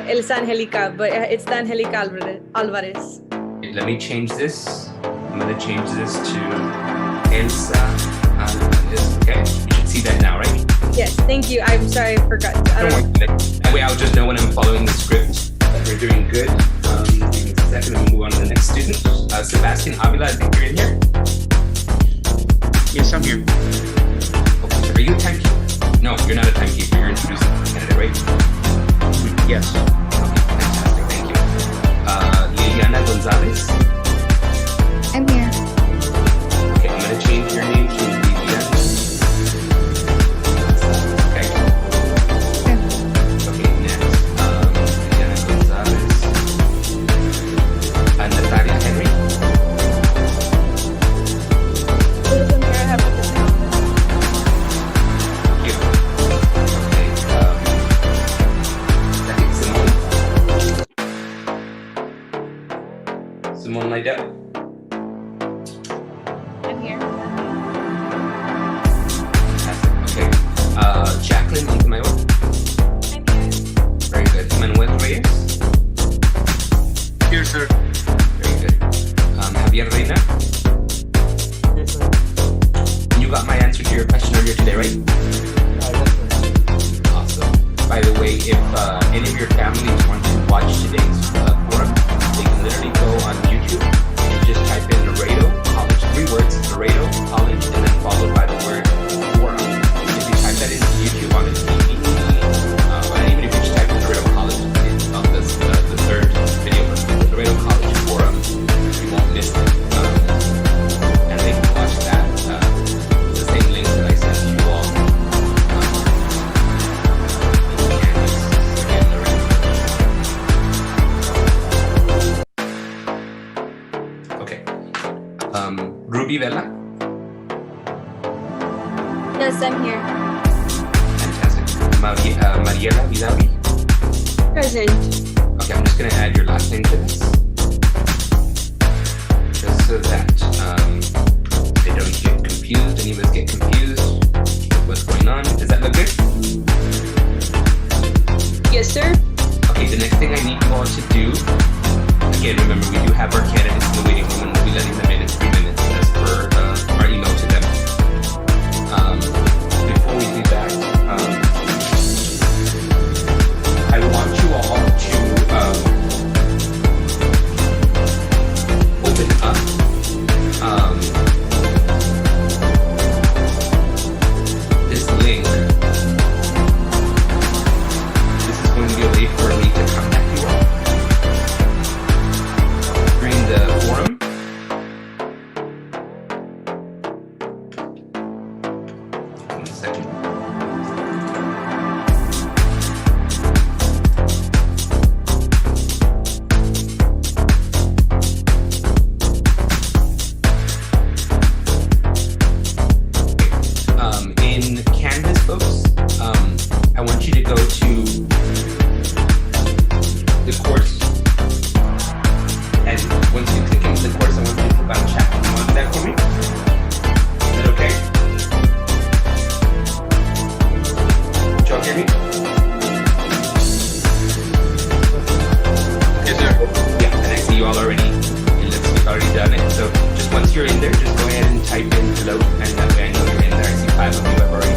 Elsa Angelica, but it's the Angelica Alvarez. Let me change this. I'm going to change this to Elsa Alvarez. Okay, you should see that now, right? Yes, thank you. I'm sorry, I forgot. Don't worry. That way I'll just know when I'm following the script that we're doing good. Give me a second and move on to the next student. Sebastian Avila, I think you're in here. Yes, I'm here. Okay, so are you a timekeeper? No, you're not a timekeeper. You're introducing the candidate, right? Yes. Okay, fantastic. Thank you. Liliana Gonzalez. I'm here. Okay, I'm going to change your name to Liliana. Okay. Okay, next. Liliana Gonzalez. Natalia Henry. Simone Lydell. I'm here. Okay. Jacqueline Montemayor. I'm here. Very good. Manuel Reyes. Here, sir. Very good. Javier Reina. Yes, sir. You got my answer to your question earlier today, right? Yes, sir. Awesome. By the way, if any of your families want to watch today's forum, they can literally go on YouTube and just type in Laredo College, 3 words, Laredo College, and then followed by the word forum. If you type that into YouTube on the TV, and even if you just type in Laredo College, it's on the third video, the Laredo College forum, you won't miss it. And they can watch that, the same link that I sent you all. Okay. Ruby Vela. Yes, I'm here. Fantastic. Mariela Vidavi. Present. Okay, I'm just going to add your last name to this. Just so that they don't get confused, any of us get confused with what's going on. Does that look good? Yes, sir. Okay, the next thing I need you all to do, again, remember we do have our candidates in the waiting room and we'll be letting them in 3 minutes as per our email to them. Before we do that, I want you all to open up this link. This is going to be a way for me to contact you all during the forum. One second. In Canvas, folks, I want you to go to the course, and once you click into the course, I want you to click on chat. Can you want to do that for me? Is that okay? Did y'all hear me? Yes, sir. Yeah, and I see you all already. It looks like you've already done it. So just once you're in there, just go ahead and type in hello, and that way I know you're in there. I see 5 of you have already.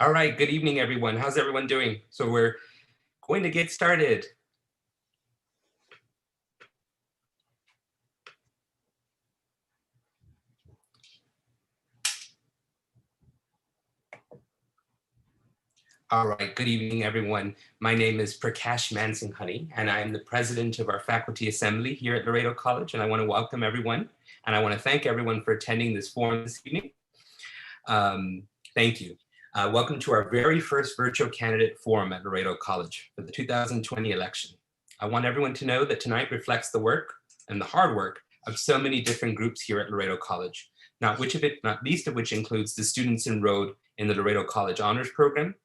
All right, good evening, everyone. How's everyone doing? So we're going to get started. All right, good evening, everyone. My name is Prakash Mansinghani, and I am the president of our faculty assembly here at Laredo College, and I want to welcome everyone, and I want to thank everyone for attending this forum this evening. Thank you. Welcome to our very first virtual candidate forum at Laredo College for the 2020 election. I want everyone to know that tonight reflects the work and the hard work of so many different groups here at Laredo College, not least of which includes the students enrolled in the Laredo College Honors Program,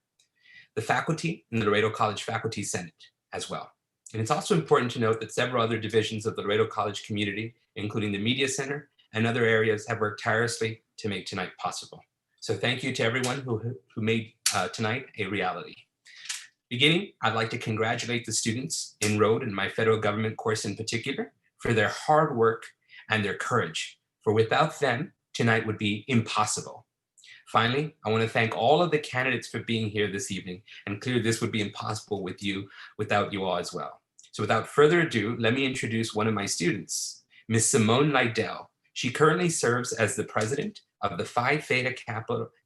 the faculty in the Laredo College Faculty Senate as well. And it's also important to note that several other divisions of the Laredo College community, including the Media Center and other areas, have worked tirelessly to make tonight possible. So thank you to everyone who made tonight a reality. Beginning, I'd like to congratulate the students enrolled in my federal government course in particular for their hard work and their courage, for without them, tonight would be impossible. Finally, I want to thank all of the candidates for being here this evening, and clearly this would be impossible without you all as well. So without further ado, let me introduce one of my students, Ms. Simone Lydell. She currently serves as the president of the Phi Theta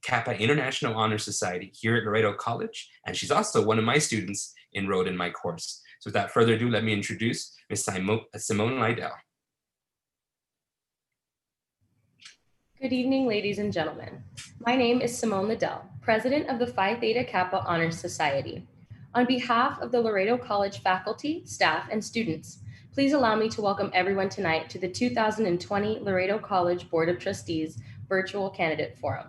Kappa International Honor Society here at Laredo College, and she's also one of my students enrolled in my course. So without further ado, let me introduce Ms. Simone Lydell. Good evening, ladies and gentlemen. My name is Simone Liddell, president of the Phi Theta Kappa Honor Society. On behalf of the Laredo College faculty, staff, and students, please allow me to welcome everyone tonight to the 2020 Laredo College Board of Trustees Virtual Candidate Forum.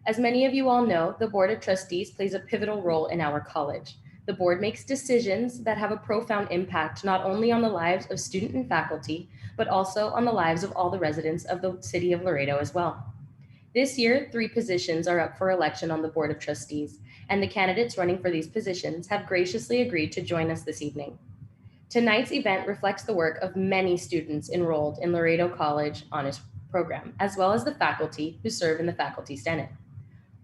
As many of you all know, the Board of Trustees plays a pivotal role in our college. The board makes decisions that have a profound impact not only on the lives of student and faculty, but also on the lives of all the residents of the city of Laredo as well. This year, 3 positions are up for election on the Board of Trustees, and the candidates running for these positions have graciously agreed to join us this evening. Tonight's event reflects the work of many students enrolled in Laredo College Honors Program, as well as the faculty who serve in the Faculty Senate.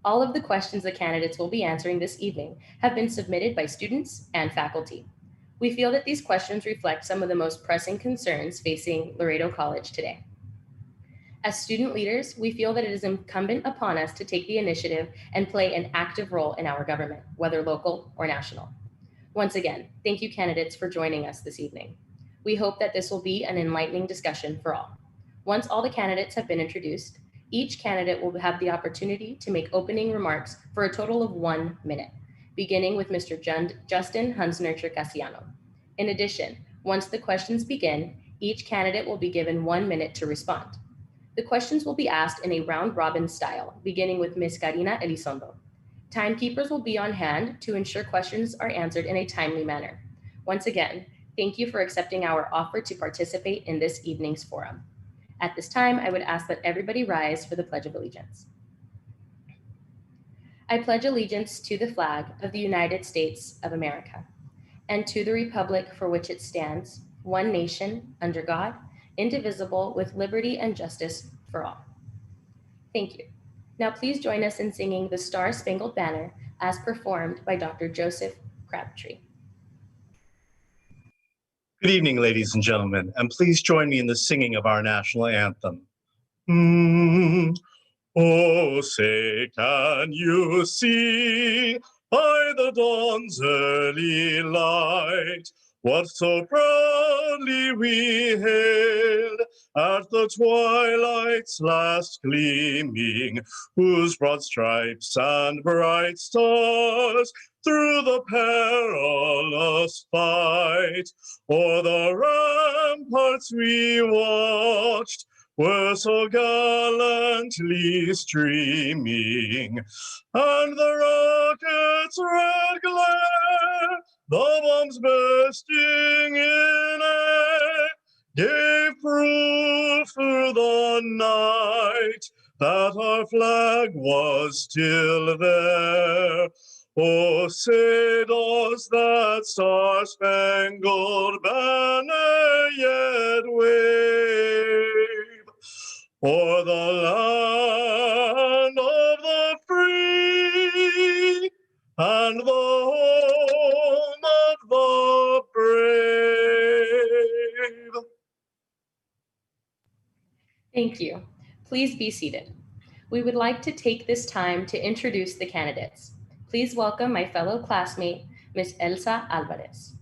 All of the questions the candidates will be answering this evening have been submitted by students and faculty. We feel that these questions reflect some of the most pressing concerns facing Laredo College today. As student leaders, we feel that it is incumbent upon us to take the initiative and play an active role in our government, whether local or national. Once again, thank you, candidates, for joining us this evening. We hope that this will be an enlightening discussion for all. Once all the candidates have been introduced, each candidate will have the opportunity to make opening remarks for a total of 1 minute, beginning with Mr. Justin Hunsnurcher-Casiano. In addition, once the questions begin, each candidate will be given 1 minute to respond. The questions will be asked in a round-robin style, beginning with Ms. Karina Elizondo. Timekeepers will be on hand to ensure questions are answered in a timely manner. Once again, thank you for accepting our offer to participate in this evening's forum. At this time, I would ask that everybody rise for the Pledge of Allegiance. I pledge allegiance to the flag of the United States of America and to the republic for which it stands, one nation, under God, indivisible, with liberty and justice for all. Thank you. Now please join us in singing the Star-Spangled Banner as performed by Dr. Joseph Crabtree. Good evening, ladies and gentlemen, and please join me in the singing of our national anthem. Oh, say, can you see by the dawn's early light what so proudly we hailed at the twilight's last gleaming, whose broad stripes and bright stars through the perilous fight o'er the ramparts we watched, were so gallantly streaming, and the rocket's red glare, the bombs bursting in air, gave proof through the night that our flag was still there. Oh, say does that star-spangled banner yet wave o'er the land of the free and the home of the brave? Thank you. Please be seated. We would like to take this time to introduce the candidates. Please welcome my fellow classmate, Ms. Elsa Alvarez.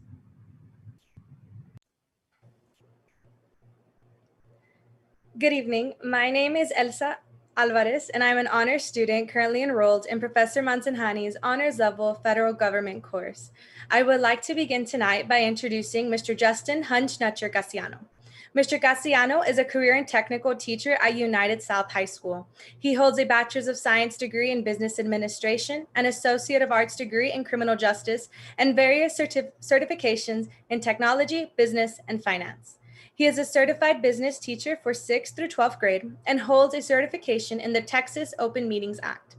Good evening. My name is Elsa Alvarez, and I'm an honors student currently enrolled in Professor Mansanhani's honors level federal government course. I would like to begin tonight by introducing Mr. Justin Hunch-Nutcher Casiano. Mr. Casiano is a career and technical teacher at United South High School. He holds a Bachelor's of Science degree in Business Administration, an Associate of Arts degree in Criminal Justice, and various certifications in technology, business, and finance. He is a certified business teacher for 6th through 12th grade and holds a certification in the Texas Open Meetings Act.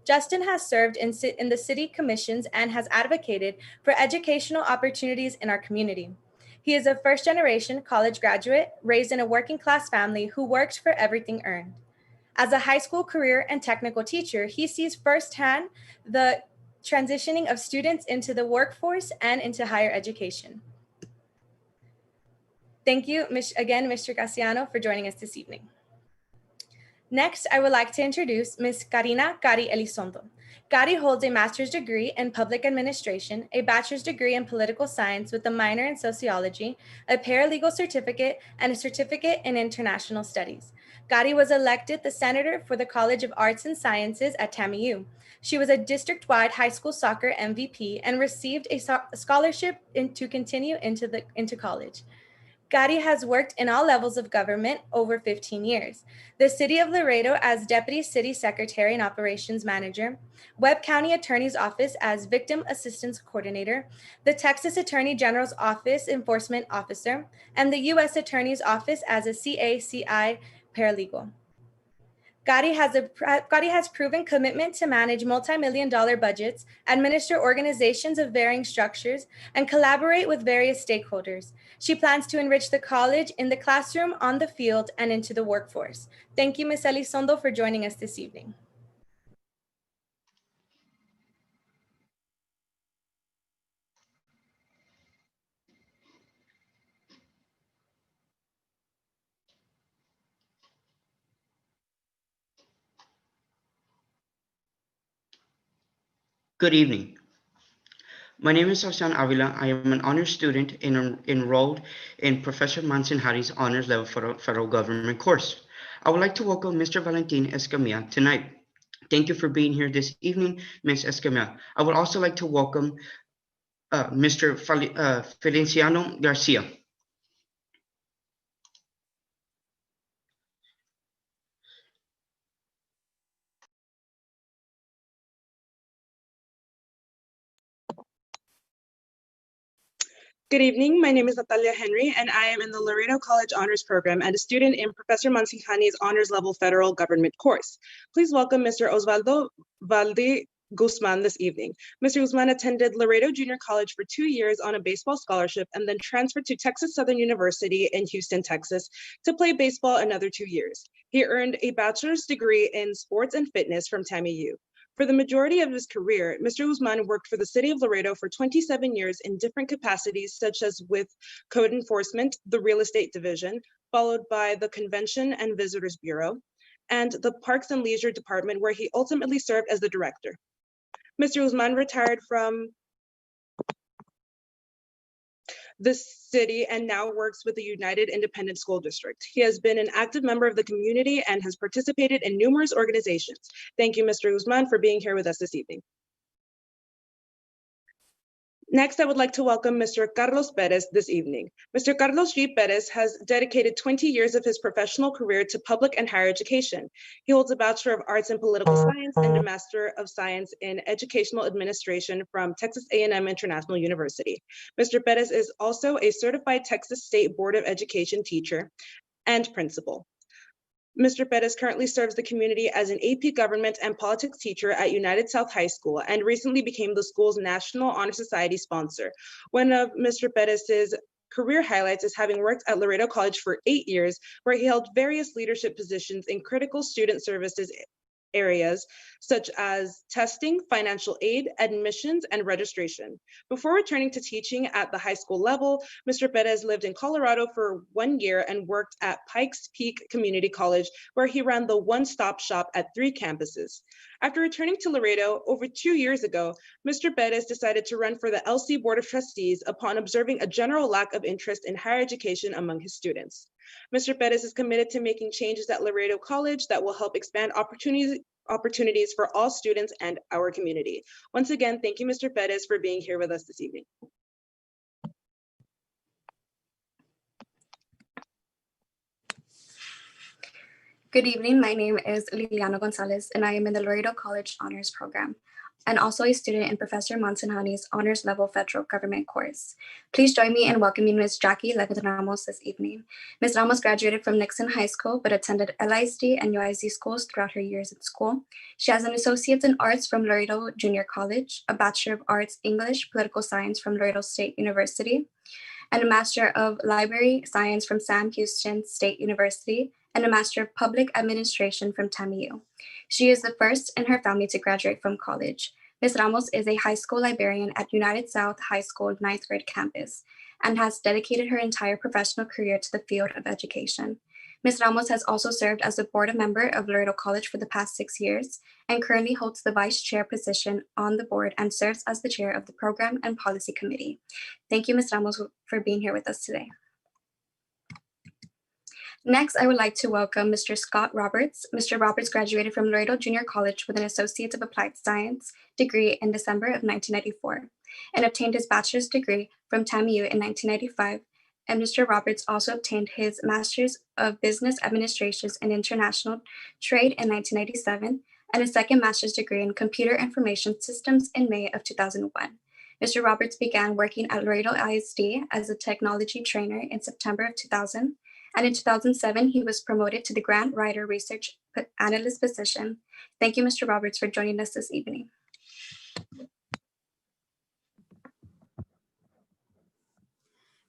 Justin has served in the city commissions and has advocated for educational opportunities in our community. He is a first-generation college graduate raised in a working-class family who worked for everything earned. As a high school career and technical teacher, he sees firsthand the transitioning of students into the workforce and into higher education. Thank you again, Mr. Casiano, for joining us this evening. Next, I would like to introduce Ms. Karina Cari Elizondo. Cari holds a master's degree in public administration, a bachelor's degree in political science with a minor in sociology, a paralegal certificate, and a certificate in international studies. Cari was elected the senator for the College of Arts and Sciences at TAMIU. She was a district-wide high school soccer MVP and received a scholarship to continue into college. Cari has worked in all levels of government over 15 years. The City of Laredo as Deputy City Secretary and Operations Manager, Webb County Attorney's Office as Victim Assistance Coordinator, the Texas Attorney General's Office Enforcement Officer, and the U.S. Attorney's Office as a CACI paralegal. Cari has proven commitment to manage multi-million-dollar budgets, administer organizations of varying structures, and collaborate with various stakeholders. She plans to enrich the college in the classroom, on the field, and into the workforce. Thank you, Ms. Elizondo, for joining us this evening. Good evening. My name is Arsan Avila. I am an honors student enrolled in Professor Mansanhani's honors level federal government course. I would like to welcome Mr. Valentin Escamilla tonight. Thank you for being here this evening, Ms. Escamilla. I would also like to welcome Mr. Feliciano Garcia. Good evening. My name is Natalia Henry, and I am in the Laredo College Honors Program and a student in Professor Mansanhani's honors level federal government course. Please welcome Mr. Osvaldo Valde Guzman this evening. Mr. Guzman attended Laredo Junior College for 2 years on a baseball scholarship and then transferred to Texas Southern University in Houston, Texas to play baseball another 2 years. He earned a bachelor's degree in sports and fitness from TAMIU. For the majority of his career, Mr. Guzman worked for the City of Laredo for 27 years in different capacities, such as with code enforcement, the real estate division, followed by the Convention and Visitors Bureau, and the Parks and Leisure Department, where he ultimately served as the director. Mr. Guzman retired from the city and now works with the United Independent School District. He has been an active member of the community and has participated in numerous organizations. Thank you, Mr. Guzman, for being here with us this evening. Next, I would like to welcome Mr. Carlos Perez this evening. Mr. Carlos G. Perez has dedicated 20 years of his professional career to public and higher education. He holds a Bachelor of Arts in Political Science and a Master of Science in Educational Administration from Texas A&M International University. Mr. Perez is also a certified Texas State Board of Education teacher and principal. Mr. Perez currently serves the community as an AP Government and Politics teacher at United South High School and recently became the school's National Honor Society sponsor. One of Mr. Perez's career highlights is having worked at Laredo College for 8 years, where he held various leadership positions in critical student services areas such as testing, financial aid, admissions, and registration. Before returning to teaching at the high school level, Mr. Perez lived in Colorado for 1 year and worked at Pikes Peak Community College, where he ran the one-stop shop at 3 campuses. After returning to Laredo over 2 years ago, Mr. Perez decided to run for the LC Board of Trustees upon observing a general lack of interest in higher education among his students. Mr. Perez is committed to making changes at Laredo College that will help expand opportunities for all students and our community. Once again, thank you, Mr. Perez, for being here with us this evening. Good evening. My name is Liliana Gonzalez, and I am in the Laredo College Honors Program, and also a student in Professor Monsanhani's Honors Level Federal Government course. Please join me in welcoming Ms. Jackie Levin Ramos this evening. Ms. Ramos graduated from Nixon High School, but attended LISD and UISD schools throughout her years at school. She has an Associate's in Arts from Laredo Junior College, a Bachelor of Arts English Political Science from Laredo State University, and a Master of Library Science from Sam Houston State University, and a Master of Public Administration from TAMU. She is the first in her family to graduate from college. Ms. Ramos is a high school librarian at United South High School 9th grade campus and has dedicated her entire professional career to the field of education. Ms. Ramos has also served as a board member of Laredo College for the past 6 years and currently holds the vice chair position on the board and serves as the chair of the Program and Policy Committee. Thank you, Ms. Ramos, for being here with us today. Next, I would like to welcome Mr. Scott Roberts. Mr. Roberts graduated from Laredo Junior College with an Associate of Applied Science degree in December of 1994 and obtained his bachelor's degree from TAMU in 1995. And Mr. Roberts also obtained his Master's of Business Administration and International Trade in 1997 and a second master's degree in Computer Information Systems in May of 2001. Mr. Roberts began working at Laredo ISD as a technology trainer in September of 2000. And in 2007, he was promoted to the Grant Writer Research Analyst position. Thank you, Mr. Roberts, for joining us this evening.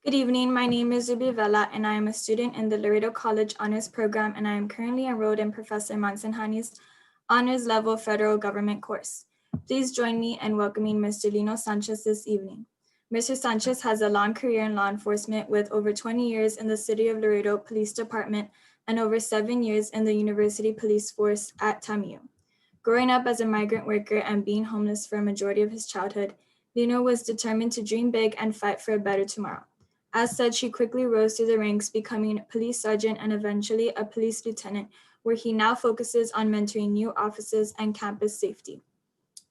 Good evening. My name is Zubi Vela, and I am a student in the Laredo College Honors Program, and I am currently enrolled in Professor Monsanhani's Honors Level Federal Government course. Please join me in welcoming Mr. Lino Sanchez this evening. Mr. Sanchez has a long career in law enforcement with over 20 years in the City of Laredo Police Department and over 7 years in the University Police Force at TAMU. Growing up as a migrant worker and being homeless for a majority of his childhood, Lino was determined to dream big and fight for a better tomorrow. As such, he quickly rose through the ranks, becoming a police sergeant and eventually a police lieutenant, where he now focuses on mentoring new officers and campus safety.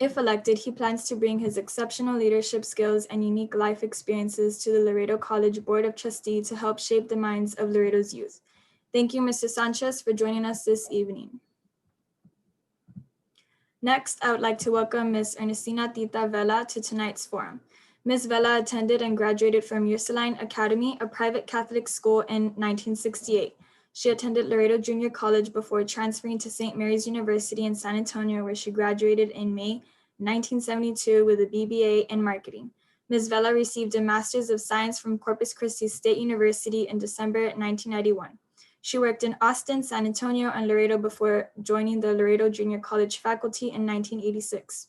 If elected, he plans to bring his exceptional leadership skills and unique life experiences to the Laredo College Board of Trustees to help shape the minds of Laredo's youth. Thank you, Mr. Sanchez, for joining us this evening. Next, I would like to welcome Ms. Ernestina Tita Vela to tonight's forum. Ms. Vela attended and graduated from Ursuline Academy, a private Catholic school, in 1968. She attended Laredo Junior College before transferring to St. Mary's University in San Antonio, where she graduated in May 1972 with a BBA in marketing. Ms. Vela received a Master's of Science from Corpus Christi State University in December 1991. She worked in Austin, San Antonio, and Laredo before joining the Laredo Junior College faculty in 1986.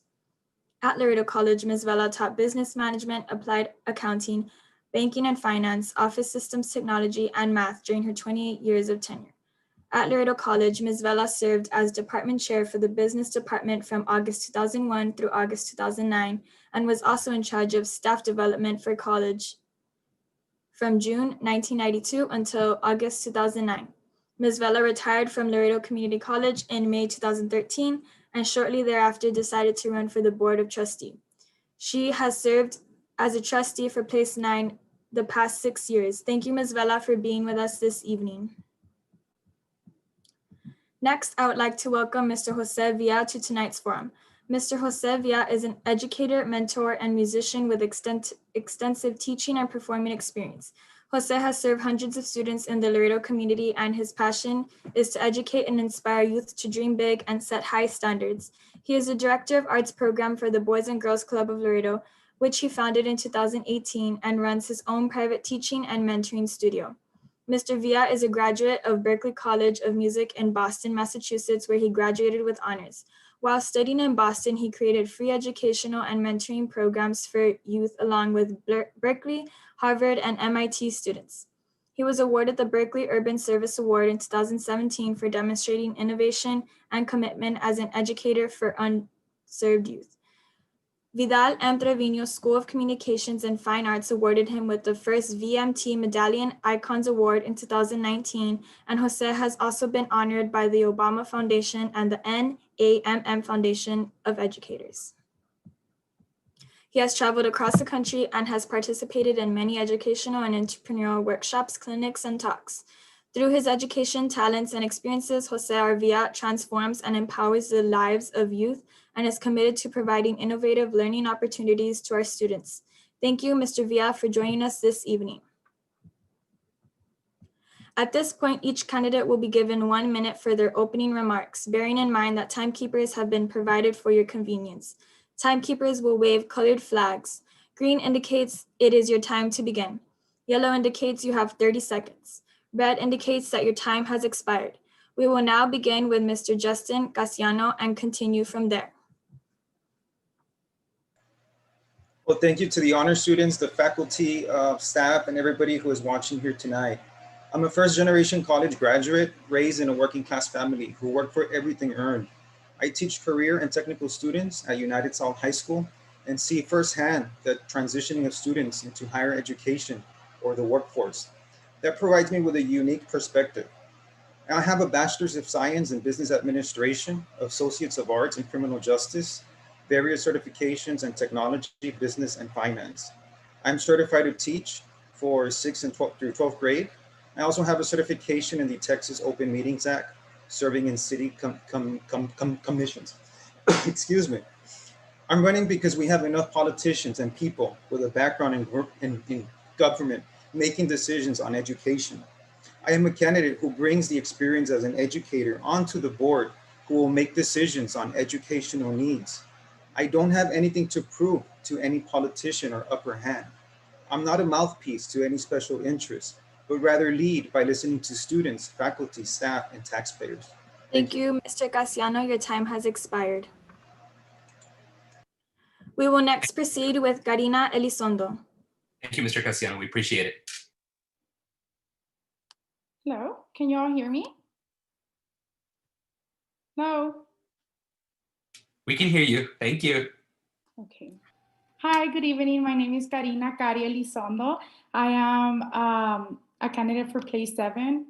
At Laredo College, Ms. Vela taught business management, applied accounting, banking and finance, office systems technology, and math during her 28 years of tenure. At Laredo College, Ms. Vela served as department chair for the business department from August 2001 through August 2009, and was also in charge of staff development for college from June 1992 until August 2009. Ms. Vela retired from Laredo Community College in May 2013, and shortly thereafter decided to run for the Board of Trustees. She has served as a trustee for Place 9 the past 6 years. Thank you, Ms. Vela, for being with us this evening. Next, I would like to welcome Mr. Jose Villa to tonight's forum. Mr. Jose Villa is an educator, mentor, and musician with extensive teaching and performing experience. Jose has served hundreds of students in the Laredo community, and his passion is to educate and inspire youth to dream big and set high standards. He is the director of arts program for the Boys and Girls Club of Laredo, which he founded in 2018, and runs his own private teaching and mentoring studio. Mr. Villa is a graduate of Berklee College of Music in Boston, Massachusetts, where he graduated with honors. While studying in Boston, he created free educational and mentoring programs for youth along with Berkeley, Harvard, and MIT students. He was awarded the Berkeley Urban Service Award in 2017 for demonstrating innovation and commitment as an educator for unserved youth. Vidal M. Trevino School of Communications and Fine Arts awarded him with the first VMT Medallion Icons Award in 2019, and Jose has also been honored by the Obama Foundation and the NAMM Foundation of Educators. He has traveled across the country and has participated in many educational and entrepreneurial workshops, clinics, and talks. Through his education, talents, and experiences, Jose Arvilla transforms and empowers the lives of youth and is committed to providing innovative learning opportunities to our students. Thank you, Mr. Villa, for joining us this evening. At this point, each candidate will be given 1 minute for their opening remarks, bearing in mind that timekeepers have been provided for your convenience. Timekeepers will wave colored flags. Green indicates it is your time to begin. Yellow indicates you have 30 seconds. Red indicates that your time has expired. We will now begin with Mr. Justin Casiano and continue from there. Well, thank you to the honor students, the faculty, staff, and everybody who is watching here tonight. I'm a first-generation college graduate raised in a working-class family who worked for everything earned. I teach career and technical students at United South High School and see firsthand the transitioning of students into higher education or the workforce. That provides me with a unique perspective. I have a Bachelor's of Science in Business Administration, Associates of Arts in Criminal Justice, various certifications in technology, business, and finance. I'm certified to teach for 6th and 12th through 12th grade. I also have a certification in the Texas Open Meetings Act, serving in city commissions. Excuse me. I'm running because we have enough politicians and people with a background in government making decisions on education. I am a candidate who brings the experience as an educator onto the board who will make decisions on educational needs. I don't have anything to prove to any politician or upper hand. I'm not a mouthpiece to any special interest, but rather lead by listening to students, faculty, staff, and taxpayers. Thank you, Mr. Casiano. Your time has expired. We will next proceed with Karina Elizondo. Thank you, Mr. Casiano. We appreciate it. Hello, can you all hear me? Hello? We can hear you. Thank you. Okay. Hi, good evening. My name is Karina Cari Elizondo. I am a candidate for Place 7.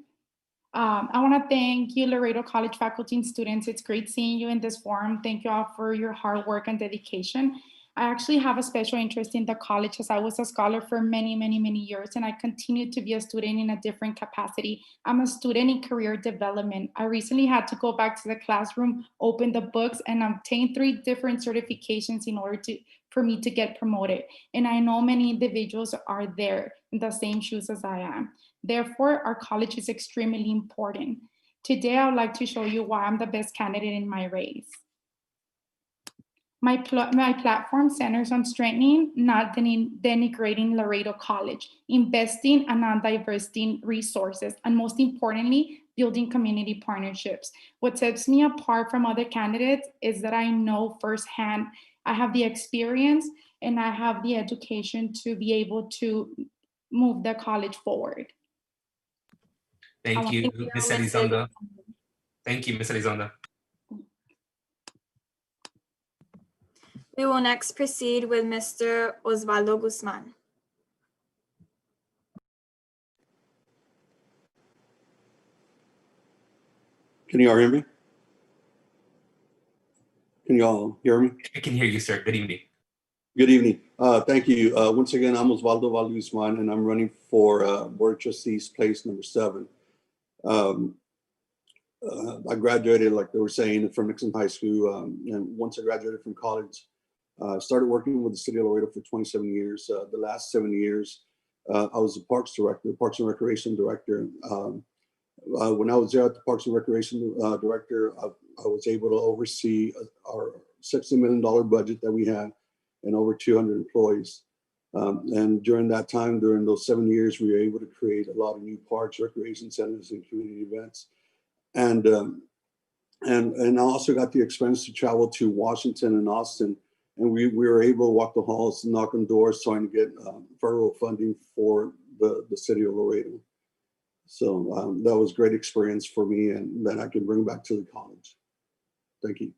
I want to thank you, Laredo College faculty and students. It's great seeing you in this forum. Thank you all for your hard work and dedication. I actually have a special interest in the college as I was a scholar for many, many, many years, and I continue to be a student in a different capacity. I'm a student in career development. I recently had to go back to the classroom, open the books, and obtain 3 different certifications in order for me to get promoted. And I know many individuals are there in the same shoes as I am. Therefore, our college is extremely important. Today, I would like to show you why I'm the best candidate in my race. My platform centers on strengthening, not denigrating Laredo College, investing and non-diversity resources, and most importantly, building community partnerships. What sets me apart from other candidates is that I know firsthand, I have the experience and I have the education to be able to move the college forward. Thank you, Ms. Elizondo. Thank you, Ms. Elizondo. We will next proceed with Mr. Osvaldo Guzman. Can you all hear me? Can you all hear me? I can hear you, sir. Good evening. Good evening. Thank you. Once again, I'm Osvaldo Valdezman, and I'm running for Board of Trustees, place number 7. I graduated, like they were saying, from Nixon High School. And once I graduated from college, started working with the city of Laredo for 27 years. The last 7 years, I was the Parks Director, Parks and Recreation Director. When I was there at the Parks and Recreation Director, I was able to oversee our $60 million budget that we had and over 200 employees. And during that time, during those 7 years, we were able to create a lot of new parks, recreation centers, and community events. And I also got the experience to travel to Washington and Austin, and we were able to walk the halls, knock on doors, trying to get federal funding for the city of Laredo. So that was a great experience for me, and that I can bring back to the college. Thank you.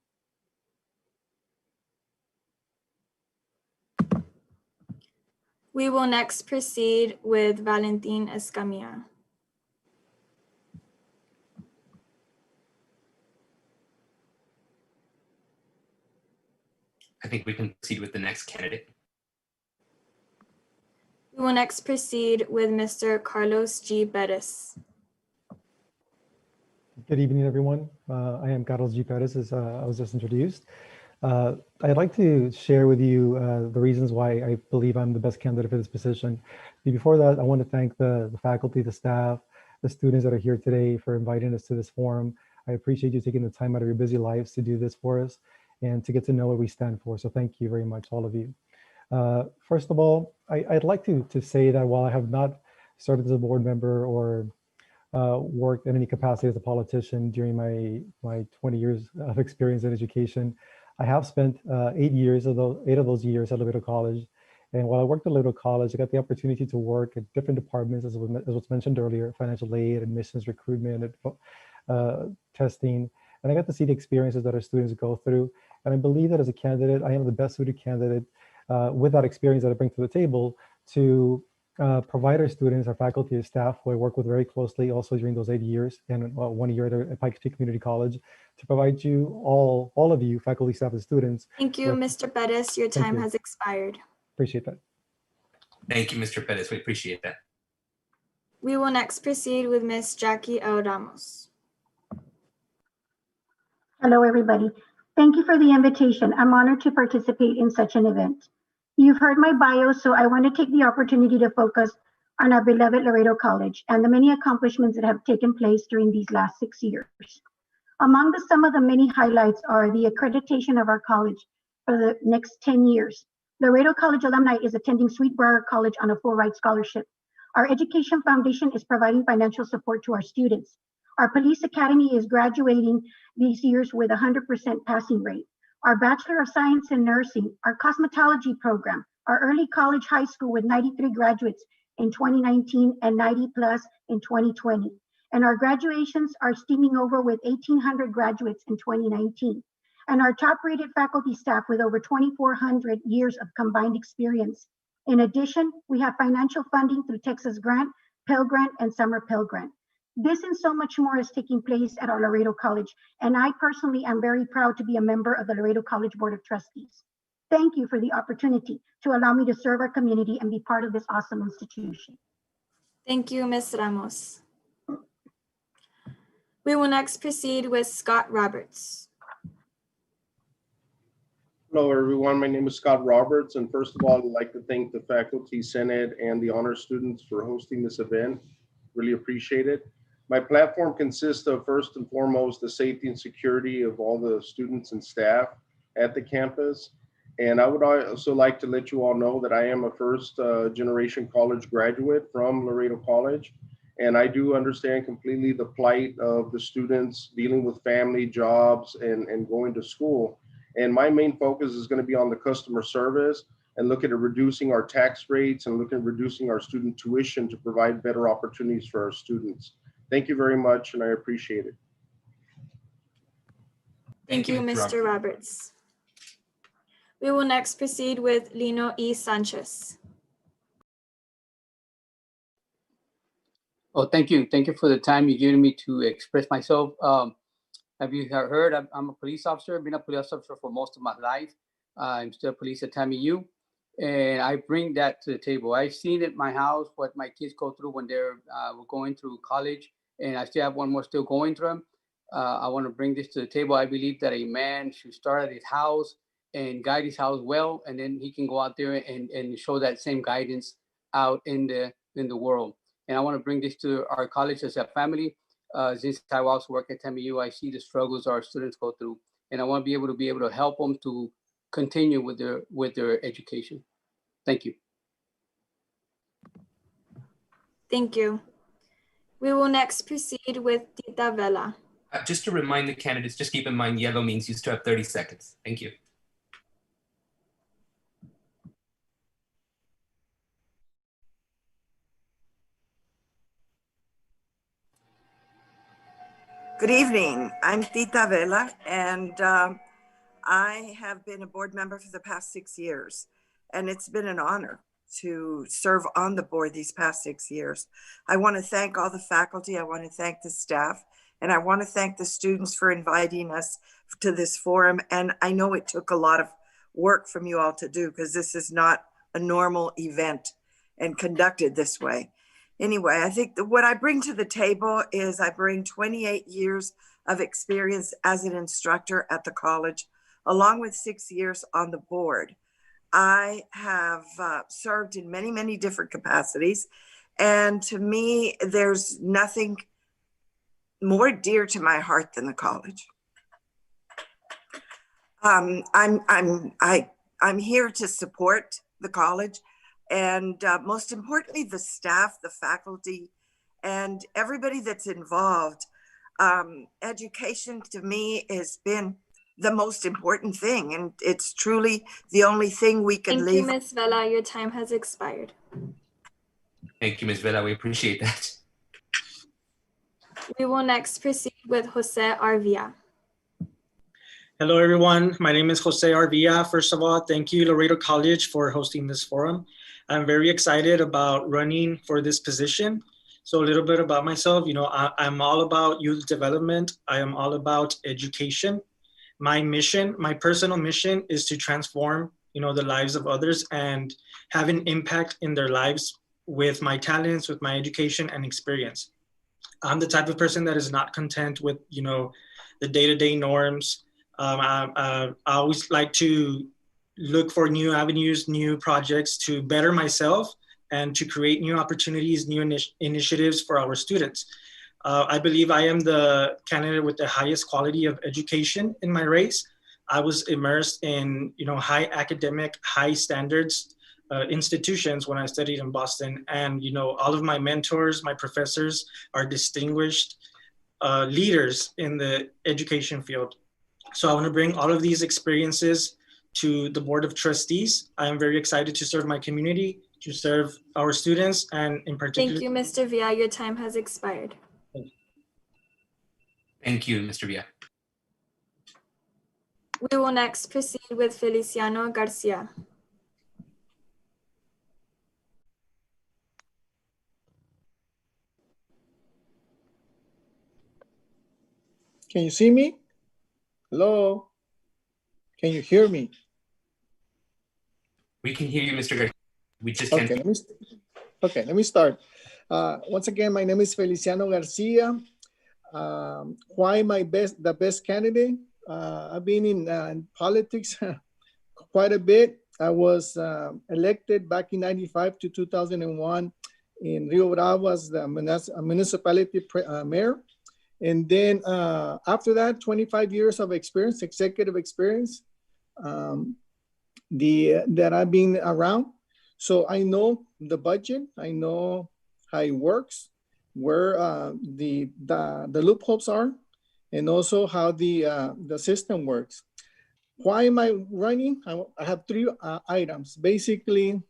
We will next proceed with Valentin Escamilla. I think we can proceed with the next candidate. We will next proceed with Mr. Carlos G. Bettis. Good evening, everyone. I am Carlos G. Perez, as I was just introduced. I'd like to share with you the reasons why I believe I'm the best candidate for this position. Before that, I want to thank the faculty, the staff, the students that are here today for inviting us to this forum. I appreciate you taking the time out of your busy lives to do this for us and to get to know what we stand for. So thank you very much, all of you. First of all, I'd like to say that while I have not started as a board member or worked in any capacity as a politician during my 20 years of experience in education, I have spent 8 of those years at Laredo College. And while I worked at Laredo College, I got the opportunity to work at different departments, as was mentioned earlier, financial aid, admissions, recruitment, testing. And I got to see the experiences that our students go through. And I believe that as a candidate, I am the best suited candidate with that experience that I bring to the table to provide our students, our faculty, and staff, who I work with very closely also during those 8 years and 1 year at Pike City Community College, to provide you all of you, faculty, staff, and students. Thank you, Mr. Bettis. Your time has expired. Appreciate that. Thank you, Mr. Perez. We appreciate that. We will next proceed with Ms. Jackie L. Ramos. Hello, everybody. Thank you for the invitation. I'm honored to participate in such an event. You've heard my bio, so I want to take the opportunity to focus on our beloved Laredo College and the many accomplishments that have taken place during these last 6 years. Among some of the many highlights are the accreditation of our college for the next 10 years. Laredo College alumni is attending Sweetbriar College on a full ride scholarship. Our Education Foundation is providing financial support to our students. Our Police Academy is graduating these years with a 100% passing rate. Our Bachelor of Science in Nursing, our cosmetology program, our early college high school with 93 graduates in 2019 and 90 plus in 2020. And our graduations are steaming over with 1,800 graduates in 2019. And our top-rated faculty staff with over 2,400 years of combined experience. In addition, we have financial funding through Texas Grant, Pell Grant, and Summer Pell Grant. This and so much more is taking place at our Laredo College, and I personally am very proud to be a member of the Laredo College Board of Trustees. Thank you for the opportunity to allow me to serve our community and be part of this awesome institution. Thank you, Ms. Ramos. We will next proceed with Scott Roberts. Hello, everyone. My name is Scott Roberts, and first of all, I'd like to thank the Faculty Senate and the honor students for hosting this event. Really appreciate it. My platform consists of, first and foremost, the safety and security of all the students and staff at the campus. And I would also like to let you all know that I am a first generation college graduate from Laredo College. And I do understand completely the plight of the students dealing with family, jobs, and going to school. And my main focus is going to be on the customer service and look at reducing our tax rates and look at reducing our student tuition to provide better opportunities for our students. Thank you very much, and I appreciate it. Thank you, Mr. Roberts. We will next proceed with Lino E. Sanchez. Oh, thank you. Thank you for the time you're giving me to express myself. Have you heard, I'm a police officer, been a police officer for most of my life. I'm still police at TAMU. and I bring that to the table. I've seen at my house what my kids go through when they're going through college, and I still have one more still going through them. I want to bring this to the table. I believe that a man should start at his house and guide his house well, and then he can go out there and show that same guidance out in the world. And I want to bring this to our college as a family. Since I also work at TAMU, I see the struggles our students go through, and I want to be able to help them to continue with their education. Thank you. Thank you. We will next proceed with Tita Vela. Just to remind the candidates, just keep in mind yellow means you still have 30 seconds. Thank you. Good evening. I'm Tita Vela, and I have been a board member for the past 6 years, and it's been an honor to serve on the board these past 6 years. I want to thank all the faculty, I want to thank the staff, and I want to thank the students for inviting us to this forum. And I know it took a lot of work from you all to do, because this is not a normal event and conducted this way. Anyway, I think that what I bring to the table is I bring 28 years of experience as an instructor at the college, along with 6 years on the board. I have served in many, many different capacities. And to me, there's nothing more dear to my heart than the college. I'm here to support the college, and most importantly, the staff, the faculty, and everybody that's involved. Education to me has been the most important thing, and it's truly the only thing we can leave. Thank you, Ms. Vela. Your time has expired. Thank you, Ms. Vela. We appreciate that. We will next proceed with Jose Arvia. Hello, everyone. My name is Jose Arvia. First of all, thank you, Laredo College, for hosting this forum. I'm very excited about running for this position. So a little bit about myself, I'm all about youth development. I am all about education. My mission, my personal mission, is to transform, the lives of others and have an impact in their lives with my talents, with my education and experience. I'm the type of person that is not content with, the day-to-day norms. I always like to look for new avenues, new projects to better myself and to create new opportunities, new initiatives for our students. I believe I am the candidate with the highest quality of education in my race. I was immersed in, high academic, high standards institutions when I studied in Boston. And, all of my mentors, my professors are distinguished leaders in the education field. So I want to bring all of these experiences to the Board of Trustees. I am very excited to serve my community, to serve our students, and in particular— Thank you, Mr. Villa. Your time has expired. Thank you, Mr. Villa. We will next proceed with Feliciano Garcia. Can you see me? Hello? Can you hear me? We can hear you, Mr. Garcia. We just can't. Okay, let me start. Once again, my name is Feliciano Garcia. Why am I the best candidate? I've been in politics quite a bit. I was elected back in 95 to 2001 in Rio Bravo as the municipality mayor. And then after that, 25 years of experience, executive experience that I've been around. So I know the budget, I know how it works, where the loopholes are, and also how the system works. Why am I running? I have three items. Basically,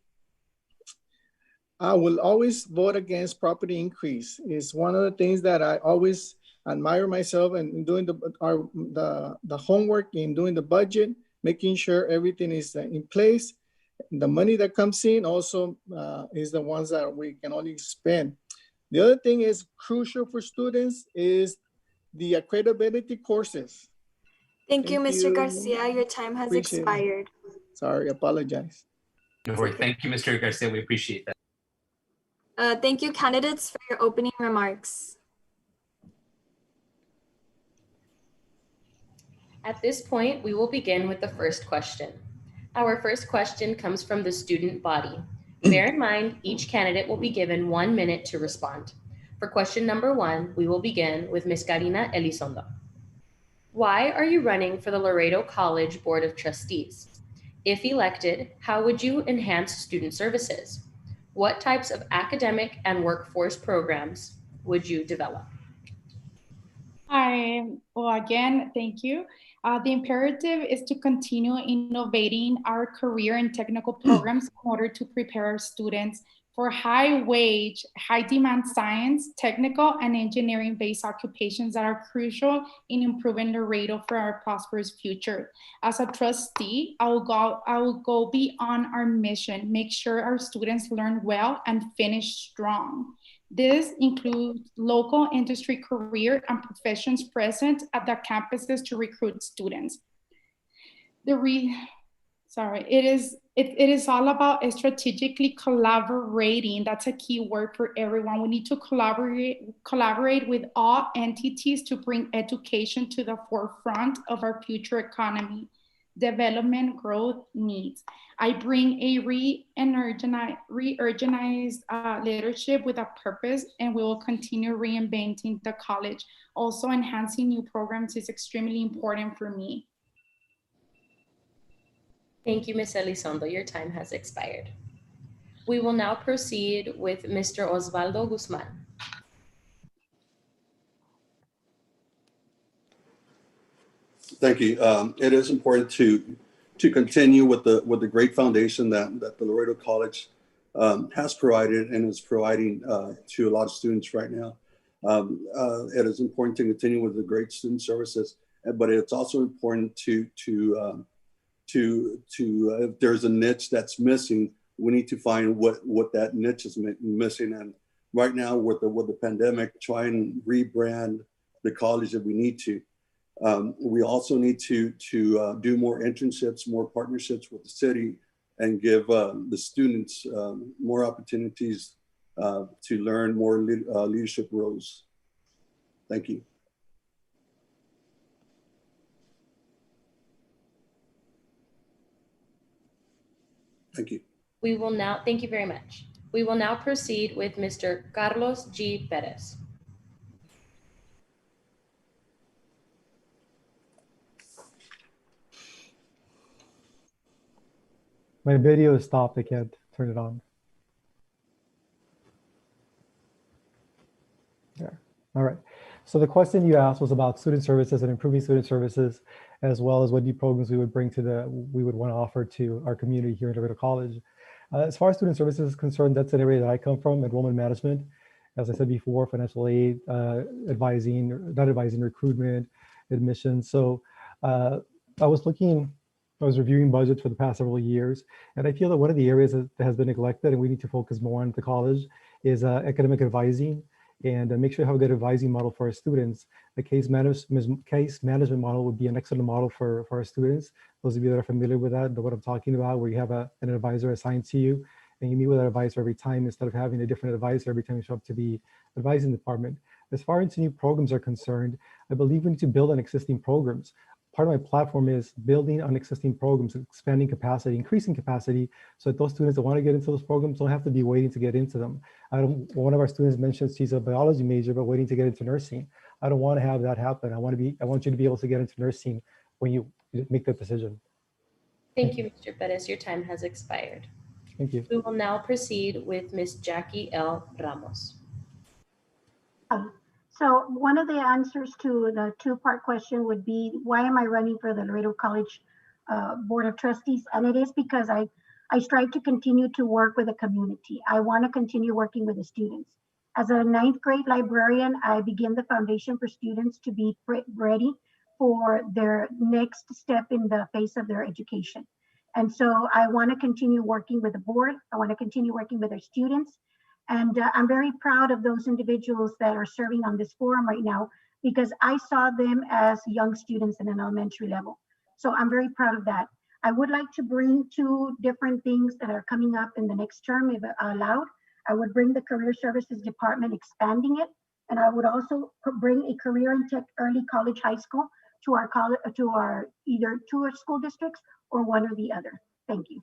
I will always vote against property increase. It's one of the things that I always admire myself and doing the homework in doing the budget, making sure everything is in place. The money that comes in also is the ones that we can only spend. The other thing is crucial for students is the accreditability courses. Thank you, Mr. Garcia. Your time has expired. Sorry, apologize. No worries. Thank you, Mr. Garcia. We appreciate that. Thank you, candidates, for your opening remarks. At this point, we will begin with the first question. Our first question comes from the student body. Bear in mind, each candidate will be given 1 minute to respond. For question number 1, we will begin with Ms. Karina Elizondo. Why are you running for the Laredo College Board of Trustees? If elected, how would you enhance student services? What types of academic and workforce programs would you develop? Hi, well, again, thank you. The imperative is to continue innovating our career and technical programs in order to prepare our students for high wage, high demand science, technical, and engineering based occupations that are crucial in improving Laredo for our prosperous future. As a trustee, I will go beyond our mission, make sure our students learn well and finish strong. This includes local industry career and professions present at the campuses to recruit students. It is all about strategically collaborating. That's a key word for everyone. We need to collaborate with all entities to bring education to the forefront of our future economy. Development growth needs. I bring a re-energized leadership with a purpose, and we will continue reinventing the college. Also, enhancing new programs is extremely important for me. Thank you, Ms. Elizondo. Your time has expired. We will now proceed with Mr. Osvaldo Guzman. Thank you. It is important to continue with the great foundation that the Laredo College has provided and is providing to a lot of students right now. It is important to continue with the great student services, but it's also important to if there's a niche that's missing, we need to find what that niche is missing. And right now, with the pandemic, try and rebrand the college if we need to. We also need to do more internships, more partnerships with the city, and give the students more opportunities to learn more leadership roles. Thank you. Thank you. Thank you very much. We will now proceed with Mr. Carlos G. Perez. My video is stopped. I can't turn it on. There. All right. So the question you asked was about student services and improving student services, as well as what new programs we would want to offer to our community here at Laredo College. As far as student services is concerned, that's an area that I come from, enrollment management. As I said before, financial aid, recruitment, admissions. So I was reviewing budgets for the past several years, and I feel that one of the areas that has been neglected and we need to focus more on at the college is academic advising, and make sure we have a good advising model for our students. The case management model would be an excellent model for our students. Those of you that are familiar with that know what I'm talking about, where you have an advisor assigned to you, and you meet with that advisor every time instead of having a different advisor every time you show up to the advising department. As far as new programs are concerned, I believe we need to build on existing programs. Part of my platform is building on existing programs, expanding capacity, increasing capacity, so that those students that want to get into those programs don't have to be waiting to get into them. One of our students mentions she's a biology major, but waiting to get into nursing. I don't want to have that happen. I want you to be able to get into nursing when you make that decision. Thank you, Mr. Perez. Your time has expired. Thank you. We will now proceed with Ms. Jackie L. Ramos. So one of the answers to the two-part question would be, why am I running for the Laredo College Board of Trustees? And it is because I strive to continue to work with the community. I want to continue working with the students. As a 9th grade librarian, I begin the foundation for students to be ready for their next step in the phase of their education. And so I want to continue working with the board. I want to continue working with our students. And I'm very proud of those individuals that are serving on this forum right now, because I saw them as young students in an elementary level. So I'm very proud of that. I would like to bring two different things that are coming up in the next term, if allowed. I would bring the Career Services Department, expanding it, and I would also bring a Career and Tech Early College High School to our college, to our either two school districts or one or the other. Thank you.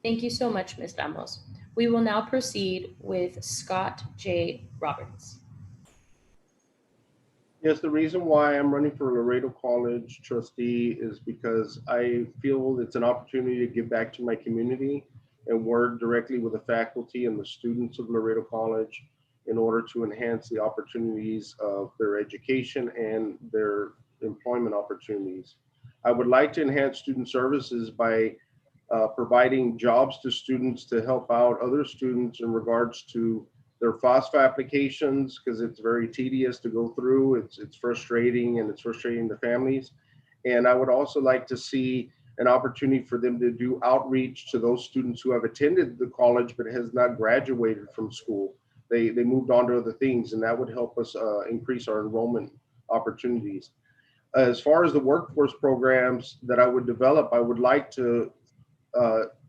Thank you so much, Ms. Ramos. We will now proceed with Scott J. Roberts. Yes, the reason why I'm running for Laredo College trustee is because I feel it's an opportunity to give back to my community and work directly with the faculty and the students of Laredo College in order to enhance the opportunities of their education and their employment opportunities. I would like to enhance student services by providing jobs to students to help out other students in regards to their FOSFA applications, because it's very tedious to go through. It's frustrating, and it's frustrating the families. And I would also like to see an opportunity for them to do outreach to those students who have attended the college but has not graduated from school. They moved on to other things, and that would help us increase our enrollment opportunities. As far as the workforce programs that I would develop, I would like to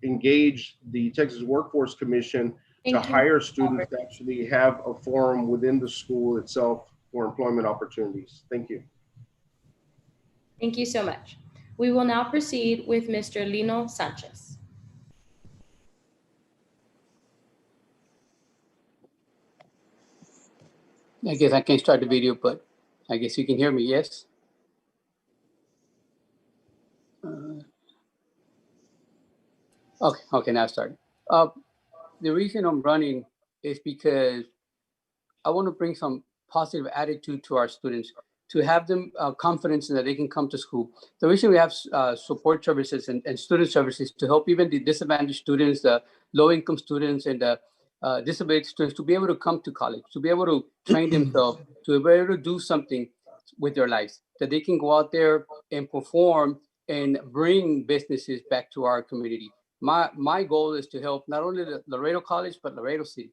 engage the Texas Workforce Commission to hire students to actually have a forum within the school itself for employment opportunities. Thank you. Thank you so much. We will now proceed with Mr. Lino Sanchez. I guess I can't start the video, but I guess you can hear me, yes? Okay, now start. The reason I'm running is because I want to bring some positive attitude to our students, to have them confidence in that they can come to school. The reason we have support services and student services to help even the disadvantaged students, the low-income students, and the disability students to be able to come to college, to be able to train themselves, to be able to do something with their lives, that they can go out there and perform and bring businesses back to our community. My goal is to help not only the Laredo College, but Laredo City,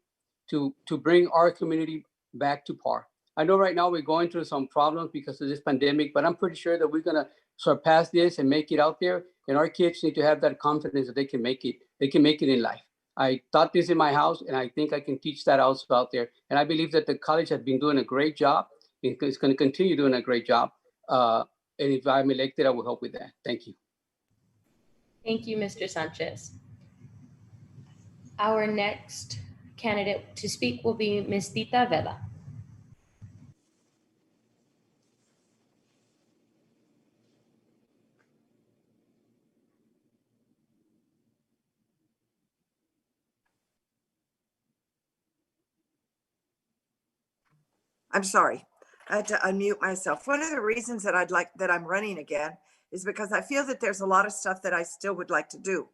to bring our community back to par. I know right now we're going through some problems because of this pandemic, but I'm pretty sure that we're gonna surpass this and make it out there. And our kids need to have that confidence that they can make it. They can make it in life. I taught this in my house, and I think I can teach that also out there. And I believe that the college has been doing a great job. It's going to continue doing a great job. And if I'm elected, I will help with that. Thank you. Thank you, Mr. Sanchez. Our next candidate to speak will be Ms. Tita Vela. I'm sorry, I had to unmute myself. One of the reasons that I'm running again is because I feel that there's a lot of stuff that I still would like to do.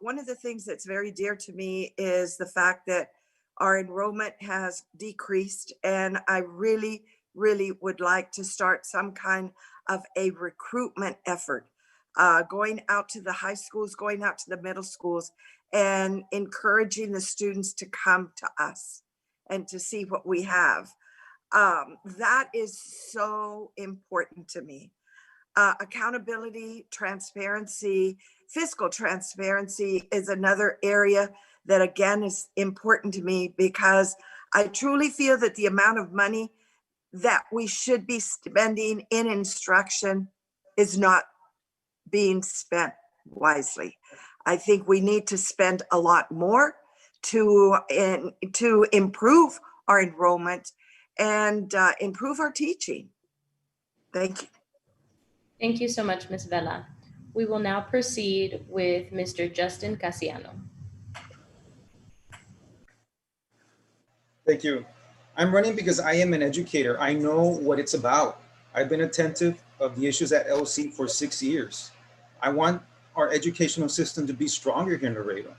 One of the things that's very dear to me is the fact that our enrollment has decreased, and I really, really would like to start some kind of a recruitment effort, going out to the high schools, going out to the middle schools, and encouraging the students to come to us and to see what we have. That is so important to me. Accountability, transparency, fiscal transparency is another area that again is important to me, because I truly feel that the amount of money that we should be spending in instruction is not being spent wisely. I think we need to spend a lot more to improve our enrollment and improve our teaching. Thank you. Thank you so much, Ms. Vela. We will now proceed with Mr. Justin Casiano. Thank you. I'm running because I am an educator. I know what it's about. I've been attentive of the issues at LC for 6 years. I want our educational system to be stronger here in Laredo.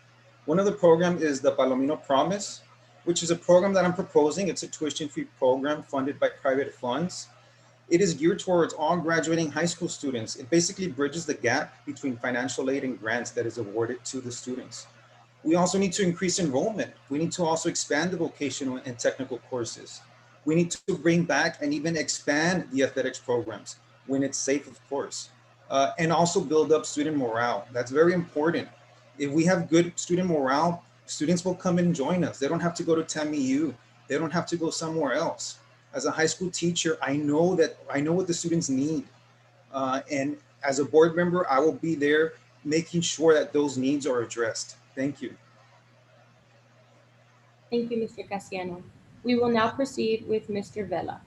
One of the programs is the Palomino Promise, which is a program that I'm proposing. It's a tuition-free program funded by private funds. It is geared towards all graduating high school students. It basically bridges the gap between financial aid and grants that is awarded to the students. We also need to increase enrollment. We need to also expand the vocational and technical courses. We need to bring back and even expand the athletics programs. when it's safe, of course. And also build up student morale. That's very important. If we have good student morale, students will come and join us. They don't have to go to TAMU. They don't have to go somewhere else. As a high school teacher, I know what the students need. And as a board member, I will be there making sure that those needs are addressed. Thank you. Thank you, Mr. Casiano. We will now proceed with Mr. Villa.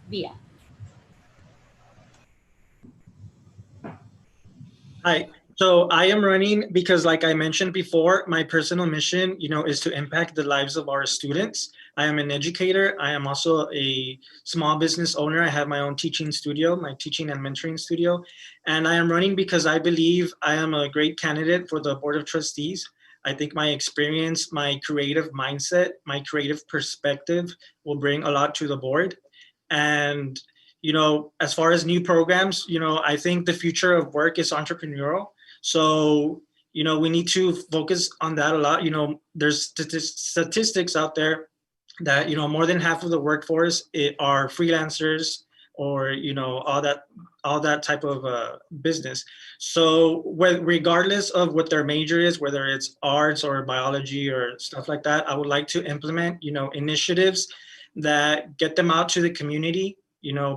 Hi. So I am running because, like I mentioned before, my personal mission, is to impact the lives of our students. I am an educator. I am also a small business owner. I have my own teaching studio, my teaching and mentoring studio. And I am running because I believe I am a great candidate for the Board of Trustees. I think my experience, my creative mindset, my creative perspective will bring a lot to the board. And as far as new programs, I think the future of work is entrepreneurial. So, we need to focus on that a lot. There's statistics out there that, more than half of the workforce are freelancers or, all that type of business. So regardless of what their major is, whether it's arts or biology or stuff like that, I would like to implement, initiatives that get them out to the community,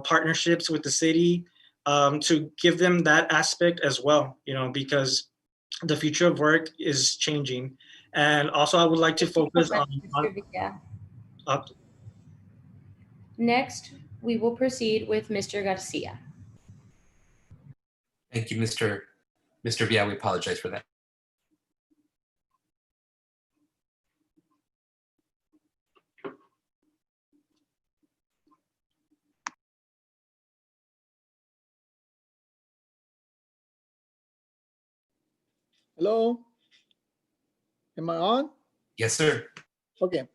partnerships with the city, to give them that aspect as well, because the future of work is changing. And also I would like to focus on Mr. Villa. Next, we will proceed with Mr. Garcia. Thank you, Mr. Villa. We apologize for that. Hello? Am I on? Yes, sir. Okay.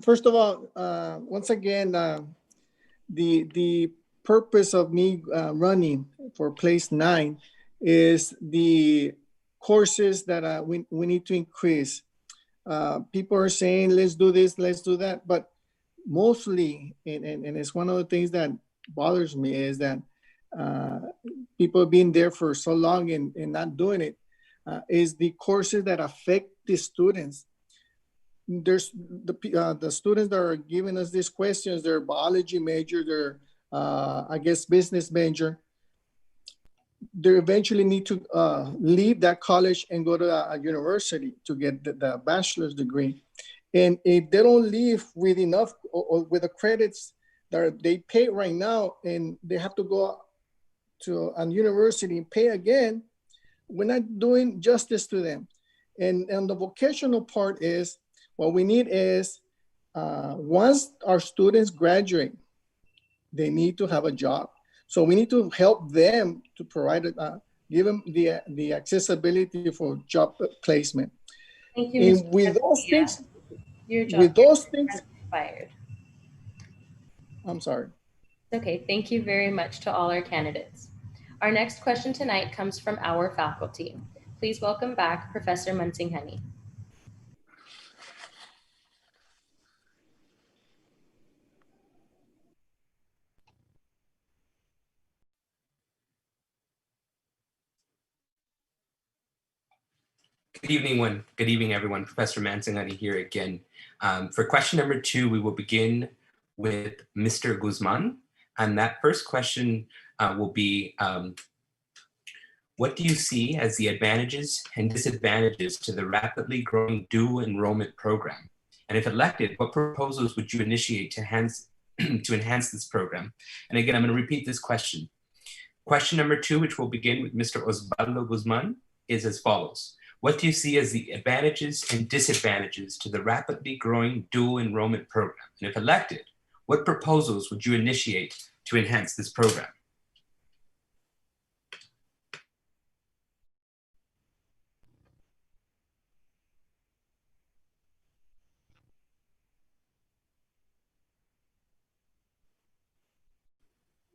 First of all, once again, the purpose of me running for place 9 is the courses that we need to increase. People are saying, let's do this, let's do that. But mostly, and it's one of the things that bothers me is that people being there for so long and not doing it, is the courses that affect the students. There's the students that are giving us these questions, they're biology major, they're I guess business major. They eventually need to leave that college and go to a university to get the bachelor's degree. And if they don't leave with enough or with the credits that they pay right now, and they have to go to a university and pay again, we're not doing justice to them. And the vocational part is, what we need is, once our students graduate, they need to have a job. So we need to help them to provide it, give them the accessibility for job placement. Thank you, And Mr. with those things, with those things, expired. I'm sorry. Okay, thank you very much to all our candidates. Our next question tonight comes from our faculty. Please welcome back Professor Mansinghani. Good evening, everyone. Professor Mansinghani here again. For question number 2, we will begin with Mr. Guzman. And that first question will be, what do you see as the advantages and disadvantages to the rapidly growing dual enrollment program? And if elected, what proposals would you initiate to enhance this program? And again, I'm going to repeat this question. Question number 2, which will begin with Mr. Osvaldo Guzman, is as follows. What do you see as the advantages and disadvantages to the rapidly growing dual enrollment program? And if elected, what proposals would you initiate to enhance this program?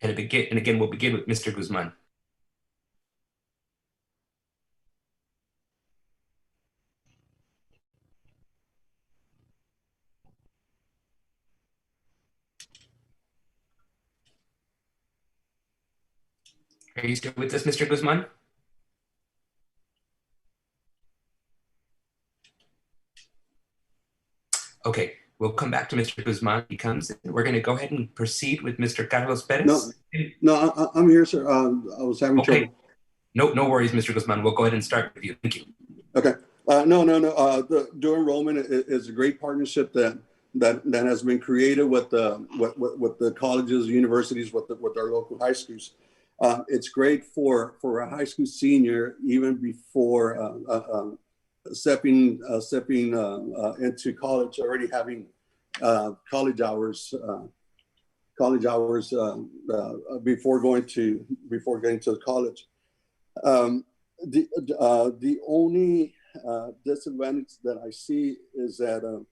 And again, we'll begin with Mr. Guzman. Are you still with us, Mr. Guzman? Okay, we'll come back to Mr. Guzman. He comes in. We're going to go ahead and proceed with Mr. Carlos Perez. I'm here, sir. I was having trouble. No worries, Mr. Guzman. We'll go ahead and start with you. Thank you. Okay. No. The dual enrollment is a great partnership that has been created with the colleges, universities, with our local high schools. It's great for a high school senior, even before stepping into college, already having college hours before getting to the college. The only disadvantage that I see is that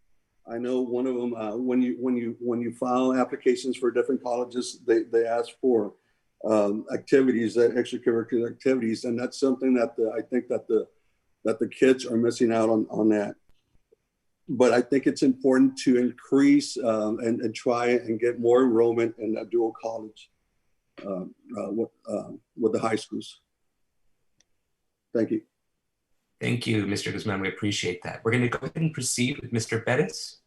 I know one of them when you file applications for different colleges, they ask for activities, extracurricular activities, and that's something that I think that the kids are missing out on that. But I think it's important to increase and try and get more enrollment in a dual college with the high schools. Thank you. Thank you, Mr. Guzman. We appreciate that. We're going to go ahead and proceed with Mr. Perez.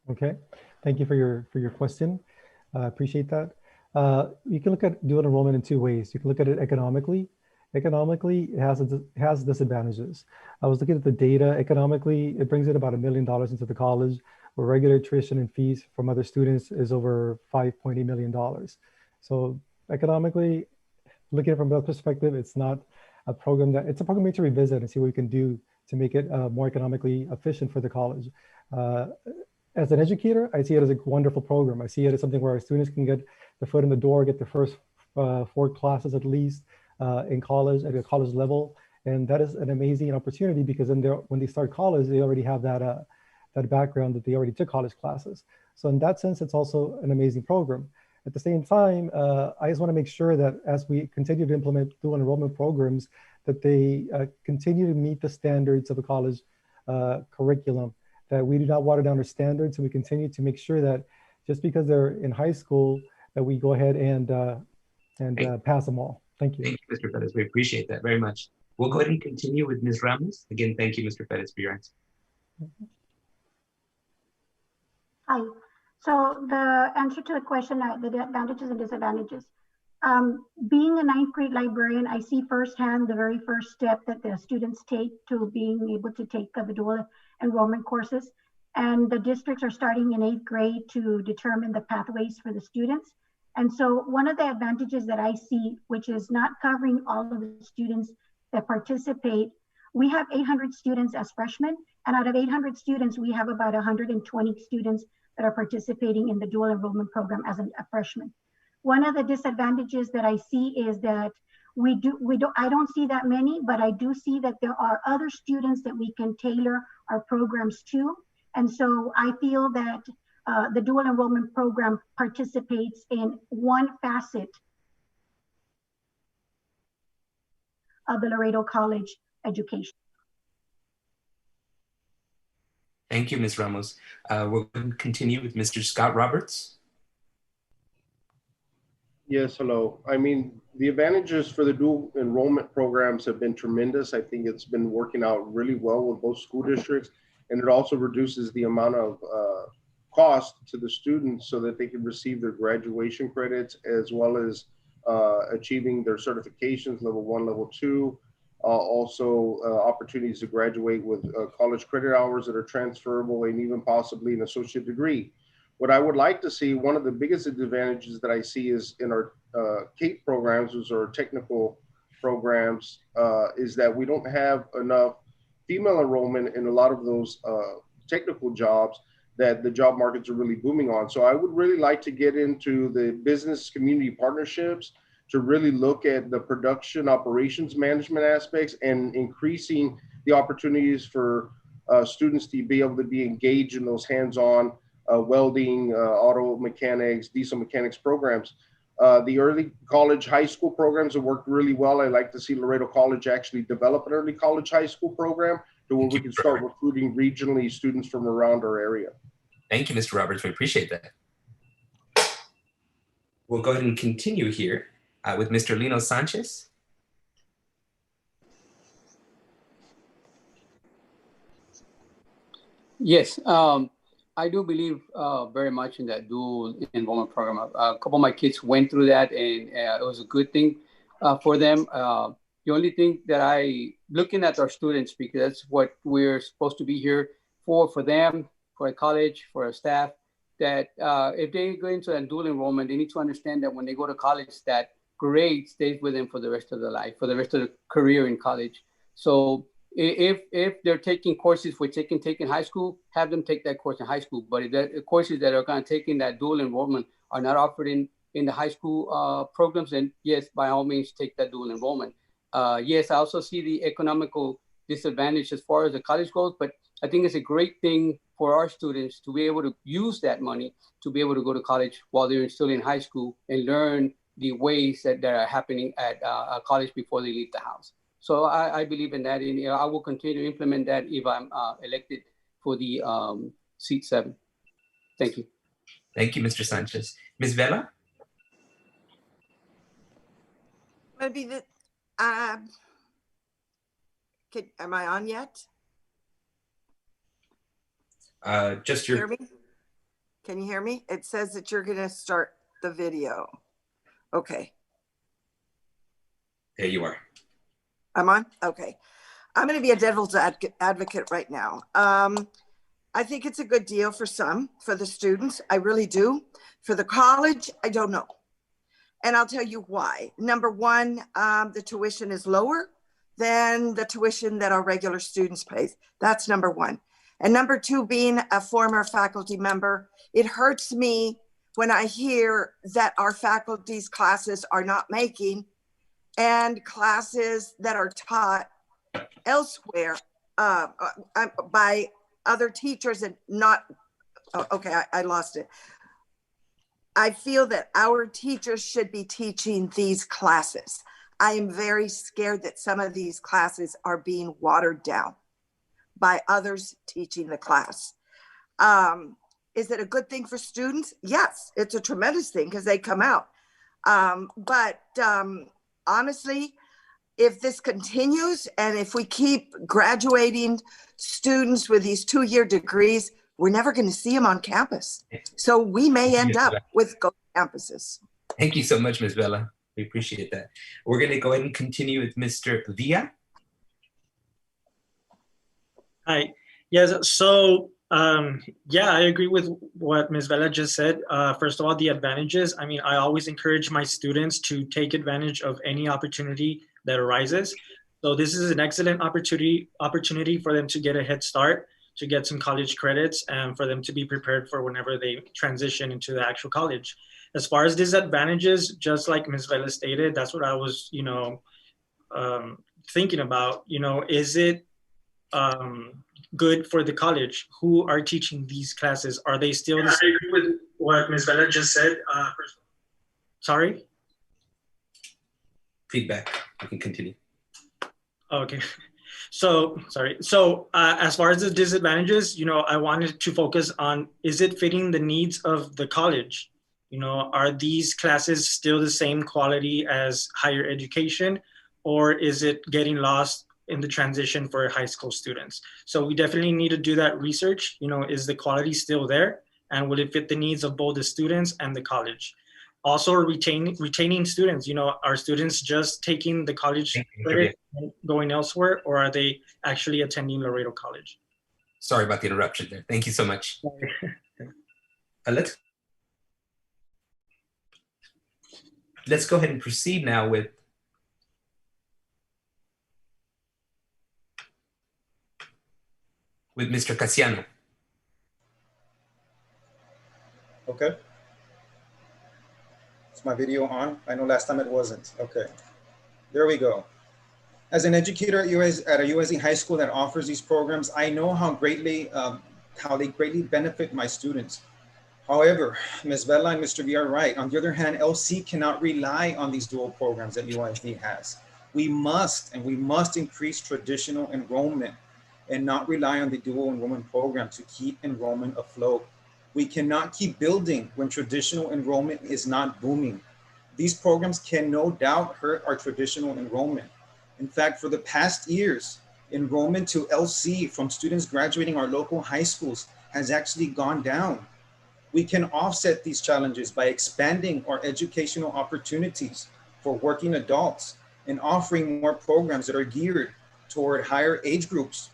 Okay, thank you for your question. Appreciate that. You can look at dual enrollment in two ways. You can look at it economically. Economically, it has disadvantages. I was looking at the data. Economically, it brings in about $1 million into the college, where regular tuition and fees from other students is over $5.8 million. So economically, looking at it from that perspective, it's not a program it's a program we need to revisit and see what we can do to make it more economically efficient for the college. As an educator, I see it as a wonderful program. I see it as something where our students can get the foot in the door, get their first 4 classes at least in college, at a college level. And that is an amazing opportunity because then when they start college, they already have that background that they already took college classes. So in that sense, it's also an amazing program. At the same time, I just want to make sure that as we continue to implement dual enrollment programs, that they continue to meet the standards of a college curriculum, that we do not water down our standards, and we continue to make sure that just because they're in high school, that we go ahead and pass them all. Thank you. Thank you, Mr. Perez. We appreciate that very much. We'll go ahead and continue with Ms. Ramos. Again, thank you, Mr. Perez, for your answer. Hi. So the answer to the question, the advantages and disadvantages. Being a 9th grade librarian, I see firsthand the very first step that the students take to being able to take the dual enrollment courses. And the districts are starting in 8th grade to determine the pathways for the students. And so one of the advantages that I see, which is not covering all of the students that participate, we have 800 students as freshmen, and out of 800 students, we have about 120 students that are participating in the dual enrollment program as a freshman. One of the disadvantages that I see is that I don't see that many, but I do see that there are other students that we can tailor our programs to. And so I feel that the dual enrollment program participates in one facet of the Laredo College education. Thank you, Ms. Ramos. We'll continue with Mr. Scott Roberts. Yes, hello. I mean, the advantages for the dual enrollment programs have been tremendous. I think it's been working out really well with both school districts, and it also reduces the amount of cost to the students so that they can receive their graduation credits as well as achieving their certifications, level 1, level 2. Also opportunities to graduate with college credit hours that are transferable and even possibly an associate degree. What I would like to see, one of the biggest advantages that I see is in our CAPE programs, which are technical programs, is that we don't have enough female enrollment in a lot of those technical jobs that the job markets are really booming on. So I would really like to get into the business community partnerships to really look at the production operations management aspects and increasing the opportunities for students to be able to be engaged in those hands-on welding, auto mechanics, diesel mechanics programs. The early college high school programs have worked really well. I like to see Laredo College actually develop an early college high school program to where we can start recruiting regionally students from around our area. Thank you, Mr. Roberts. We appreciate that. We'll go ahead and continue here with Mr. Lino Sanchez. Yes, I do believe very much in that dual enrollment program. A couple of my kids went through that, and it was a good thing for them. The only thing that looking at our students, because that's what we're supposed to be here for them, for a college, for our staff, that if they go into a dual enrollment, they need to understand that when they go to college, that grade stays with them for the rest of their life, for the rest of their career in college. So if they're taking courses for taking high school, have them take that course in high school. But if the courses that are kind of taking that dual enrollment are not offered in the high school programs, then yes, by all means, take that dual enrollment. Yes, I also see the economical disadvantage as far as the college goes, but I think it's a great thing for our students to be able to use that money to be able to go to college while they're still in high school and learn the ways that are happening at college before they leave the house. So I believe in that, and I will continue to implement that if I'm elected for the seat 7. Thank you. Thank you, Mr. Sanchez. Ms. Vela? Maybe the, am I on yet? Just your. Hear me? Can you hear me? It says that you're going to start the video. Okay. There you are. I'm on? Okay. I'm going to be a devil's advocate right now. I think it's a good deal for some, for the students. I really do. For the college, I don't know. And I'll tell you why. Number one, the tuition is lower than the tuition that our regular students pay. That's number one. And number two, being a former faculty member, it hurts me when I hear that our faculty's classes are not making and classes that are taught elsewhere by other teachers and not, okay, I lost it. I feel that our teachers should be teaching these classes. I am very scared that some of these classes are being watered down by others teaching the class. Is it a good thing for students? Yes, it's a tremendous thing because they come out. But honestly, if this continues and if we keep graduating students with these 2-year degrees, we're never going to see them on campus. So we may end up with ghost campuses. Thank you so much, Ms. Vela. We appreciate that. We're going to go ahead and continue with Mr. Villa. Hi. Yes. So, yeah, I agree with what Ms. Vela just said. First of all, the advantages. I mean, I always encourage my students to take advantage of any opportunity that arises. So this is an excellent opportunity for them to get a head start, to get some college credits, and for them to be prepared for whenever they transition into the actual college. As far as disadvantages, just like Ms. Vela stated, that's what I was, thinking about. Is it good for the college? Who are teaching these classes? Are they still the same? I agree with what Ms. Vela just said. Sorry? Feedback. You can continue. Okay. So, sorry. So as far as the disadvantages, I wanted to focus on, is it fitting the needs of the college? Are these classes still the same quality as higher education, or is it getting lost in the transition for high school students? So we definitely need to do that research. Is the quality still there? And will it fit the needs of both the students and the college? Also retaining students, are students just taking the college credit and going elsewhere, or are they actually attending Laredo College? Sorry about the interruption there. Thank you so much. Let's go ahead and proceed now with Mr. Casiano. Okay. Is my video on? I know last time it wasn't. Okay. There we go. As an educator at a USC high school that offers these programs, I know how they greatly benefit my students. However, Ms. Vela and Mr. V are right. On the other hand, LC cannot rely on these dual programs that USD has. We must increase traditional enrollment and not rely on the dual enrollment program to keep enrollment afloat. We cannot keep building when traditional enrollment is not booming. These programs can no doubt hurt our traditional enrollment. In fact, for the past years, enrollment to LC from students graduating our local high schools has actually gone down. We can offset these challenges by expanding our educational opportunities for working adults and offering more programs that are geared toward higher age groups.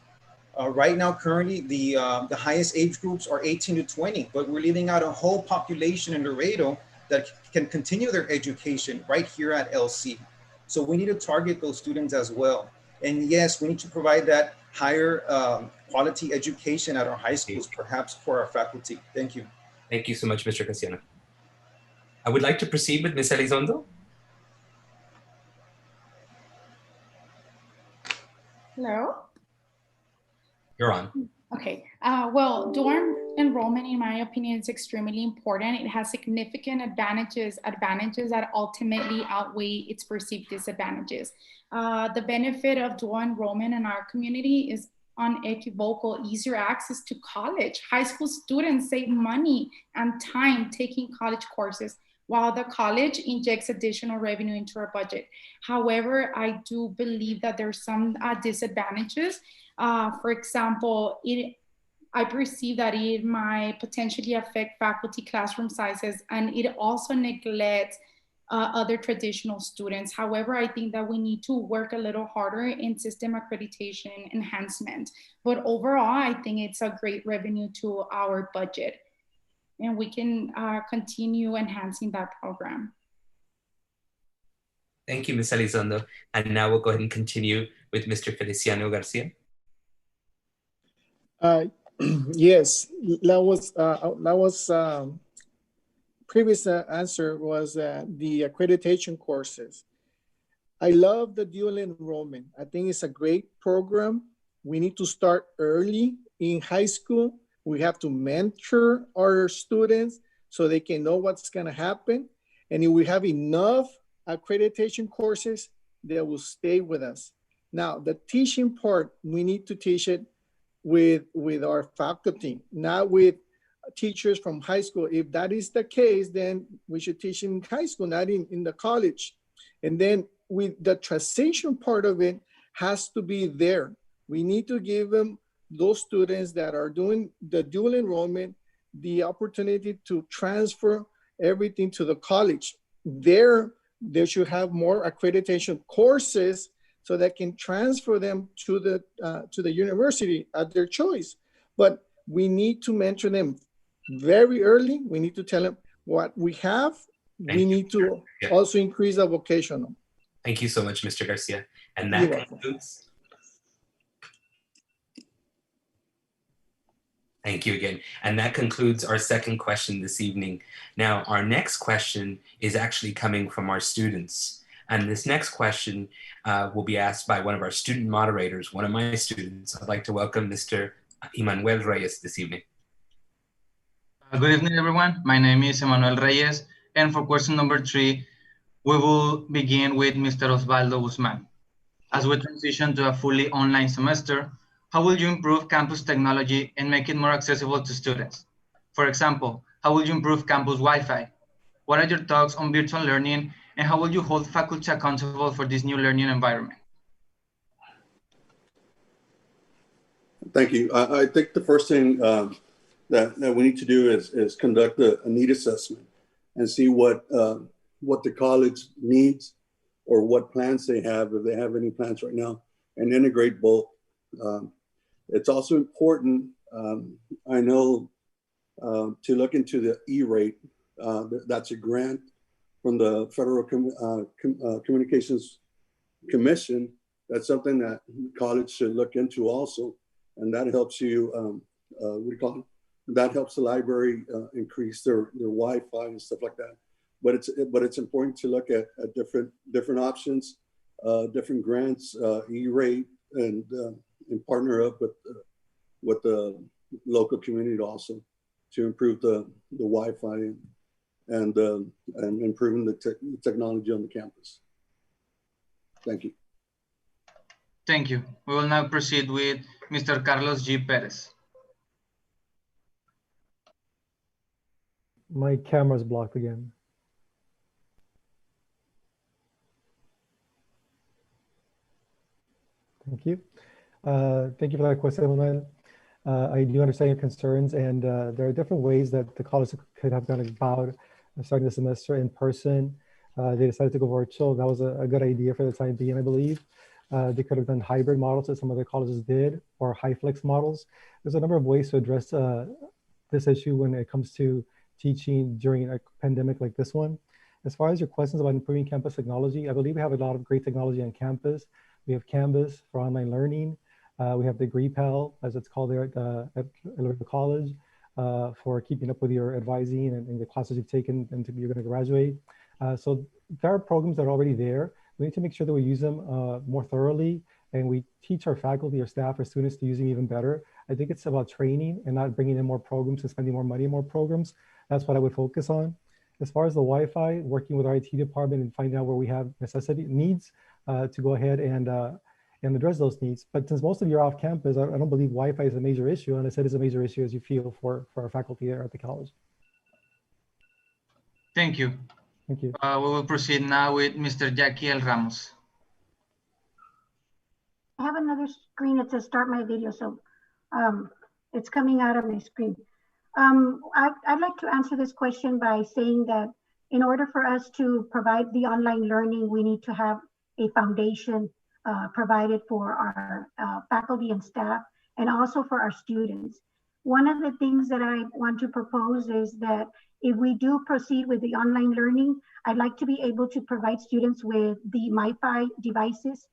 Right now, currently, the highest age groups are 18 to 20, but we're leaving out a whole population in Laredo that can continue their education right here at LC. So we need to target those students as well. And yes, we need to provide that higher quality education at our high schools, perhaps for our faculty. Thank you. Thank you so much, Mr. Casiano. I would like to proceed with Ms. Elizondo. Hello? You're on. Okay. Well, dorm enrollment, in my opinion, is extremely important. It has significant advantages that ultimately outweigh its perceived disadvantages. The benefit of dual enrollment in our community is unequivocal, easier access to college. High school students save money and time taking college courses, while the college injects additional revenue into our budget. However, I do believe that there's some disadvantages. For example, I perceive that it might potentially affect faculty classroom sizes, and it also neglects other traditional students. However, I think that we need to work a little harder in system accreditation enhancement. But overall, I think it's a great revenue to our budget, and we can continue enhancing that program. Thank you, Ms. Elizondo. And now we'll go ahead and continue with Mr. Feliciano Garcia. Yes, that was previous answer was the accreditation courses. I love the dual enrollment. I think it's a great program. We need to start early in high school. We have to mentor our students so they can know what's going to happen. And if we have enough accreditation courses, they will stay with us. Now, the teaching part, we need to teach it with our faculty, not with teachers from high school. If that is the case, then we should teach in high school, not in the college. And then with the transition part of it has to be there. We need to give them, those students that are doing the dual enrollment, the opportunity to transfer everything to the college. They should have more accreditation courses so they can transfer them to the university at their choice. But we need to mentor them very early. We need to tell them what we have. We need to also increase the vocational. Thank you so much, Mr. Garcia. And that concludes. Thank you again. And that concludes our second question this evening. Now, our next question is actually coming from our students. And this next question will be asked by one of our student moderators, one of my students. I'd like to welcome Mr. Emmanuel Reyes this evening. Good evening, everyone. My name is Emmanuel Reyes. And for question number 3, we will begin with Mr. Osvaldo Guzman. As we transition to a fully online semester, how will you improve campus technology and make it more accessible to students? For example, how will you improve campus Wi-Fi? What are your thoughts on virtual learning, and how will you hold faculty accountable for this new learning environment? Thank you. I think the first thing that we need to do is conduct a need assessment and see what the college needs or what plans they have, if they have any plans right now, and integrate both. It's also important, I know, to look into the E-rate. That's a grant from the Federal Communications Commission. That's something that college should look into also. And that helps you, that helps the library increase their Wi-Fi and stuff like that. But it's important to look at different options, different grants, E-rate, and partner up with the local community also to improve the Wi-Fi and improving the technology on the campus. Thank you. Thank you. We will now proceed with Mr. Carlos G. Perez. My camera's blocked again. Thank you. Thank you for that question, Manuel. I do understand your concerns, and there are different ways that the college could have gone about starting the semester in person. They decided to go virtual. That was a good idea for the time being, I believe. They could have done hybrid models that some other colleges did, or high flex models. There's a number of ways to address this issue when it comes to teaching during a pandemic like this one. As far as your questions about improving campus technology, I believe we have a lot of great technology on campus. We have Canvas for online learning. We have DegreePal, as it's called there at Laredo College, for keeping up with your advising and the classes you've taken and you're going to graduate. So there are programs that are already there. We need to make sure that we use them more thoroughly, and we teach our faculty, our staff, our students to use them even better. I think it's about training and not bringing in more programs and spending more money on more programs. That's what I would focus on. As far as the Wi-Fi, working with our IT department and finding out where we have needs to go ahead and address those needs. But since most of you are off campus, I don't believe Wi-Fi is a major issue, and I said it's a major issue as you feel for our faculty there at the college. Thank you. Thank you. We will proceed now with Mr. Jackie L. Ramos. I have another screen that says start my video, so it's coming out of my screen. I'd like to answer this question by saying that in order for us to provide the online learning, we need to have a foundation provided for our faculty and staff, and also for our students. One of the things that I want to propose is that if we do proceed with the online learning, I'd like to be able to provide students with the MiFi devices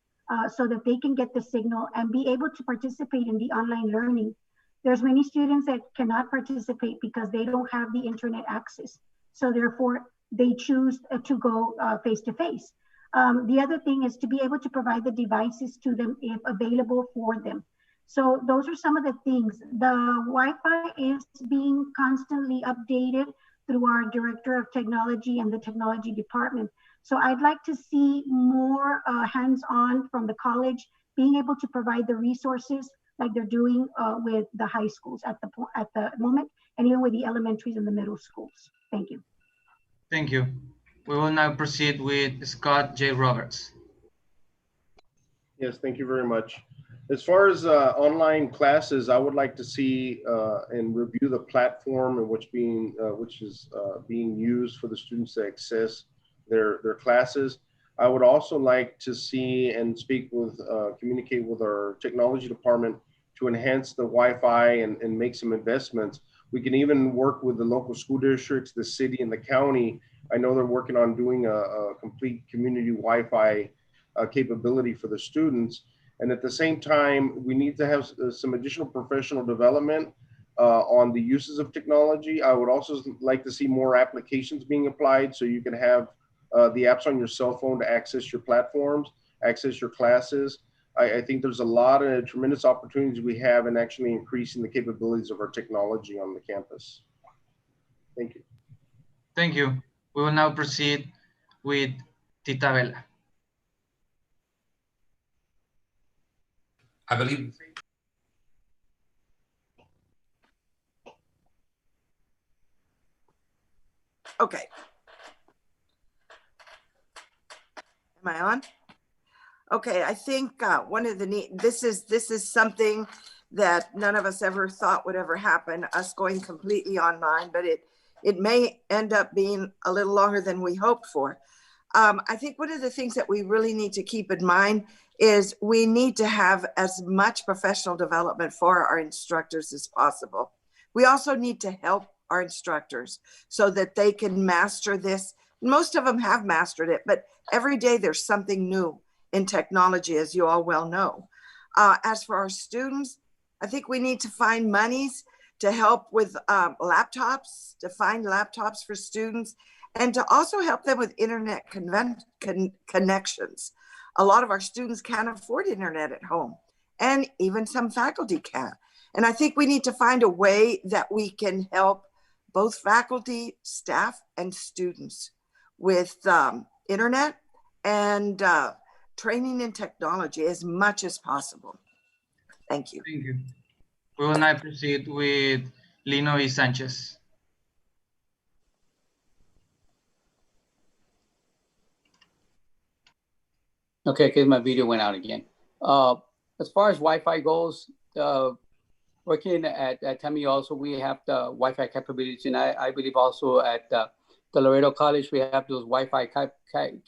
so that they can get the signal and be able to participate in the online learning. There's many students that cannot participate because they don't have the internet access. So therefore, they choose to go face-to-face. The other thing is to be able to provide the devices to them if available for them. So those are some of the things. The Wi-Fi is being constantly updated through our Director of Technology and the Technology Department. So I'd like to see more hands-on from the college, being able to provide the resources like they're doing with the high schools at the moment, and even with the elementaries and the middle schools. Thank you. Thank you. We will now proceed with Scott J. Roberts. Yes, thank you very much. As far as online classes, I would like to see and review the platform in which is being used for the students to access their classes. I would also like to see and communicate with our technology department to enhance the Wi-Fi and make some investments. We can even work with the local school districts, the city and the county. I know they're working on doing a complete community Wi-Fi capability for the students. And at the same time, we need to have some additional professional development on the uses of technology. I would also like to see more applications being applied so you can have the apps on your cell phone to access your platforms, access your classes. I think there's a lot of tremendous opportunities we have in actually increasing the capabilities of our technology on the campus. Thank you. Thank you. We will now proceed with Tita Bella. I believe. Okay. Am I on? Okay, I think one of the this is something that none of us ever thought would ever happen, us going completely online, but it may end up being a little longer than we hoped for. I think one of the things that we really need to keep in mind is we need to have as much professional development for our instructors as possible. We also need to help our instructors so that they can master this. Most of them have mastered it, but every day there's something new in technology, as you all well know. As for our students, I think we need to find monies to help with laptops, to find laptops for students, and to also help them with internet connections. A lot of our students can't afford internet at home, and even some faculty can't. And I think we need to find a way that we can help both faculty, staff, and students with internet and training in technology as much as possible. Thank you. Thank you. We will now proceed with Lino E. Sanchez. Okay, because my video went out again. as far as Wi-Fi goes, working at TAMI also, we have the Wi-Fi capabilities. And I believe also at the Laredo College, we have those Wi-Fi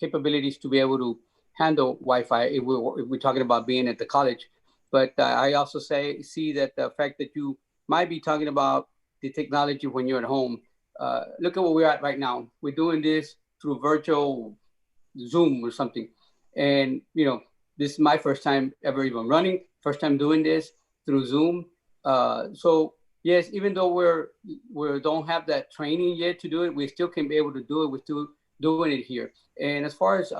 capabilities to be able to handle Wi-Fi if we're talking about being at the college. But I also see that the fact that you might be talking about the technology when you're at home, look at where we're at right now. We're doing this through virtual Zoom or something. And, you know, this is my first time ever even running, first time doing this through Zoom. So yes, even though we don't have that training yet to do it, we still can be able to do it. We're still doing it here. And as far as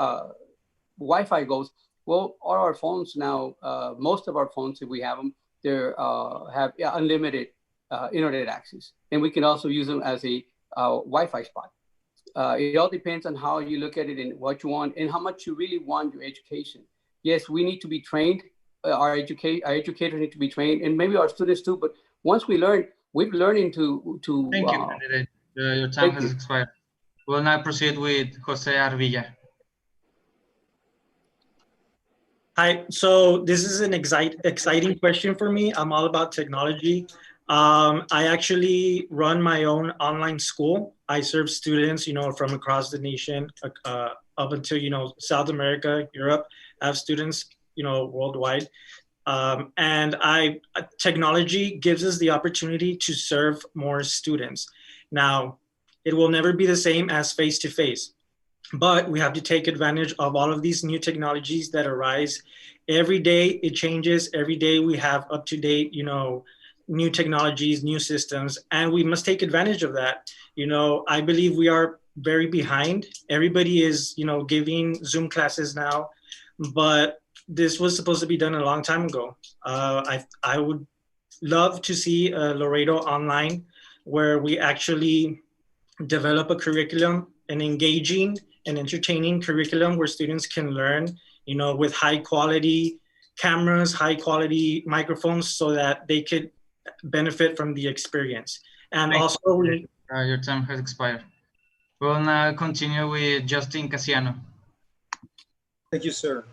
Wi-Fi goes, well, all our phones now, most of our phones, if we have them, they have unlimited internet access. And we can also use them as a Wi-Fi spot. It all depends on how you look at it and what you want and how much you really want your education. Yes, we need to be trained. Our educators need to be trained, and maybe our students too. But once we learn, we're learning to. Thank you, candidate. Your time has expired. We'll now proceed with Jose Arvilla. Hi, so this is an exciting question for me. I'm all about technology. I actually run my own online school. I serve students, you know, from across the nation, up until, you know, South America, Europe. I have students, you know, worldwide. And technology gives us the opportunity to serve more students. Now, it will never be the same as face-to-face, but we have to take advantage of all of these new technologies that arise. Every day it changes. Every day we have up-to-date, you know, new technologies, new systems, and we must take advantage of that. You know, I believe we are very behind. Everybody is, you know, giving Zoom classes now, but this was supposed to be done a long time ago. I would love to see Laredo online, where we actually develop a curriculum, an engaging and entertaining curriculum where students can learn, you know, with high quality cameras, high quality microphones, so that they could benefit from the experience. And Thanks. also, your time has expired. We'll now continue with Justin Casiano. Thank you, sir.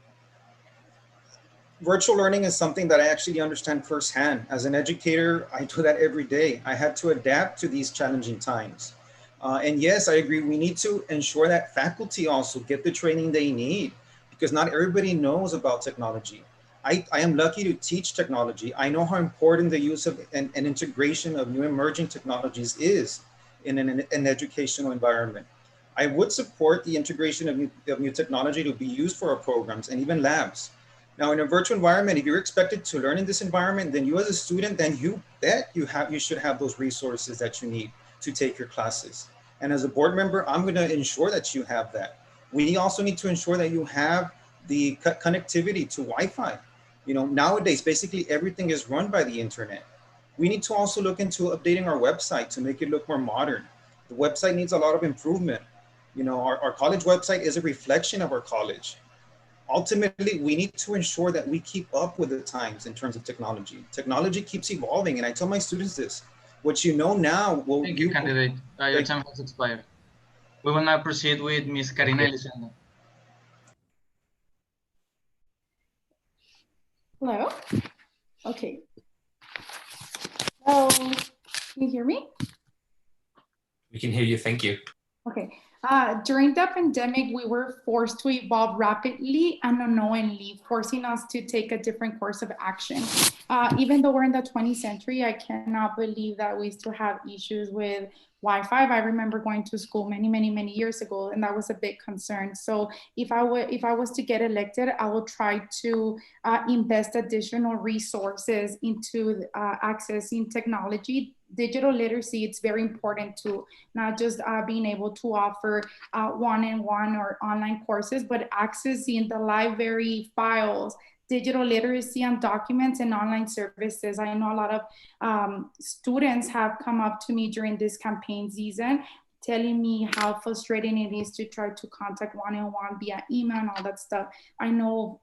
Virtual learning is something that I actually understand firsthand. As an educator, I do that every day. I had to adapt to these challenging times. And yes, I agree, we need to ensure that faculty also get the training they need, because not everybody knows about technology. I am lucky to teach technology. I know how important the use of and integration of new emerging technologies is in an educational environment. I would support the integration of new technology to be used for our programs and even labs. Now, in a virtual environment, if you're expected to learn in this environment, then you as a student, then you bet you should have those resources that you need to take your classes. And as a board member, I'm going to ensure that you have that. We also need to ensure that you have the connectivity to Wi-Fi. You know, nowadays, basically everything is run by the internet. We need to also look into updating our website to make it look more modern. The website needs a lot of improvement. You know, our college website is a reflection of our college. Ultimately, we need to ensure that we keep up with the times in terms of technology. Technology keeps evolving, and I tell my students this: what you know now will. Thank you, candidate. Your time has expired. We will now proceed with Ms. Karina Elizondo. Hello? Okay. So, can you hear me? We can hear you. Thank you. Okay. During the pandemic, we were forced to evolve rapidly and unknowingly, forcing us to take a different course of action. Even though we're in the 20th century, I cannot believe that we still have issues with Wi-Fi. I remember going to school many years ago, and that was a big concern. So if I was to get elected, I will try to invest additional resources into accessing technology. Digital literacy, it's very important to not just being able to offer one-on-one or online courses, but accessing the library files, digital literacy on documents and online services. I know a lot of students have come up to me during this campaign season telling me how frustrating it is to try to contact one-on-one via email and all that stuff. I know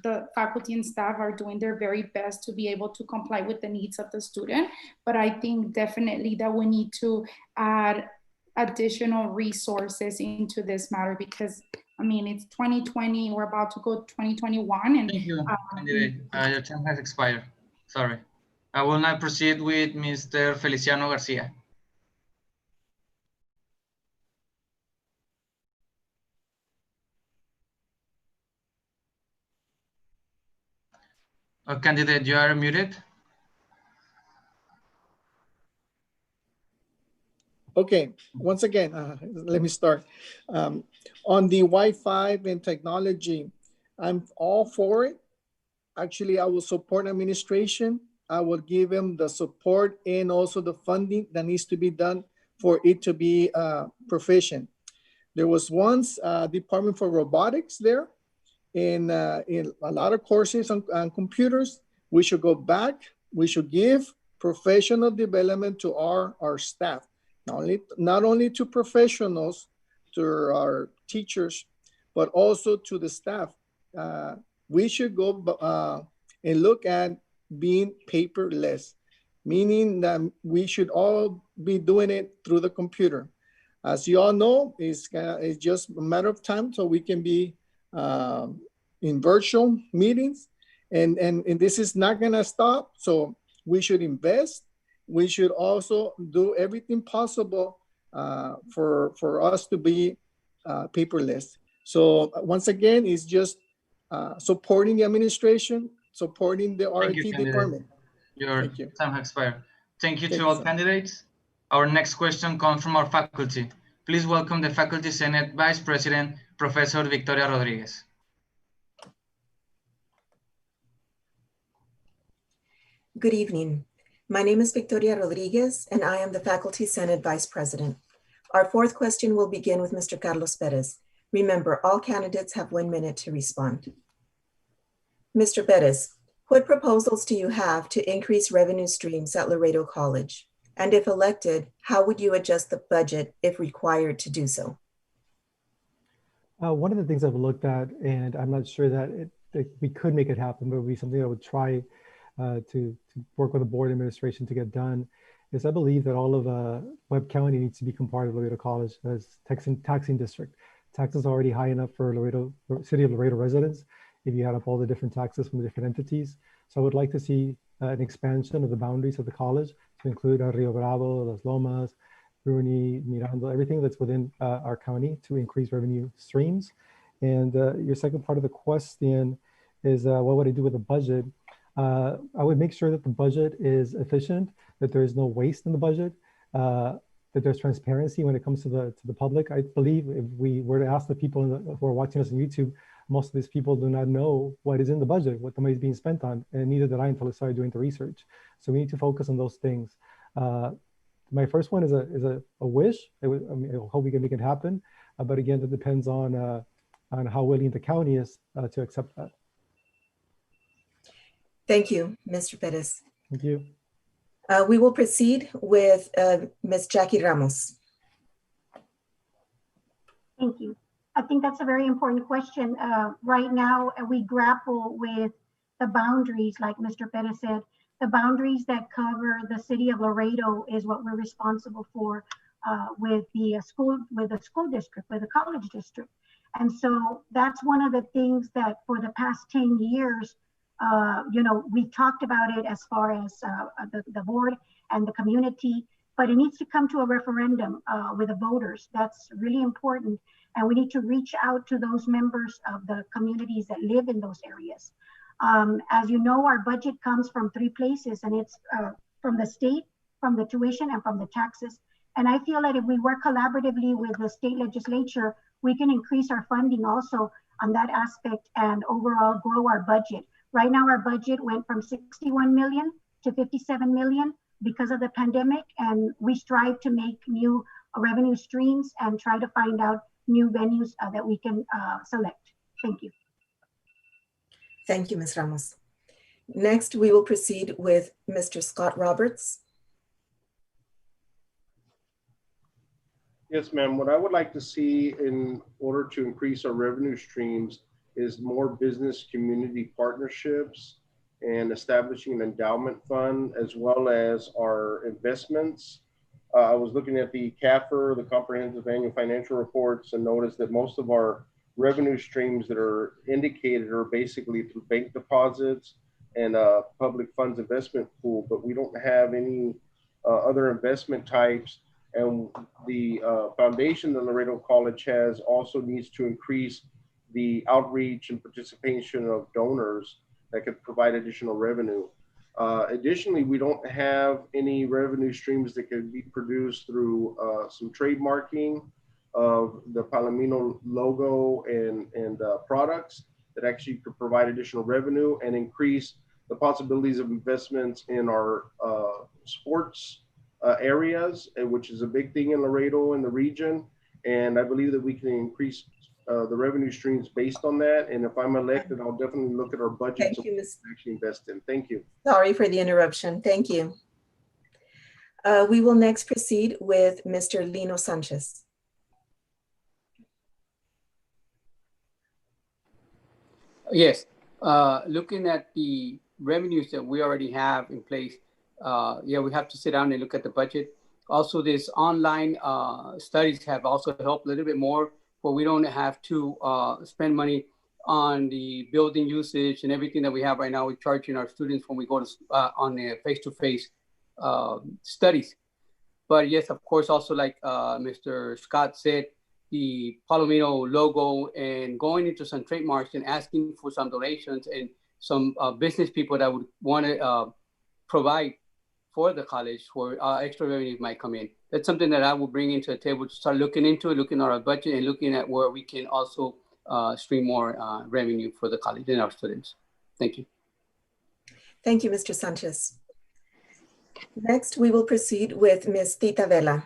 the faculty and staff are doing their very best to be able to comply with the needs of the student, but I think definitely that we need to add additional resources into this matter, because I mean, it's 2020, we're about to go 2021. And thank you, candidate. Your time has expired. Sorry. I will now proceed with Mr. Feliciano Garcia. Candidate, you are muted. Okay, once again, let me start. On the Wi-Fi and technology, I'm all for it. Actually, I will support administration. I will give them the support and also the funding that needs to be done for it to be proficient. There was once a department for robotics there, in a lot of courses on computers. We should go back. We should give professional development to our staff, not only to professionals, to our teachers, but also to the staff. We should go and look at being paperless, meaning that we should all be doing it through the computer. As you all know, it's just a matter of time so we can be in virtual meetings, and this is not gonna stop. So we should invest. We should also do everything possible for us to be paperless. So once again, it's just supporting the administration, supporting the RIT department. Your time has expired. Thank you to all candidates. Our next question comes from our faculty. Please welcome the Faculty Senate Vice President, Professor Victoria Rodriguez. Good evening. My name is Victoria Rodriguez, and I am the Faculty Senate Vice President. Our fourth question will begin with Mr. Carlos Perez. Remember, all candidates have 1 minute to respond. Mr. Perez, what proposals do you have to increase revenue streams at Laredo College? And if elected, how would you adjust the budget if required to do so? One of the things I've looked at, and I'm not sure that we could make it happen, but it would be something I would try to work with the board administration to get done, is I believe that all of Webb County needs to become part of Laredo College as taxing district. Taxes are already high enough for City of Laredo residents if you add up all the different taxes from the different entities. So I would like to see an expansion of the boundaries of the college to include Rio Bravo, Las Lomas, Bruni, Miranda, everything that's within our county to increase revenue streams. And your second part of the question is what would I do with the budget? I would make sure that the budget is efficient, that there is no waste in the budget, that there's transparency when it comes to the public. I believe if we were to ask the people who are watching us on YouTube, most of these people do not know what is in the budget, what the money is being spent on, and neither did I until I started doing the research. So we need to focus on those things. My first one is a wish. I hope we can make it happen, but again, that depends on how willing the county is to accept that. Thank you, Mr. Perez. Thank you. We will proceed with Ms. Jackie Ramos. Thank you. I think that's a very important question. Right now, we grapple with the boundaries, like Mr. Perez said. The boundaries that cover the city of Laredo is what we're responsible for with the school district, with the college district. And so that's one of the things that for the past 10 years, we talked about it as far as the board and the community, but it needs to come to a referendum with the voters. That's really important. And we need to reach out to those members of the communities that live in those areas. As you know, our budget comes from 3 places, and it's from the state, from the tuition, and from the taxes. And I feel that if we work collaboratively with the state legislature, we can increase our funding also on that aspect and overall grow our budget. Right now, our budget went from 61 million to 57 million because of the pandemic, and we strive to make new revenue streams and try to find out new venues that we can select. Thank you. Thank you, Ms. Ramos. Next, we will proceed with Mr. Scott Roberts. Yes, ma'am. What I would like to see in order to increase our revenue streams is more business community partnerships and establishing an endowment fund, as well as our investments. I was looking at the CAFR, the Comprehensive Annual Financial Reports, and noticed that most of our revenue streams that are indicated are basically through bank deposits and public funds investment pool, but we don't have any other investment types. And the foundation that Laredo College has also needs to increase the outreach and participation of donors that could provide additional revenue. Additionally, we don't have any revenue streams that could be produced through some trademarking of the Palomino logo and products that actually could provide additional revenue and increase the possibilities of investments in our sports areas, which is a big thing in Laredo in the region. And I believe that we can increase the revenue streams based on that. And if I'm elected, I'll definitely look at our budget to actually invest in. Thank you. Sorry for the interruption. Thank you. We will next proceed with Mr. Lino Sanchez. Yes, looking at the revenues that we already have in place, yeah, we have to sit down and look at the budget. Also, this online studies have also helped a little bit more, where we don't have to spend money on the building usage and everything that we have right now. We're charging our students when we go to on the face-to-face studies. But yes, of course, also like Mr. Scott said, the Palomino logo and going into some trademarks and asking for some donations and some business people that would want to provide for the college where extra revenue might come in. That's something that I will bring into the table to start looking into, looking at our budget and looking at where we can also stream more revenue for the college and our students. Thank you. Thank you, Mr. Sanchez. Next, we will proceed with Ms. Tita Vela.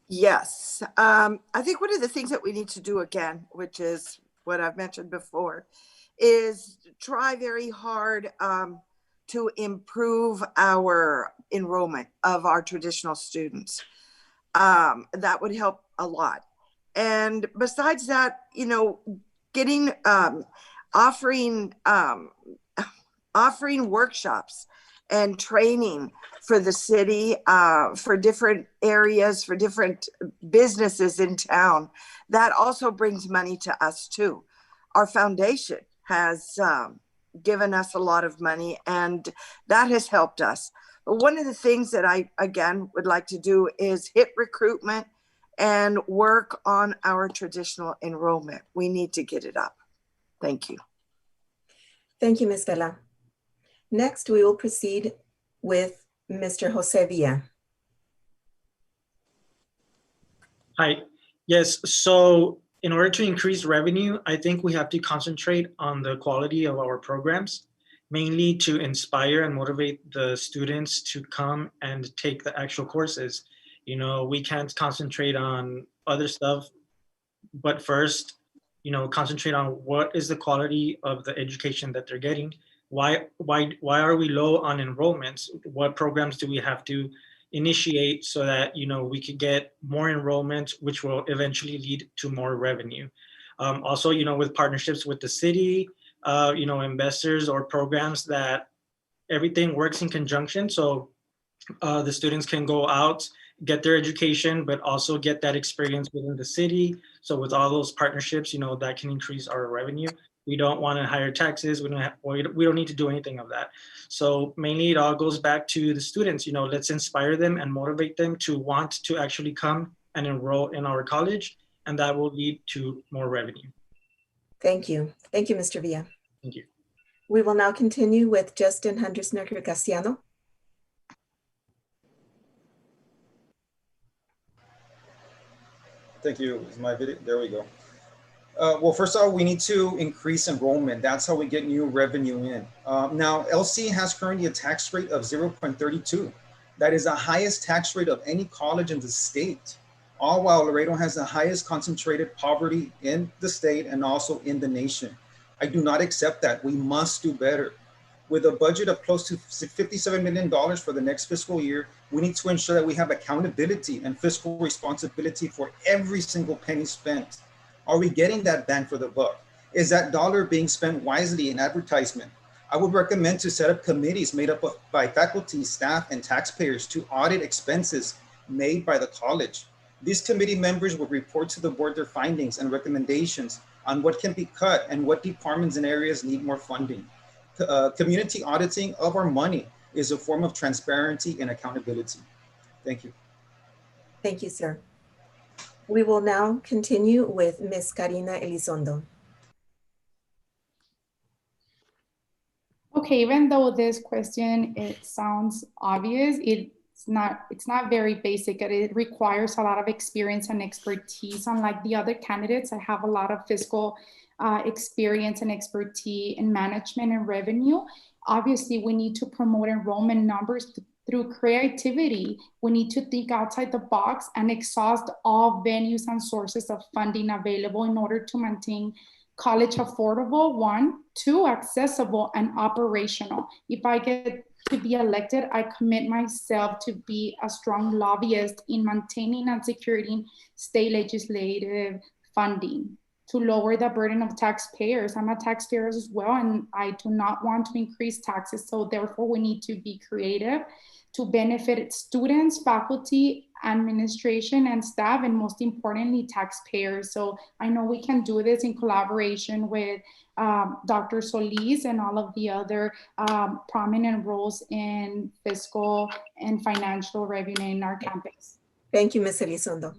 Yes, I think one of the things that we need to do again, which is what I've mentioned before, is try very hard to improve our enrollment of our traditional students. That would help a lot. And besides that, you know, getting, offering workshops and training for the city, for different areas, for different businesses in town, that also brings money to us too. Our foundation has given us a lot of money, and that has helped us. But one of the things that I, again, would like to do is hit recruitment and work on our traditional enrollment. We need to get it up. Thank you. Thank you, Ms. Vela. Next, we will proceed with Mr. Jose Villa. Hi. Yes, so in order to increase revenue, I think we have to concentrate on the quality of our programs, mainly to inspire and motivate the students to come and take the actual courses. You know, we can't concentrate on other stuff, but first, you know, concentrate on what is the quality of the education that they're getting. Why are we low on enrollments? What programs do we have to initiate so that, you know, we could get more enrollment, which will eventually lead to more revenue? Also, you know, with partnerships with the city, you know, investors or programs that everything works in conjunction. So the students can go out, get their education, but also get that experience within the city. So with all those partnerships, you know, that can increase our revenue. We don't want to hire taxes. We don't need to do anything of that. So mainly it all goes back to the students. You know, let's inspire them and motivate them to want to actually come and enroll in our college, and that will lead to more revenue. Thank you. Thank you, Mr. Villa. Thank you. We will now continue with Justin Huntersnecker-Casiano. Thank you. Is my video? There we go. Well, first of all, we need to increase enrollment. That's how we get new revenue in. Now, LC has currently a tax rate of 0.32. That is the highest tax rate of any college in the state. All while Laredo has the highest concentrated poverty in the state and also in the nation. I do not accept that. We must do better. With a budget of close to $57 million for the next fiscal year, we need to ensure that we have accountability and fiscal responsibility for every single penny spent. Are we getting that bang for the buck? Is that dollar being spent wisely in advertisement? I would recommend to set up committees made up by faculty, staff, and taxpayers to audit expenses made by the college. These committee members will report to the board their findings and recommendations on what can be cut and what departments and areas need more funding. Community auditing of our money is a form of transparency and accountability. Thank you. Thank you, sir. We will now continue with Ms. Karina Elizondo. Okay, even though this question, it sounds obvious, it's not very basic. It requires a lot of experience and expertise. Unlike the other candidates, I have a lot of fiscal experience and expertise in management and revenue. Obviously, we need to promote enrollment numbers through creativity. We need to think outside the box and exhaust all venues and sources of funding available in order to maintain college affordable, 1, 2, accessible, and operational. If I get to be elected, I commit myself to be a strong lobbyist in maintaining and securing state legislative funding to lower the burden of taxpayers. I'm a taxpayer as well, and I do not want to increase taxes. So therefore, we need to be creative to benefit students, faculty, administration, and staff, and most importantly, taxpayers. So I know we can do this in collaboration with Dr. Solis and all of the other prominent roles in fiscal and financial revenue in our campus. Thank you, Ms. Elizondo.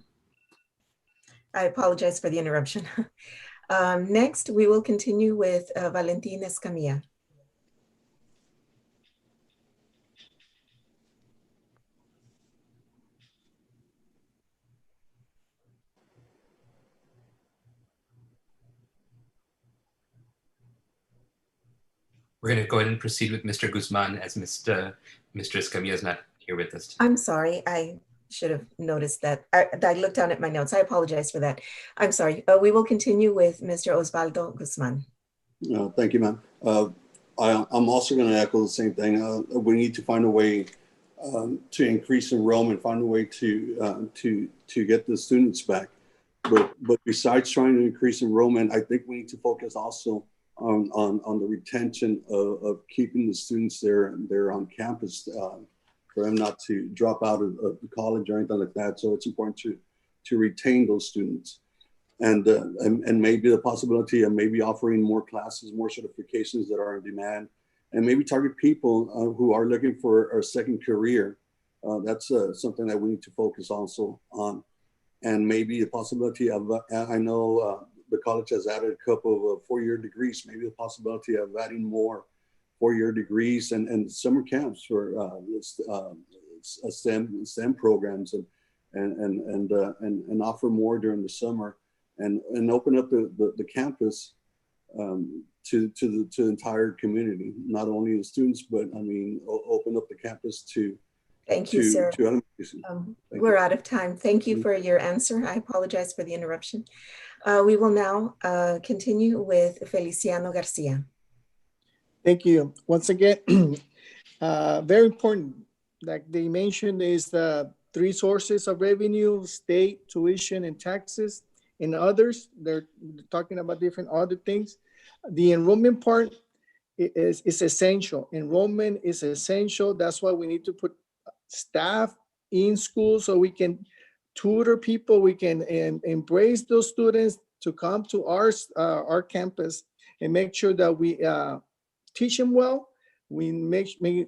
I apologize for the interruption. Next, we will continue with Valentin Escamilla. We're going to go ahead and proceed with Mr. Guzman as Mr. Escamilla is not here with us today. I'm sorry, I should have noticed that. I looked down at my notes. I apologize for that. I'm sorry. We will continue with Mr. Osvaldo Guzman. Thank you, ma'am. I'm also going to echo the same thing. We need to find a way to increase enrollment, find a way to get the students back. But besides trying to increase enrollment, I think we need to focus also on the retention of keeping the students there on campus, for them not to drop out of the college or anything like that. So it's important to retain those students, and maybe the possibility of maybe offering more classes, more certifications that are in demand, and maybe target people who are looking for a second career. That's something that we need to focus also on, and maybe the possibility of I know the college has added a couple of 4-year degrees, maybe the possibility of adding more 4-year degrees and summer camps for STEM programs and offer more during the summer and open up the campus to the entire community, not only the students, but I mean, open up the campus to Thank you, sir. We're out of time. Thank you for your answer. I apologize for the interruption. We will now continue with Feliciano Garcia. Thank you. Once again, very important, like they mentioned, is the 3 sources of revenue: state, tuition, and taxes, and others. They're talking about different other things. The enrollment part is essential. Enrollment is essential. That's why we need to put staff in school so we can tutor people, we can embrace those students to come to our campus and make sure that we teach them well. We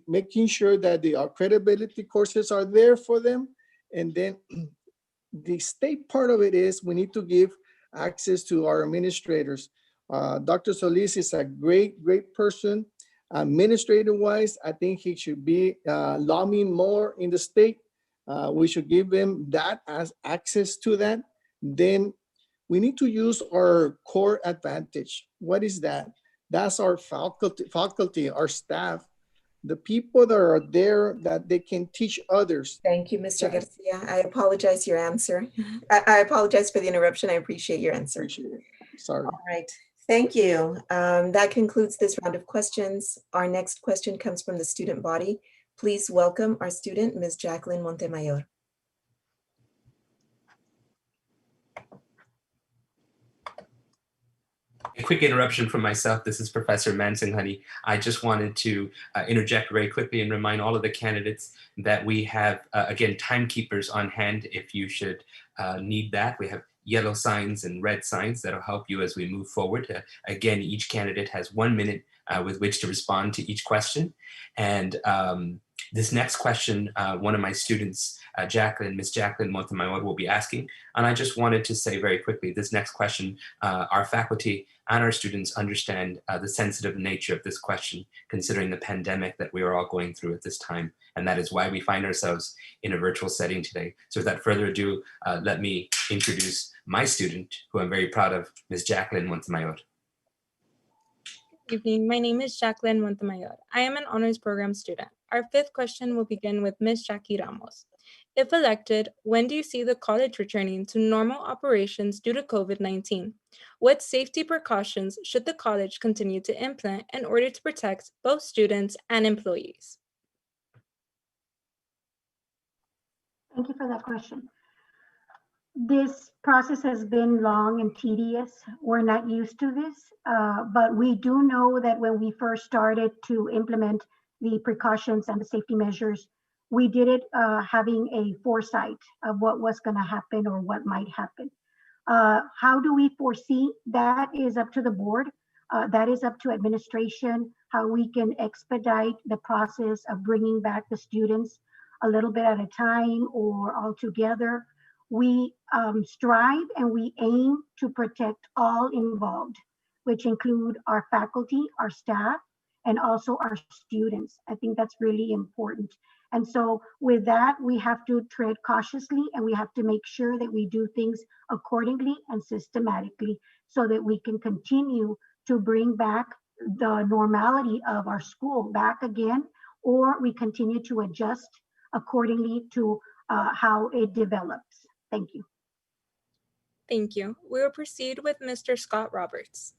making sure that the credibility courses are there for them. And then the state part of it is we need to give access to our administrators. Dr. Solis is a great person. Administrative-wise, I think he should be lobbying more in the state. We should give them that as access to that. Then we need to use our core advantage. What is that? That's our faculty, our staff, the people that are there that they can teach others. Thank you, Mr. Garcia. I apologize your answer. I apologize for the interruption. I appreciate your answer. Appreciate it. Sorry. All right. Thank you. That concludes this round of questions. Our next question comes from the student body. Please welcome our student, Ms. Jacqueline Montemayor. quick interruption from myself. This is Professor Mansinghani. I just wanted to interject very quickly and remind all of the candidates that we have, again, timekeepers on hand if you should need that. We have yellow signs and red signs that'll help you as we move forward. Again, each candidate has 1 minute with which to respond to each question. And this next question, one of my students, Miss Jacqueline Montemayor, will be asking. And I just wanted to say very quickly, this next question, our faculty and our students understand the sensitive nature of this question, considering the pandemic that we are all going through at this time. And that is why we find ourselves in a virtual setting today. So without further ado, let me introduce my student, who I'm very proud of, Ms. Jacqueline Montemayor. Good evening. My name is Jacqueline Montemayor. I am an honors program student. Our fifth question will begin with Ms. Jackie Ramos. If elected, when do you see the college returning to normal operations due to COVID-19? What safety precautions should the college continue to implement in order to protect both students and employees? Thank you for that question. This process has been long and tedious. We're not used to this, but we do know that when we first started to implement the precautions and the safety measures, we did it having a foresight of what was going to happen or what might happen. How do we foresee? That is up to the board. That is up to administration, how we can expedite the process of bringing back the students a little bit at a time or all together. We strive and we aim to protect all involved, which include our faculty, our staff, and also our students. I think that's really important. And so with that, we have to tread cautiously and we have to make sure that we do things accordingly and systematically so that we can continue to bring back the normality of our school back again, or we continue to adjust accordingly to how it develops. Thank you. Thank you. We will proceed with Mr. Scott Roberts.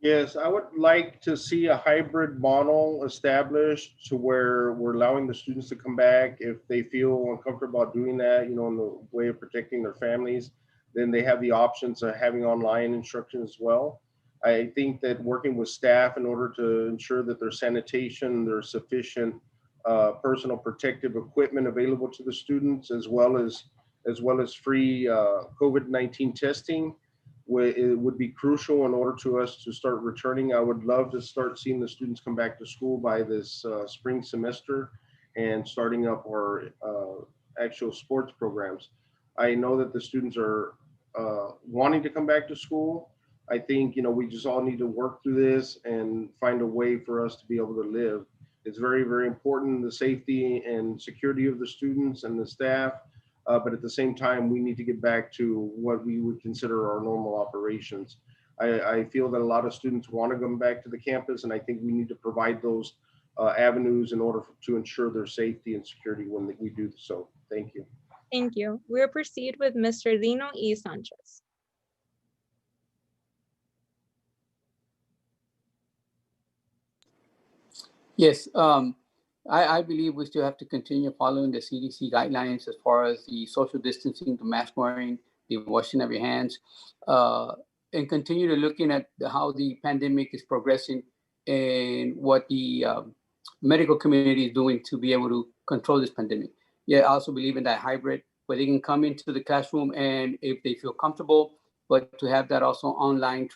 Yes, I would like to see a hybrid model established to where we're allowing the students to come back if they feel uncomfortable about doing that, in the way of protecting their families, then they have the options of having online instruction as well. I think that working with staff in order to ensure that there's sanitation, there's sufficient personal protective equipment available to the students, as well as free COVID-19 testing, it would be crucial in order to us to start returning. I would love to start seeing the students come back to school by this spring semester and starting up our actual sports programs. I know that the students are wanting to come back to school. I think, we just all need to work through this and find a way for us to be able to live. It's very, very important, the safety and security of the students and the staff. But at the same time, we need to get back to what we would consider our normal operations. I feel that a lot of students want to come back to the campus, and I think we need to provide those avenues in order to ensure their safety and security when we do so. Thank you. Thank you. We'll proceed with Mr. Dino E. Sanchez. Yes, I believe we still have to continue following the CDC guidelines as far as the social distancing, the mask wearing, the washing of your hands, and continue to looking at how the pandemic is progressing and what the medical community is doing to be able to control this pandemic. Yeah, I also believe in that hybrid where they can come into the classroom and if they feel comfortable, but to have that also online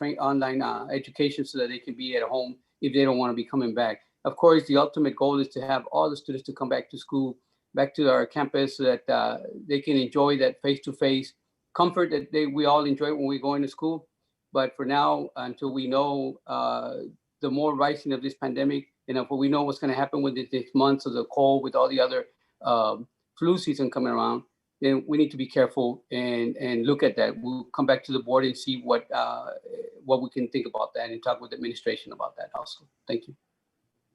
education so that they can be at home if they don't want to be coming back. Of course, the ultimate goal is to have all the students to come back to school, back to our campus so that they can enjoy that face-to-face comfort that we all enjoy when we go into school. But for now, until we know the more rising of this pandemic, if we know what's going to happen with the 6 months of the cold, with all the other flu season coming around, then we need to be careful and look at that. We'll come back to the board and see what we can think about that and talk with the administration about that also. Thank you.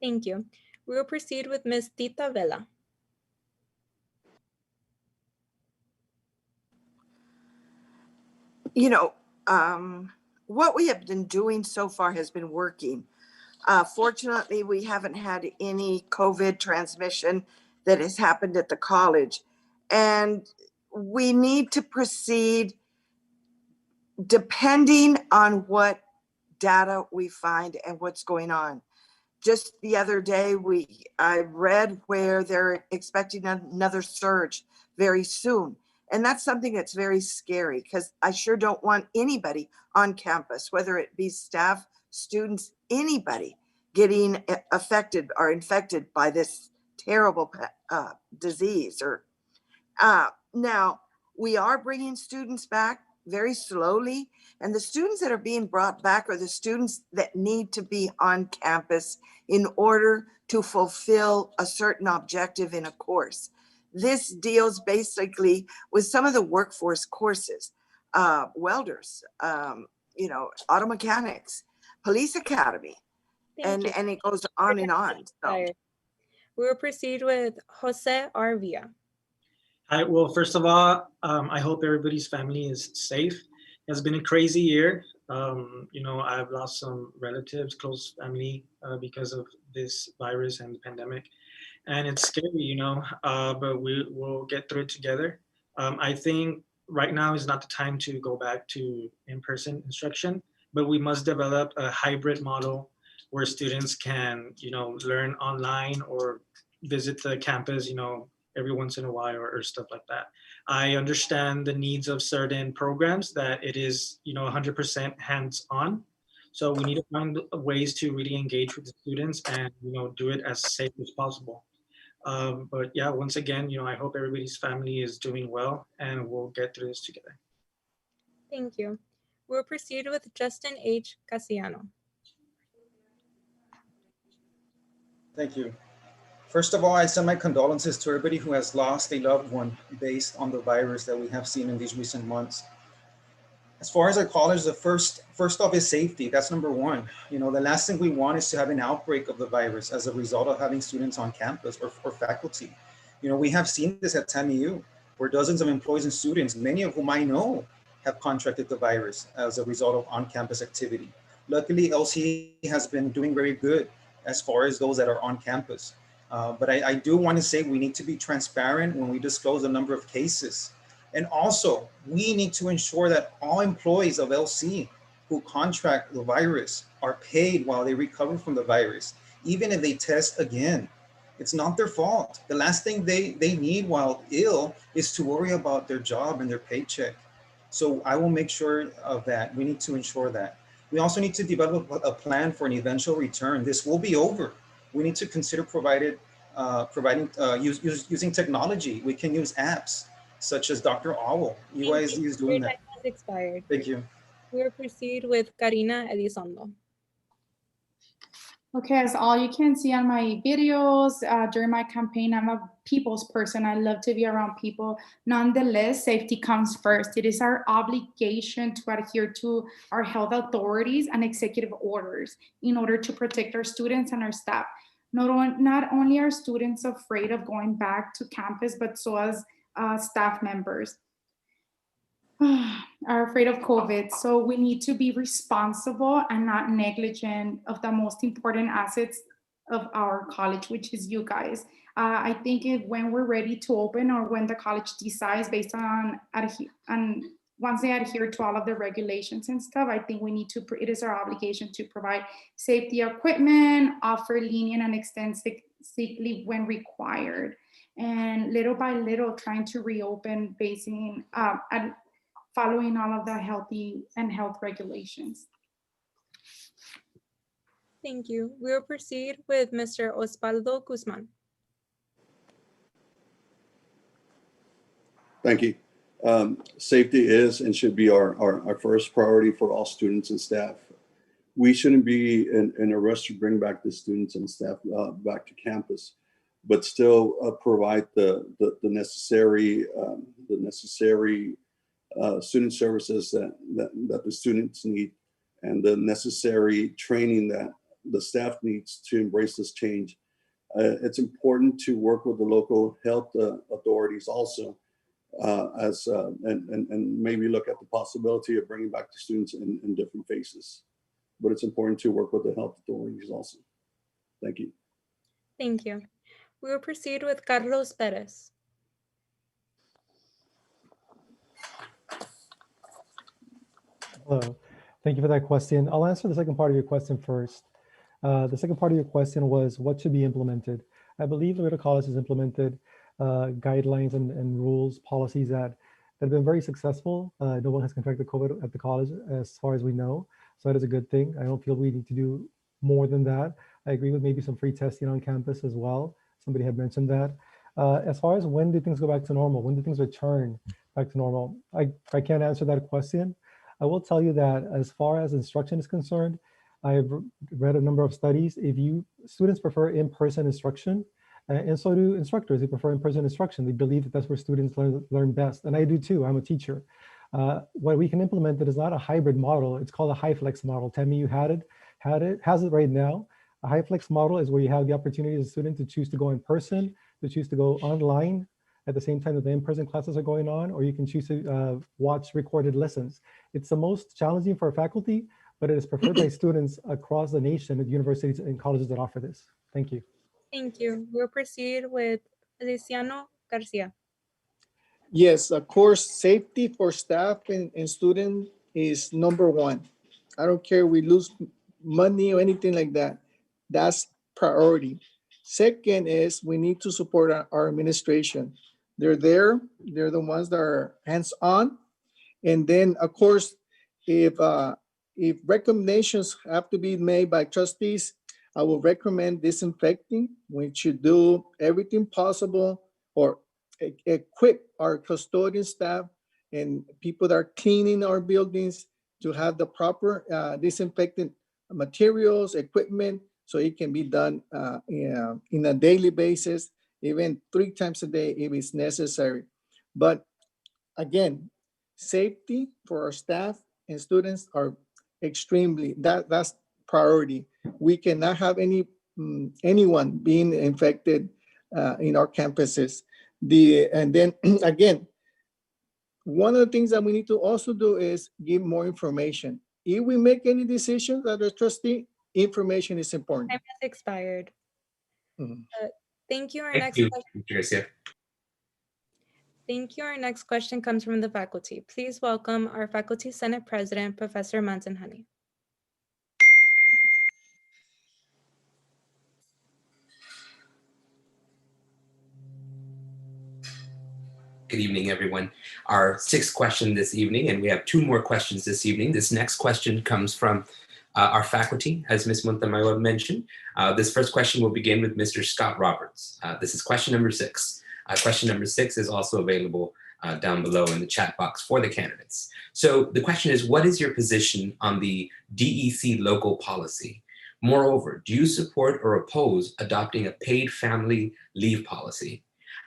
Thank you. We will proceed with Ms. Tita Vela. What we have been doing so far has been working. Fortunately, we haven't had any COVID transmission that has happened at the college. And we need to proceed depending on what data we find and what's going on. Just the other day, I read where they're expecting another surge very soon. And that's something that's very scary, because I sure don't want anybody on campus, whether it be staff, students, anybody, getting affected or infected by this terrible disease. Now, we are bringing students back very slowly, and the students that are being brought back are the students that need to be on campus in order to fulfill a certain objective in a course. This deals basically with some of the workforce courses, welders, auto mechanics, police academy, and it goes on and on. So. We will proceed with Jose Arvia. Hi, well, first of all, I hope everybody's family is safe. It's been a crazy year. I've lost some relatives, close family, because of this virus and the pandemic. And it's scary, but we'll get through it together. I think right now is not the time to go back to in-person instruction, but we must develop a hybrid model where students can, learn online or visit the campus, every once in a while or stuff like that. I understand the needs of certain programs that it is, 100% hands-on. So we need to find ways to really engage with the students and, do it as safe as possible. But yeah, once again, I hope everybody's family is doing well and we'll get through this together. Thank you. We'll proceed with Justin H. Casiano. Thank you. First of all, I send my condolences to everybody who has lost a loved one based on the virus that we have seen in these recent months. As far as our college, the first off is safety. That's number one. The last thing we want is to have an outbreak of the virus as a result of having students on campus or faculty. We have seen this at TAMU, where dozens of employees and students, many of whom I know, have contracted the virus as a result of on-campus activity. Luckily, LC has been doing very good as far as those that are on campus. But I do want to say we need to be transparent when we disclose the number of cases. And also, we need to ensure that all employees of LC who contract the virus are paid while they recover from the virus, even if they test again. It's not their fault. The last thing they need while ill is to worry about their job and their paycheck. So I will make sure of that. We need to ensure that. We also need to develop a plan for an eventual return. This will be over. We need to consider using technology. We can use apps such as Dr. Owl. UISD is doing that. Has expired. Thank you. We'll proceed with Karina Elizondo. Okay, as all you can see on my videos during my campaign, I'm a people's person. I love to be around people. Nonetheless, safety comes first. It is our obligation to adhere to our health authorities and executive orders in order to protect our students and our staff. Not only are students afraid of going back to campus, but so as staff members are afraid of COVID. So we need to be responsible and not negligent of the most important assets of our college, which is you guys. I think when we're ready to open or when the college decides based on once they adhere to all of the regulations and stuff, I think it is our obligation to provide safety equipment, offer lenient and extensive sick leave when required, and little by little trying to reopen basing and following all of the health regulations. Thank you. We will proceed with Mr. Osvaldo Guzman. Thank you. Safety is and should be our first priority for all students and staff. We shouldn't be in a rush to bring back the students and staff back to campus, but still provide the necessary student services that the students need and the necessary training that the staff needs to embrace this change. It's important to work with the local health authorities also, and maybe look at the possibility of bringing back the students in different phases. But it's important to work with the health authorities also. Thank you. Thank you. We will proceed with Carlos Perez. Hello. Thank you for that question. I'll answer the second part of your question first. The second part of your question was what should be implemented. I believe Laredo College has implemented guidelines and rules, policies that have been very successful. No one has contracted COVID at the college as far as we know. So that is a good thing. I don't feel we need to do more than that. I agree with maybe some free testing on campus as well. Somebody had mentioned that. As far as when do things go back to normal? When do things return back to normal? I can't answer that question. I will tell you that as far as instruction is concerned, I've read a number of studies. Students prefer in-person instruction, and so do instructors. They prefer in-person instruction. They believe that that's where students learn best, and I do too. I'm a teacher. What we can implement that is not a hybrid model. It's called a high flex model. Tammy, you has it right now. A high flex model is where you have the opportunity as a student to choose to go in person, to choose to go online at the same time that the in-person classes are going on, or you can choose to watch recorded lessons. It's the most challenging for faculty, but it is preferred by students across the nation at universities and colleges that offer this. Thank you. Thank you. We'll proceed with Feliciano Garcia. Yes, of course, safety for staff and students is number one. I don't care if we lose money or anything like that. That's priority. Second is we need to support our administration. They're there. They're the ones that are hands-on. And then, of course, if recommendations have to be made by trustees, I will recommend disinfecting. We should do everything possible or equip our custodian staff and people that are cleaning our buildings to have the proper disinfectant materials, equipment, so it can be done in a daily basis, even 3 times a day if it's necessary. But again, safety for our staff and students are extremely, that's priority. We cannot have anyone being infected in our campuses. And then again, one of the things that we need to also do is give more information. If we make any decisions as a trustee, information is important. Time has expired. Thank you. Thank you, Mr. Garcia. Thank you. Our next question comes from the faculty. Please welcome our Faculty Senate President, Professor Manson-Honey. Good evening, everyone. Our sixth question this evening, and we have 2 more questions this evening. This next question comes from our faculty, as Ms. Montemayor mentioned. This first question will begin with Mr. Scott Roberts. This is question number 6. Question number 6 is also available down below in the chat box for the candidates. So the question is, what is your position on the DEC local policy? Moreover, do you support or oppose adopting a paid family leave policy?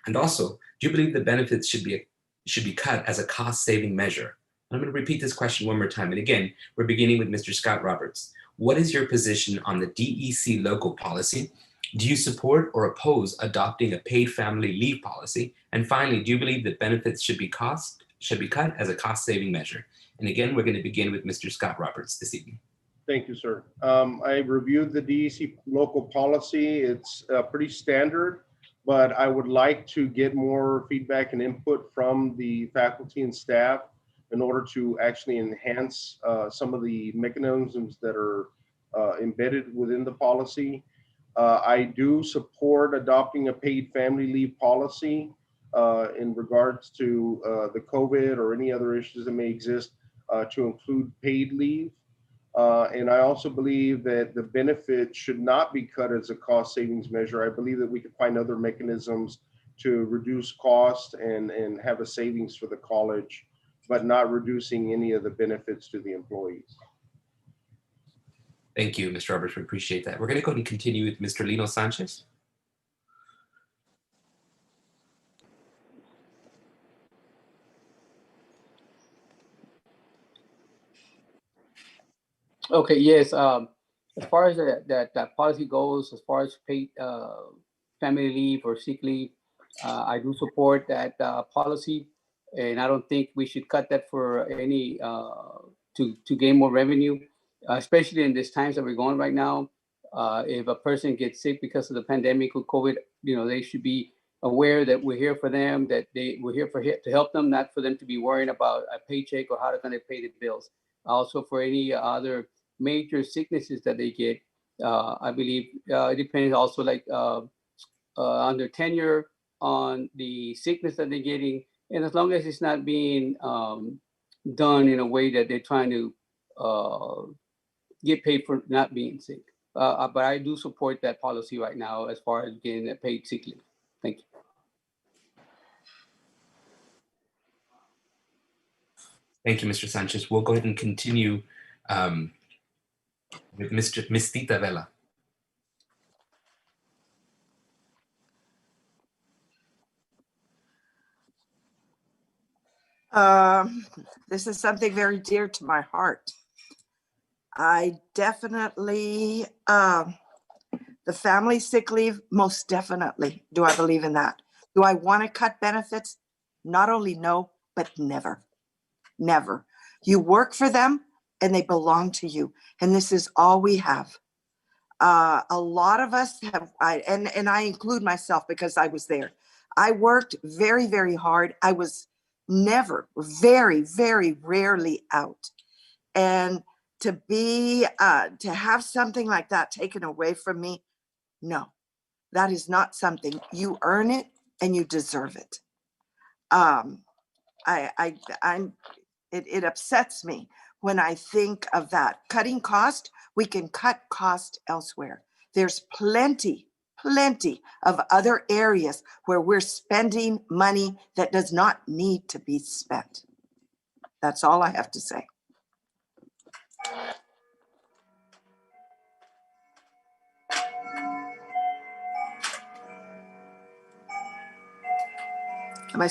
And also, do you believe the benefits should be cut as a cost-saving measure? I'm going to repeat this question one more time. And again, we're beginning with Mr. Scott Roberts. What is your position on the DEC local policy? Do you support or oppose adopting a paid family leave policy? And finally, do you believe that benefits should be cut as a cost-saving measure? And again, we're going to begin with Mr. Scott Roberts this evening. Thank you, sir. I reviewed the DEC local policy. It's pretty standard, but I would like to get more feedback and input from the faculty and staff in order to actually enhance some of the mechanisms that are embedded within the policy. I do support adopting a paid family leave policy in regards to the COVID or any other issues that may exist to include paid leave. And I also believe that the benefit should not be cut as a cost savings measure. I believe that we could find other mechanisms to reduce cost and have a savings for the college, but not reducing any of the benefits to the employees. Thank you, Mr. Roberts. We appreciate that. We're going to go and continue with Mr. Lino Sanchez. Okay, yes. As far as that policy goes, as far as paid family leave or sick leave, I do support that policy, and I don't think we should cut that for any to gain more revenue, especially in these times that we're going right now. If a person gets sick because of the pandemic with COVID, they should be aware that we're here for them, that we're here to help them, not for them to be worrying about a paycheck or how they're going to pay the bills. also for any other major sicknesses that they get. I believe it depends also like on their tenure, on the sickness that they're getting, and as long as it's not being done in a way that they're trying to get paid for not being sick. But I do support that policy right now as far as getting that paid sick leave. Thank you. Thank you, Mr. Sanchez. We'll go ahead and continue with Ms. Tita Vela. This is something very dear to my heart. I definitely, the family sick leave, most definitely do I believe in that. Do I want to cut benefits? Not only no, but never, never. You work for them and they belong to you. And this is all we have. A lot of us have, and I include myself because I was there. I worked very, very hard. I was never, very, very rarely out. And to be, to have something like that taken away from me, no, that is not something. You earn it and you deserve it. It upsets me when I think of that. Cutting cost, we can cut cost elsewhere. There's plenty of other areas where we're spending money that does not need to be spent. That's all I have to say. Am I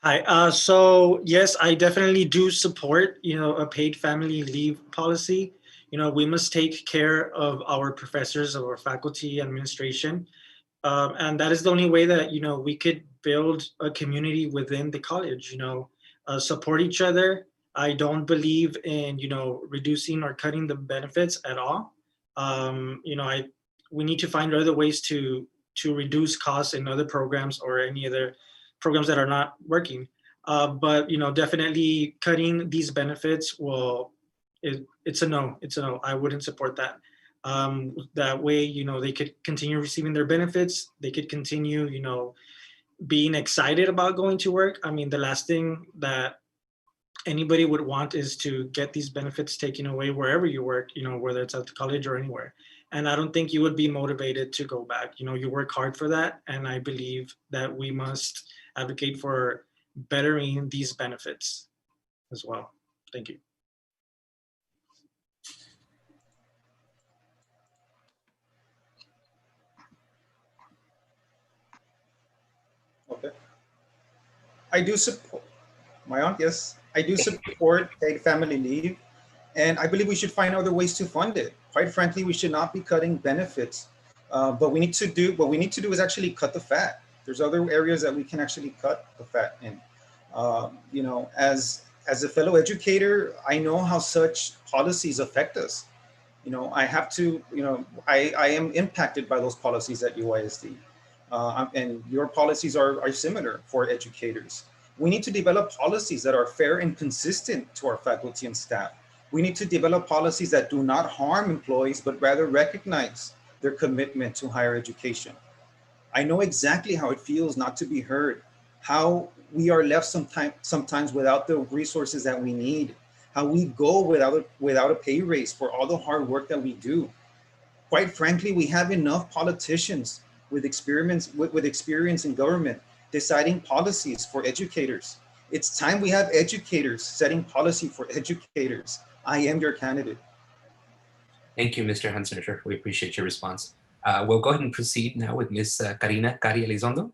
Hi. So yes, I definitely do support, a paid family leave policy. We must take care of our professors, of our faculty, administration, and that is the only way that we could build a community within the college. Support each other. I don't believe in reducing or cutting the benefits at all. We need to find other ways to reduce costs in other programs or any other programs that are not working. But definitely cutting these benefits it's a no. It's a no. I wouldn't support that. That way, they could continue receiving their benefits. They could continue, being excited about going to work. I mean, the last thing that anybody would want is to get these benefits taken away wherever you work, whether it's at the college or anywhere. And I don't think you would be motivated to go back. You work hard for that. And I believe that we must advocate for bettering these benefits as well. Thank you. Okay. I do support, my aunt, yes, I do support paid family leave. And I believe we should find other ways to fund it. Quite frankly, we should not be cutting benefits. But we need to do, what we need to do is actually cut the fat. There's other areas that we can actually cut the fat in. As a fellow educator, I know how such policies affect us. I have to, I am impacted by those policies at UISD. And your policies are similar for educators. We need to develop policies that are fair and consistent to our faculty and staff. We need to develop policies that do not harm employees, but rather recognize their commitment to higher education. I know exactly how it feels not to be heard, how we are left sometimes without the resources that we need, how we go without a pay raise for all the hard work that we do. Quite frankly, we have enough politicians with experience in government deciding policies for educators. It's time we have educators setting policy for educators. I am your candidate. Thank you, Mr. Hansener. We appreciate your response. We'll go ahead and proceed now with Ms. Karina Cari Elizondo.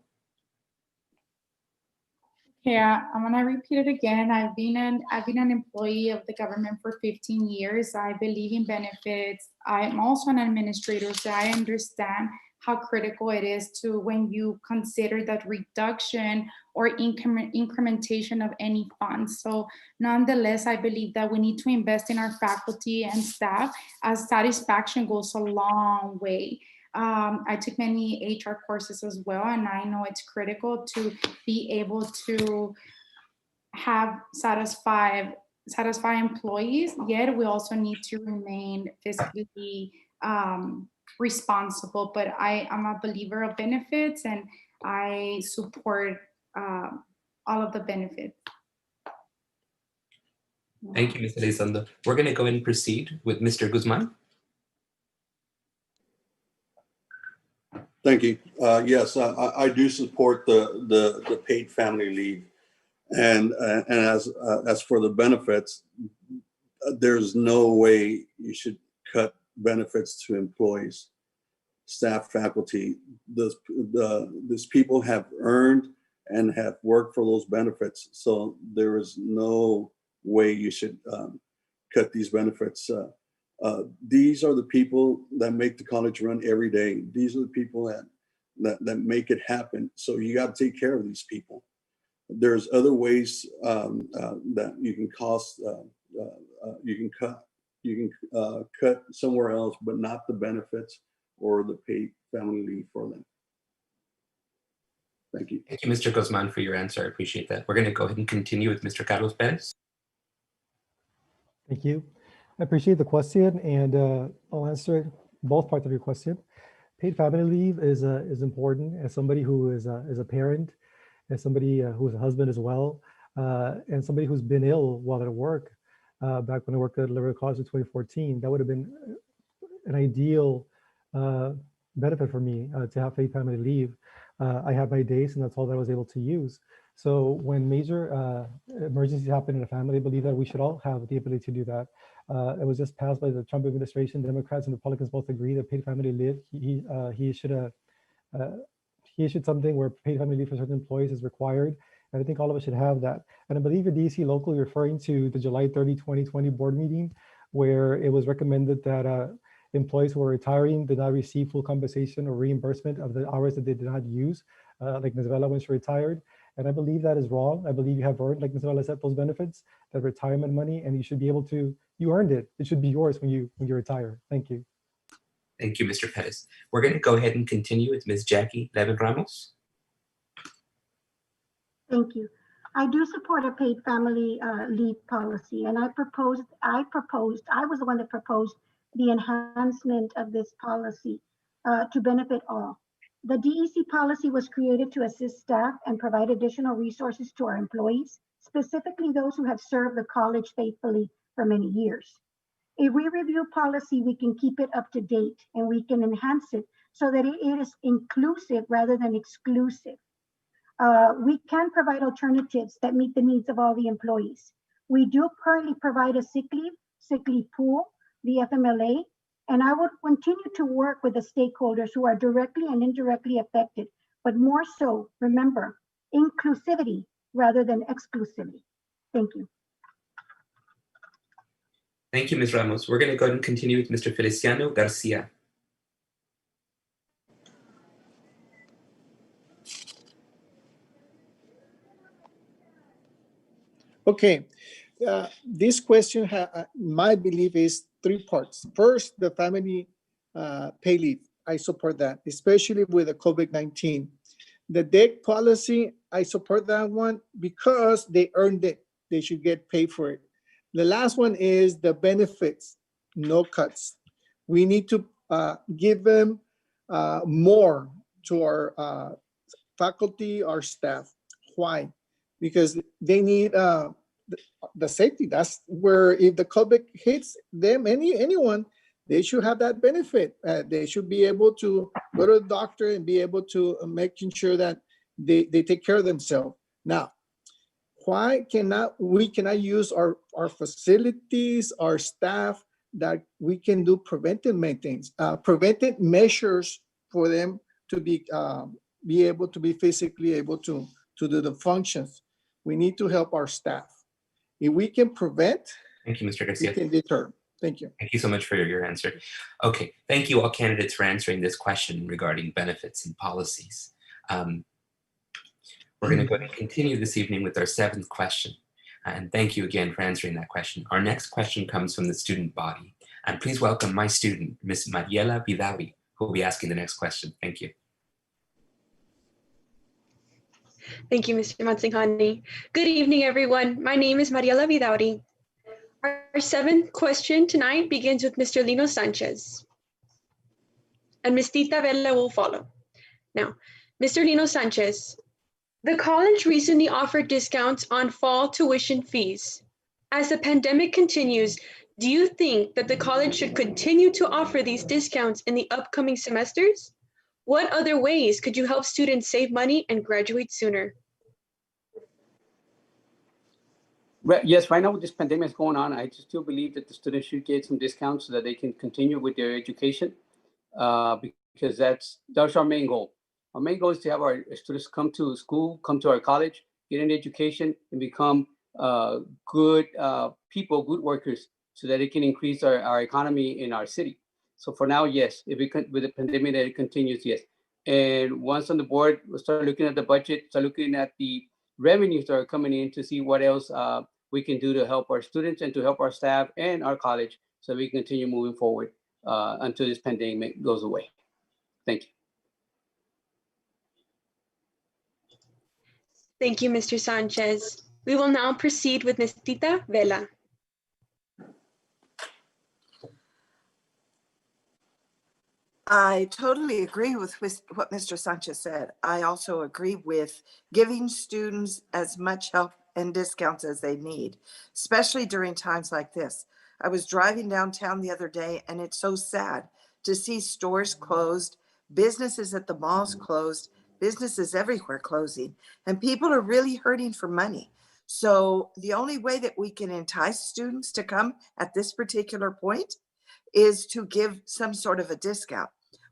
Yeah, I'm gonna repeat it again. I've been an employee of the government for 15 years. I believe in benefits. I'm also an administrator, so I understand how critical it is to when you consider that reduction or incrementation of any funds. So nonetheless, I believe that we need to invest in our faculty and staff as satisfaction goes a long way. I took many HR courses as well, and I know it's critical to be able to have satisfy employees, yet we also need to remain fiscally responsible. But I am a believer of benefits, and I support all of the benefits. Thank you, Ms. Elizondo. We're going to go ahead and proceed with Mr. Guzman. Thank you. Yes, I do support the paid family leave, and as for the benefits, there's no way you should cut benefits to employees, staff, faculty. These people have earned and have worked for those benefits, so there is no way you should cut these benefits. These are the people that make the college run every day. These are the people that make it happen. So you got to take care of these people. There's other ways that you can cut somewhere else, but not the benefits or the paid family leave for them. Thank you. Thank you, Mr. Guzman, for your answer. I appreciate that. We're going to go ahead and continue with Mr. Carlos Perez. Thank you. I appreciate the question, and I'll answer both parts of your question. Paid family leave is important. As somebody who is a parent, as somebody who is a husband as well, and somebody who's been ill while at work. Back when I worked at Laredo College in 2014, that would have been an ideal benefit for me to have paid family leave. I had my days, and that's all that I was able to use. So when major emergencies happen in a family, I believe that we should all have the ability to do that. It was just passed by the Trump administration. Democrats and Republicans both agree that paid family leave, he issued something where paid family leave for certain employees is required. And I think all of us should have that. And I believe at DC Local, you're referring to the July 30, 2020 board meeting, where it was recommended that employees who are retiring did not receive full compensation or reimbursement of the hours that they did not use, like Ms. Vela when she retired. And I believe that is wrong. I believe you have earned, like Ms. Vela said, those benefits, that retirement money, and you should be able to, you earned it. It should be yours when you retire. Thank you. Thank you, Mr. Perez. We're going to go ahead and continue with Ms. Jackie Levin Ramos. Thank you. I do support a paid family leave policy, and I was the one that proposed the enhancement of this policy to benefit all. The DEC policy was created to assist staff and provide additional resources to our employees, specifically those who have served the college faithfully for many years. If we review policy, we can keep it up to date and we can enhance it so that it is inclusive rather than exclusive. We can provide alternatives that meet the needs of all the employees. We do currently provide a sick leave pool, the FMLA, and I would continue to work with the stakeholders who are directly and indirectly affected, but more so, remember, inclusivity rather than exclusivity. Thank you. Thank you, Ms. Ramos. We're going to go ahead and continue with Mr. Feliciano Garcia. Okay, this question, my belief is three parts. First, the family pay leave. I support that, especially with the COVID-19. The DEC policy, I support that one because they earned it. They should get paid for it. The last one is the benefits, no cuts. We need to give them more to our faculty, our staff. Why? Because they need the safety. That's where if the COVID hits them, anyone, they should have that benefit. They should be able to go to the doctor and be able to making sure that they take care of themselves. Now, why we cannot use our facilities, our staff, that we can do preventive maintenance, preventive measures for them to be able to be physically able to do the functions. We need to help our staff. If we can prevent, thank you, Mr. Garcia. We can deter. Thank you. Thank you so much for your answer. Okay, thank you all candidates for answering this question regarding benefits and policies. We're going to go ahead and continue this evening with our seventh question. And thank you again for answering that question. Our next question comes from the student body. And please welcome my student, Ms. Mariela Vidavi, will be asking the next question. Thank you. Thank you, Mr. Mansinghani. Good evening, everyone. My name is Mariela Vidauri. Our seventh question tonight begins with Mr. Lino Sanchez. And Ms. Tita Vela will follow. Now, Mr. Lino Sanchez, the college recently offered discounts on fall tuition fees. As the pandemic continues, do you think that the college should continue to offer these discounts in the upcoming semesters? What other ways could you help students save money and graduate sooner? Yes, right now with this pandemic is going on, I just still believe that the students should get some discounts so that they can continue with their education, because that's our main goal. Our main goal is to have our students come to school, come to our college, get an education, and become good people, good workers, so that it can increase our economy in our city. So for now, yes, if it with the pandemic that it continues, yes. And once on the board, we'll start looking at the budget, start looking at the revenues that are coming in to see what else we can do to help our students and to help our staff and our college so we can continue moving forward until this pandemic goes away. Thank you. Thank you, Mr. Sanchez. We will now proceed with Ms. Tita Vela. I totally agree with what Mr. Sanchez said. I also agree with giving students as much help and discounts as they need, especially during times like this. I was driving downtown the other day, and it's so sad to see stores closed, businesses at the malls closed, businesses everywhere closing, and people are really hurting for money. So the only way that we can entice students to come at this particular point is to give some sort of a discount.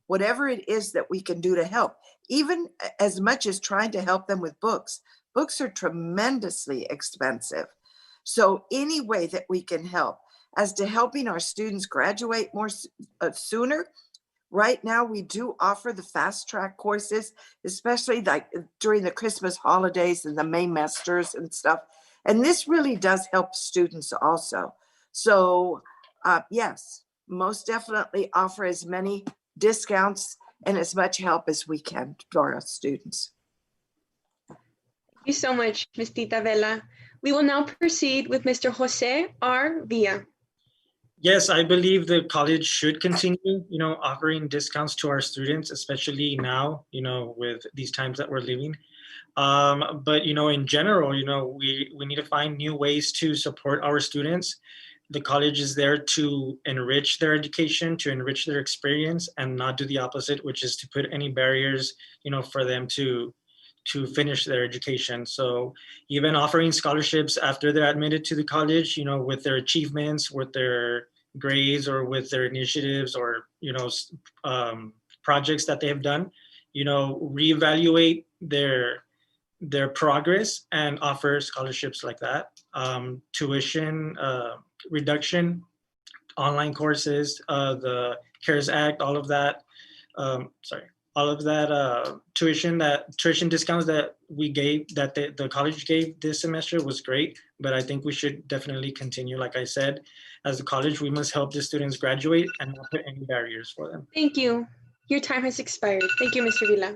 Whatever it is that we can do to help, even as much as trying to help them with books. Books are tremendously expensive. So any way that we can help as to helping our students graduate more sooner. Right now, we do offer the fast track courses, especially like during the Christmas holidays and the Maymesters and stuff. And this really does help students also. So yes, most definitely offer as many discounts and as much help as we can for our students. Thank you so much, Ms. Tita Vela. We will now proceed with Mr. Jose R. Villa. Yes, I believe the college should continue, offering discounts to our students, especially now, with these times that we're living. But, in general, we need to find new ways to support our students. The college is there to enrich their education, to enrich their experience, and not do the opposite, which is to put any barriers, for them to finish their education. So even offering scholarships after they're admitted to the college, with their achievements, with their grades, or with their initiatives, or, projects that they have done, reevaluate their progress and offer scholarships like that. Tuition reduction, online courses, the CARES Act, all of that. Tuition discounts that we gave, that the college gave this semester was great, but I think we should definitely continue. Like I said, as a college, we must help the students graduate and not put any barriers for them. Thank you. Your time has expired. Thank you, Mr. Villa.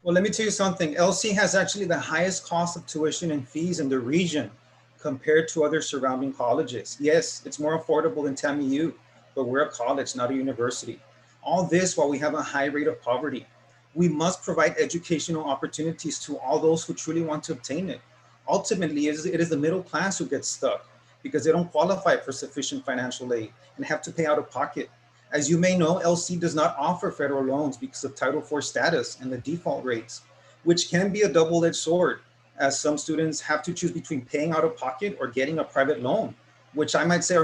Well, let me tell you something. LC has actually the highest cost of tuition and fees in the region compared to other surrounding colleges. Yes, it's more affordable than TAMU, but we're a college, not a university. All this while we have a high rate of poverty. We must provide educational opportunities to all those who truly want to obtain it. Ultimately, it is the middle class who gets stuck because they don't qualify for sufficient financial aid and have to pay out of pocket. As you may know, LC does not offer federal loans because of Title IV status and the default rates, which can be a double-edged sword, as some students have to choose between paying out of pocket or getting a private loan, which I might say are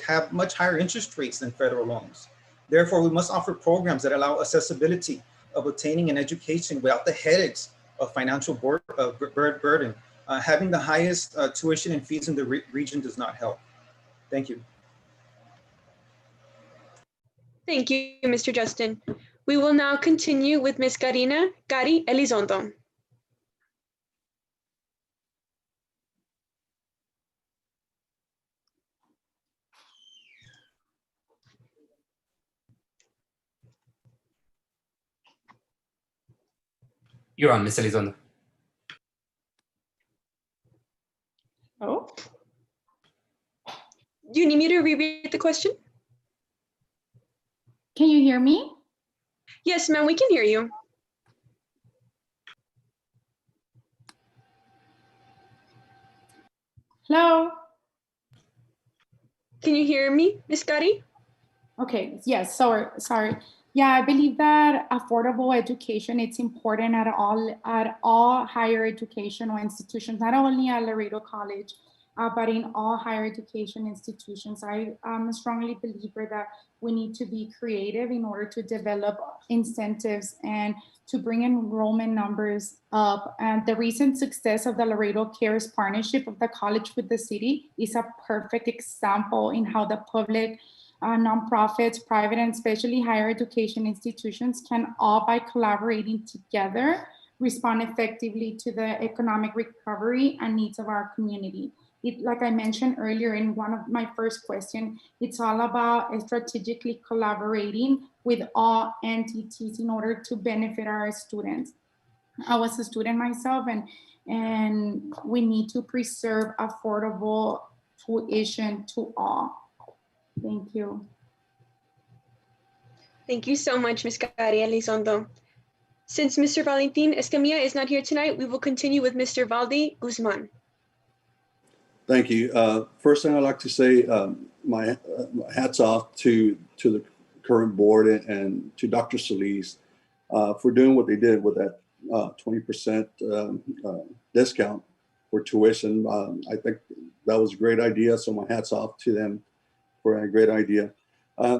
have much higher interest rates than federal loans. Therefore, we must offer programs that allow accessibility of obtaining an education without the headaches of financial burden. Having the highest tuition and fees in the region does not help. Thank you. Thank you, Mr. Justin. We will now continue with Ms. Karina Kari Elizondo. You're on, Ms. Elizondo. Oh. Do you need me to reread the question? Can you hear me? Yes, ma'am, we can hear you. Hello? Can you hear me, Ms. Gatti? Okay, yes, sorry. Yeah, I believe that affordable education, it's important at all higher educational institutions, not only at Laredo College, but in all higher education institutions. I am a strongly believer that we need to be creative in order to develop incentives and to bring enrollment numbers up. And the recent success of the Laredo Cares partnership of the college with the city is a perfect example in how the public, nonprofits, private, and especially higher education institutions can all, by collaborating together, respond effectively to the economic recovery and needs of our community. Like I mentioned earlier in one of my first questions, it's all about strategically collaborating with all entities in order to benefit our students. I was a student myself, and we need to preserve affordable tuition to all. Thank you. Thank you so much, Ms. Gatti Elizondo. Since Mr. Valentin Escamilla is not here tonight, we will continue with Mr. Valdi Guzman. Thank you. First thing I'd like to say, my hats off to the current board and to Dr. Solis for doing what they did with that 20% discount for tuition. I think that was a great idea. So my hats off to them for a great idea. I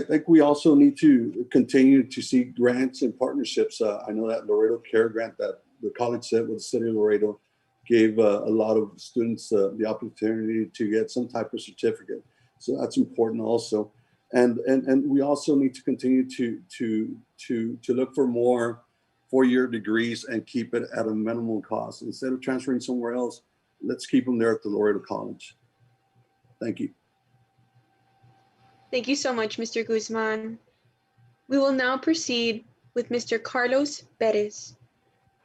think we also need to continue to see grants and partnerships. I know that Laredo Care grant that the college said with the city of Laredo gave a lot of students the opportunity to get some type of certificate. So that's important also. And we also need to continue to look for more four-year degrees and keep it at a minimal cost. Instead of transferring somewhere else, let's keep them there at the Laredo College. Thank you. Thank you so much, Mr. Guzman. We will now proceed with Mr. Carlos Perez.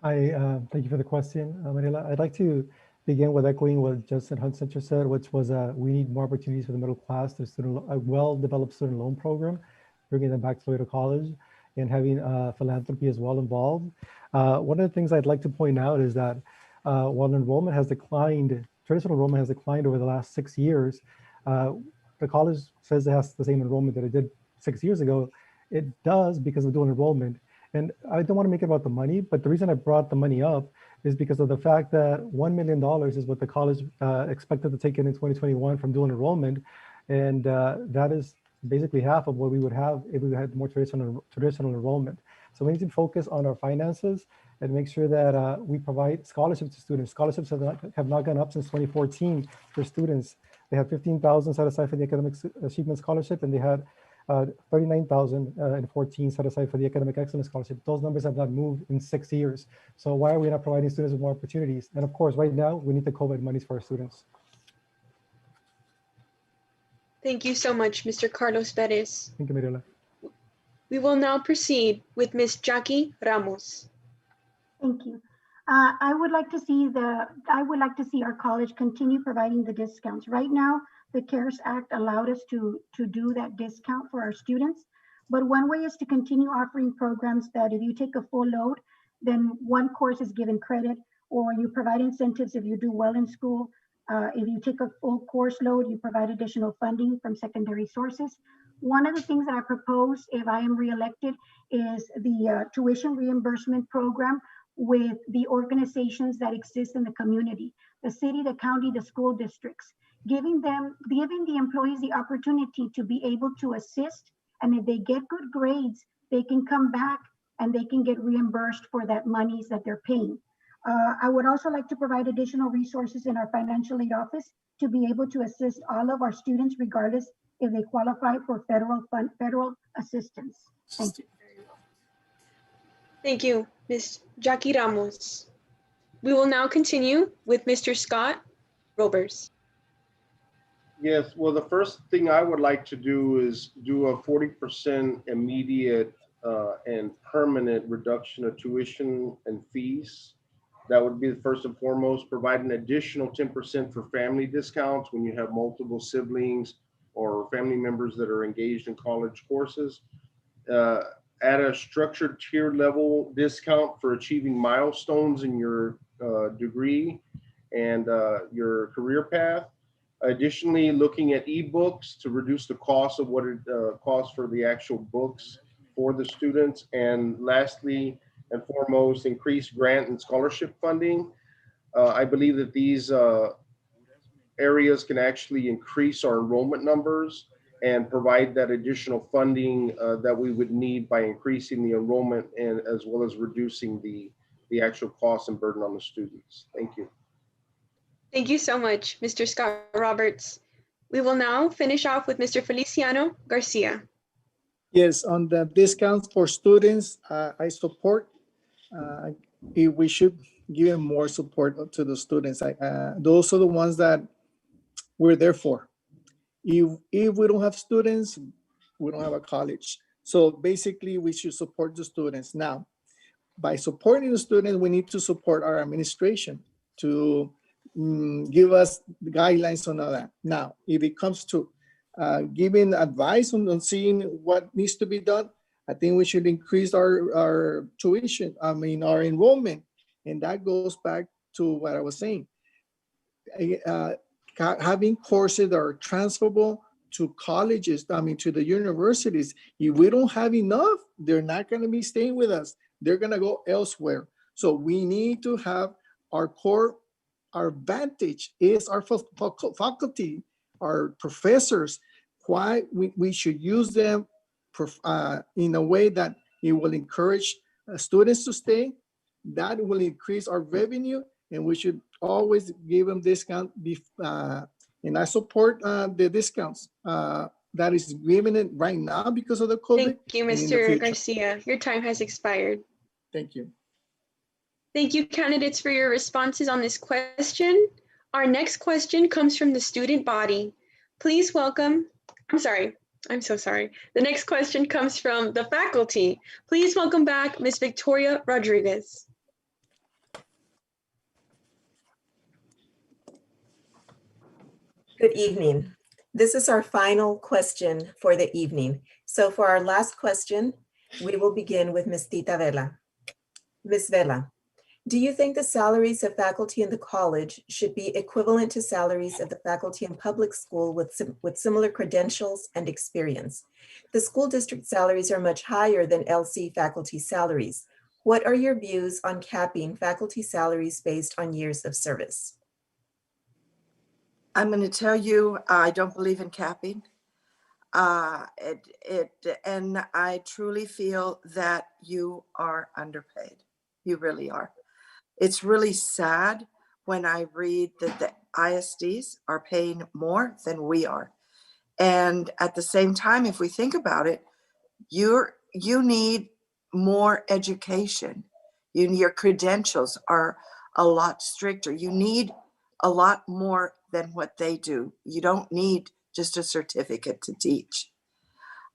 Hi, thank you for the question, Mariela. I'd like to begin with echoing what Justin Hudson just said, which was we need more opportunities for the middle class through a well-developed student loan program, bringing them back to Laredo College and having philanthropy as well involved. One of the things I'd like to point out is that while enrollment has declined, traditional enrollment has declined over the last 6 years, the college says it has the same enrollment that it did 6 years ago. It does because of dual enrollment. And I don't want to make it about the money, but the reason I brought the money up is because of the fact that $1 million is what the college expected to take in 2021 from dual enrollment. And that is basically half of what we would have if we had more traditional enrollment. So we need to focus on our finances and make sure that we provide scholarships to students. Scholarships have not gone up since 2014 for students. They had 15,000 set aside for the academic achievement scholarship, and they had 39,014 set aside for the academic excellence scholarship. Those numbers have not moved in 6 years. So why are we not providing students with more opportunities? And of course, right now, we need the COVID monies for our students. Thank you so much, Mr. Carlos Perez. Thank you, Mariela. We will now proceed with Ms. Jackie Ramos. Thank you. I would like to see our college continue providing the discounts. Right now, the CARES Act allowed us to do that discount for our students. But one way is to continue offering programs that if you take a full load, then one course is given credit, or you provide incentives if you do well in school. If you take a full course load, you provide additional funding from secondary sources. One of the things that I propose if I am reelected is the tuition reimbursement program with the organizations that exist in the community, the city, the county, the school districts, giving the employees the opportunity to be able to assist. And if they get good grades, they can come back and they can get reimbursed for that monies that they're paying. I would also like to provide additional resources in our financial aid office to be able to assist all of our students, regardless if they qualify for federal assistance. Thank you. Thank you, Ms. Jackie Ramos. We will now continue with Mr. Scott Roberts. Yes, well, the first thing I would like to do is do a 40% immediate and permanent reduction of tuition and fees. That would be first and foremost. Provide an additional 10% for family discounts when you have multiple siblings or family members that are engaged in college courses. Add a structured tier level discount for achieving milestones in your degree and your career path. Additionally, looking at ebooks to reduce the cost of what it costs for the actual books for the students. And lastly and foremost, increase grant and scholarship funding. I believe that these areas can actually increase our enrollment numbers and provide that additional funding that we would need by increasing the enrollment and as well as reducing the actual cost and burden on the students. Thank you. Thank you so much, Mr. Scott Roberts. We will now finish off with Mr. Feliciano Garcia. Yes, on the discounts for students, I support. We should give more support to the students. Those are the ones that we're there for. If we don't have students, we don't have a college. So basically, we should support the students. Now, by supporting the students, we need to support our administration to give us the guidelines on all that. Now, if it comes to giving advice on seeing what needs to be done, I think we should increase our tuition, our enrollment. And that goes back to what I was saying. Having courses that are transferable to colleges, to the universities. If we don't have enough, they're not going to be staying with us. They're going to go elsewhere. So we need to have our core, our advantage is our faculty, our professors. Why we should use them in a way that it will encourage students to stay. That will increase our revenue, and we should always give them discount. And I support the discounts that is given it right now because of the COVID. Thank you, Mr. Garcia. Your time has expired. Thank you. Thank you, candidates, for your responses on this question. Our next question comes from the student body. Please welcome, I'm so sorry. The next question comes from the faculty. Please welcome back Ms. Victoria Rodriguez. Good evening. This is our final question for the evening. So for our last question, we will begin with Ms. Tita Vela. Ms. Vela, do you think the salaries of faculty in the college should be equivalent to salaries of the faculty in public school with similar credentials and experience? The school district salaries are much higher than LC faculty salaries. What are your views on capping faculty salaries based on years of service? I'm going to tell you, I don't believe in capping. And I truly feel that you are underpaid. You really are. It's really sad when I read that the ISDs are paying more than we are. And at the same time, if we think about it, you need more education. Your credentials are a lot stricter. You need a lot more than what they do. You don't need just a certificate to teach.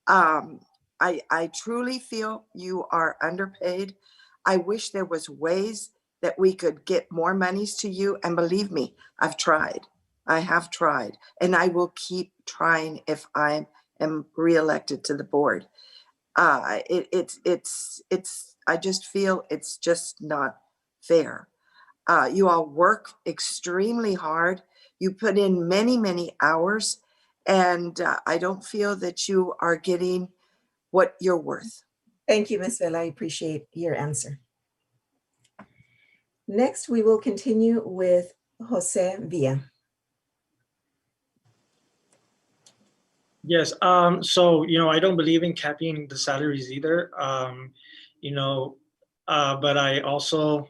I truly feel you are underpaid. I wish there was ways that we could get more monies to you. And believe me, I've tried. I have tried. And I will keep trying if I am reelected to the board. I just feel it's just not fair. You all work extremely hard. You put in many, many hours, and I don't feel that you are getting what you're worth. Thank you, Ms. Vela. I appreciate your answer. Next, we will continue with Jose Villa. Yes, so, I don't believe in capping the salaries either, but I also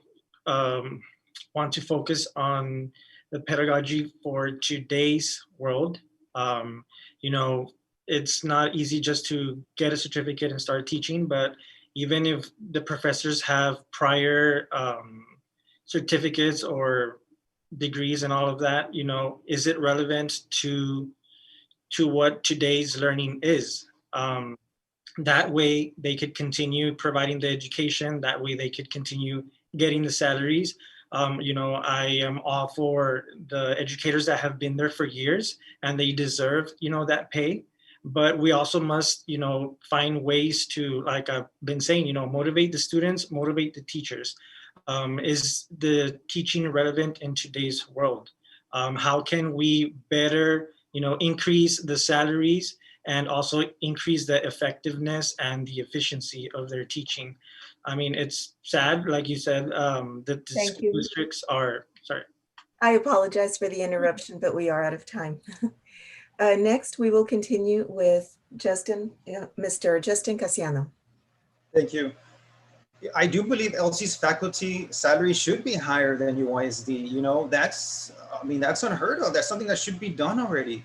want to focus on the pedagogy for today's world. It's not easy just to get a certificate and start teaching, but even if the professors have prior certificates or degrees and all of that, is it relevant to what today's learning is? That way they could continue providing the education. That way they could continue getting the salaries. I am all for the educators that have been there for years, and they deserve, that pay. But we also must, find ways to, like I've been saying, motivate the students, motivate the teachers. Is the teaching relevant in today's world? How can we better, increase the salaries and also increase the effectiveness and the efficiency of their teaching? I mean, it's sad, like you said, that the Thank school you. districts are, sorry. I apologize for the interruption, but we are out of time. Next, we will continue with Mr. Justin Casiano. Thank you. I do believe LC's faculty salary should be higher than UISD. That's unheard of. That's something that should be done already.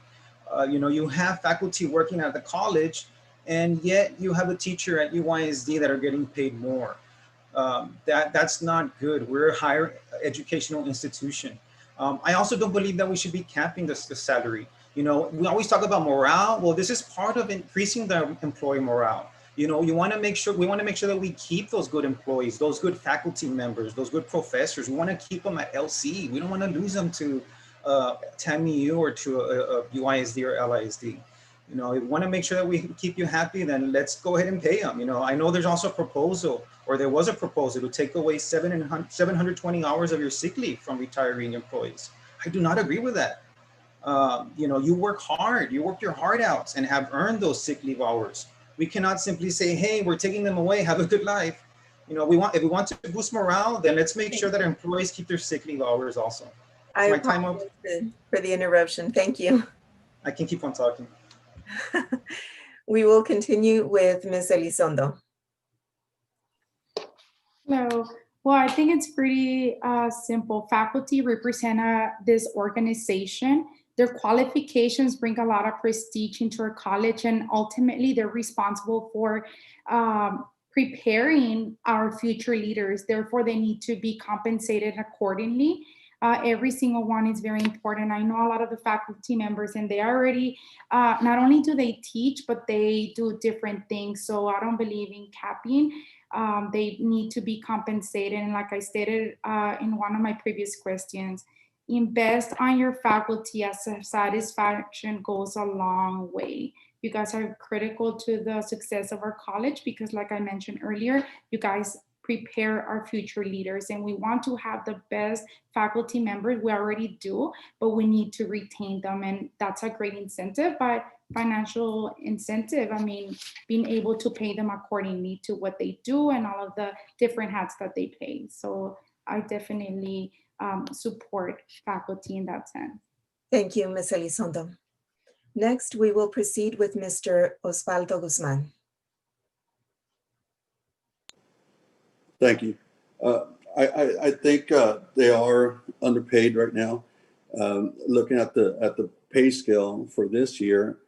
You have faculty working at the college, and yet you have a teacher at UISD that are getting paid more. That's not good. We're a higher educational institution. I also don't believe that we should be capping the salary. We always talk about morale. Well, this is part of increasing the employee morale. We want to make sure that we keep those good employees, those good faculty members, those good professors. We want to keep them at LC. We don't want to lose them to TAMU or to a UISD or LISD. We want to make sure that we keep you happy, then let's go ahead and pay them. I know there was a proposal to take away 720 hours of your sick leave from retiring employees. I do not agree with that. You work hard, you work your heart out and have earned those sick leave hours. We cannot simply say, hey, we're taking them away, have a good life. If we want to boost morale, then let's make sure that our employees keep their sick leave hours also. I apologize for the interruption. Thank you. I can keep on talking. We will continue with Ms. Elizondo. Hello. Well, I think it's pretty simple. Faculty represent this organization. Their qualifications bring a lot of prestige into our college, and ultimately they're responsible for preparing our future leaders. Therefore, they need to be compensated accordingly. Every single one is very important. I know a lot of the faculty members, and they already, not only do they teach, but they do different things. So I don't believe in capping. They need to be compensated. And like I stated in one of my previous questions, invest on your faculty as satisfaction goes a long way. You guys are critical to the success of our college because, like I mentioned earlier, you guys prepare our future leaders, and we want to have the best faculty members. We already do, but we need to retain them, and that's a great incentive. But financial incentive, I mean, being able to pay them accordingly to what they do and all of the different hats that they play. So I definitely support faculty in that sense. Thank you, Ms. Elizondo. Next, we will proceed with Mr. Osvaldo Guzman. Thank you. I think they are underpaid right now. Looking at the pay scale for this year,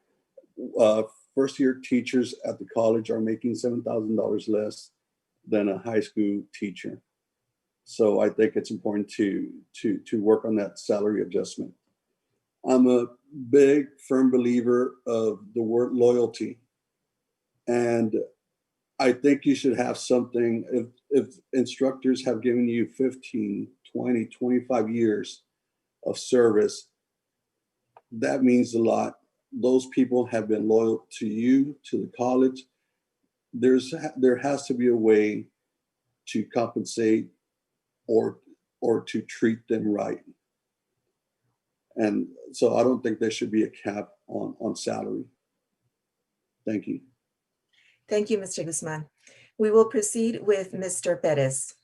first-year teachers at the college are making $7,000 less than a high school teacher. So I think it's important to work on that salary adjustment. I'm a big, firm believer of the word loyalty. And I think you should have something, if instructors have given you 15, 20, 25 years of service, that means a lot. Those people have been loyal to you, to the college. There has to be a way to compensate or to treat them right. And so I don't think there should be a cap on salary. Thank you. Thank you, Mr. Guzman. We will proceed with Mr. Perez.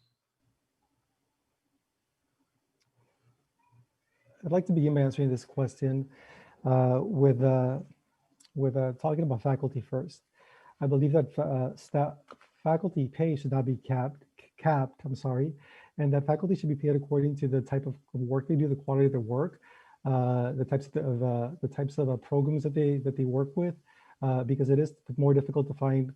I'd like to begin by answering this question with talking about faculty first. I believe that faculty pay should not be capped, and that faculty should be paid according to the type of work they do, the quality of their work, the types of programs that they work with, because it is more difficult to find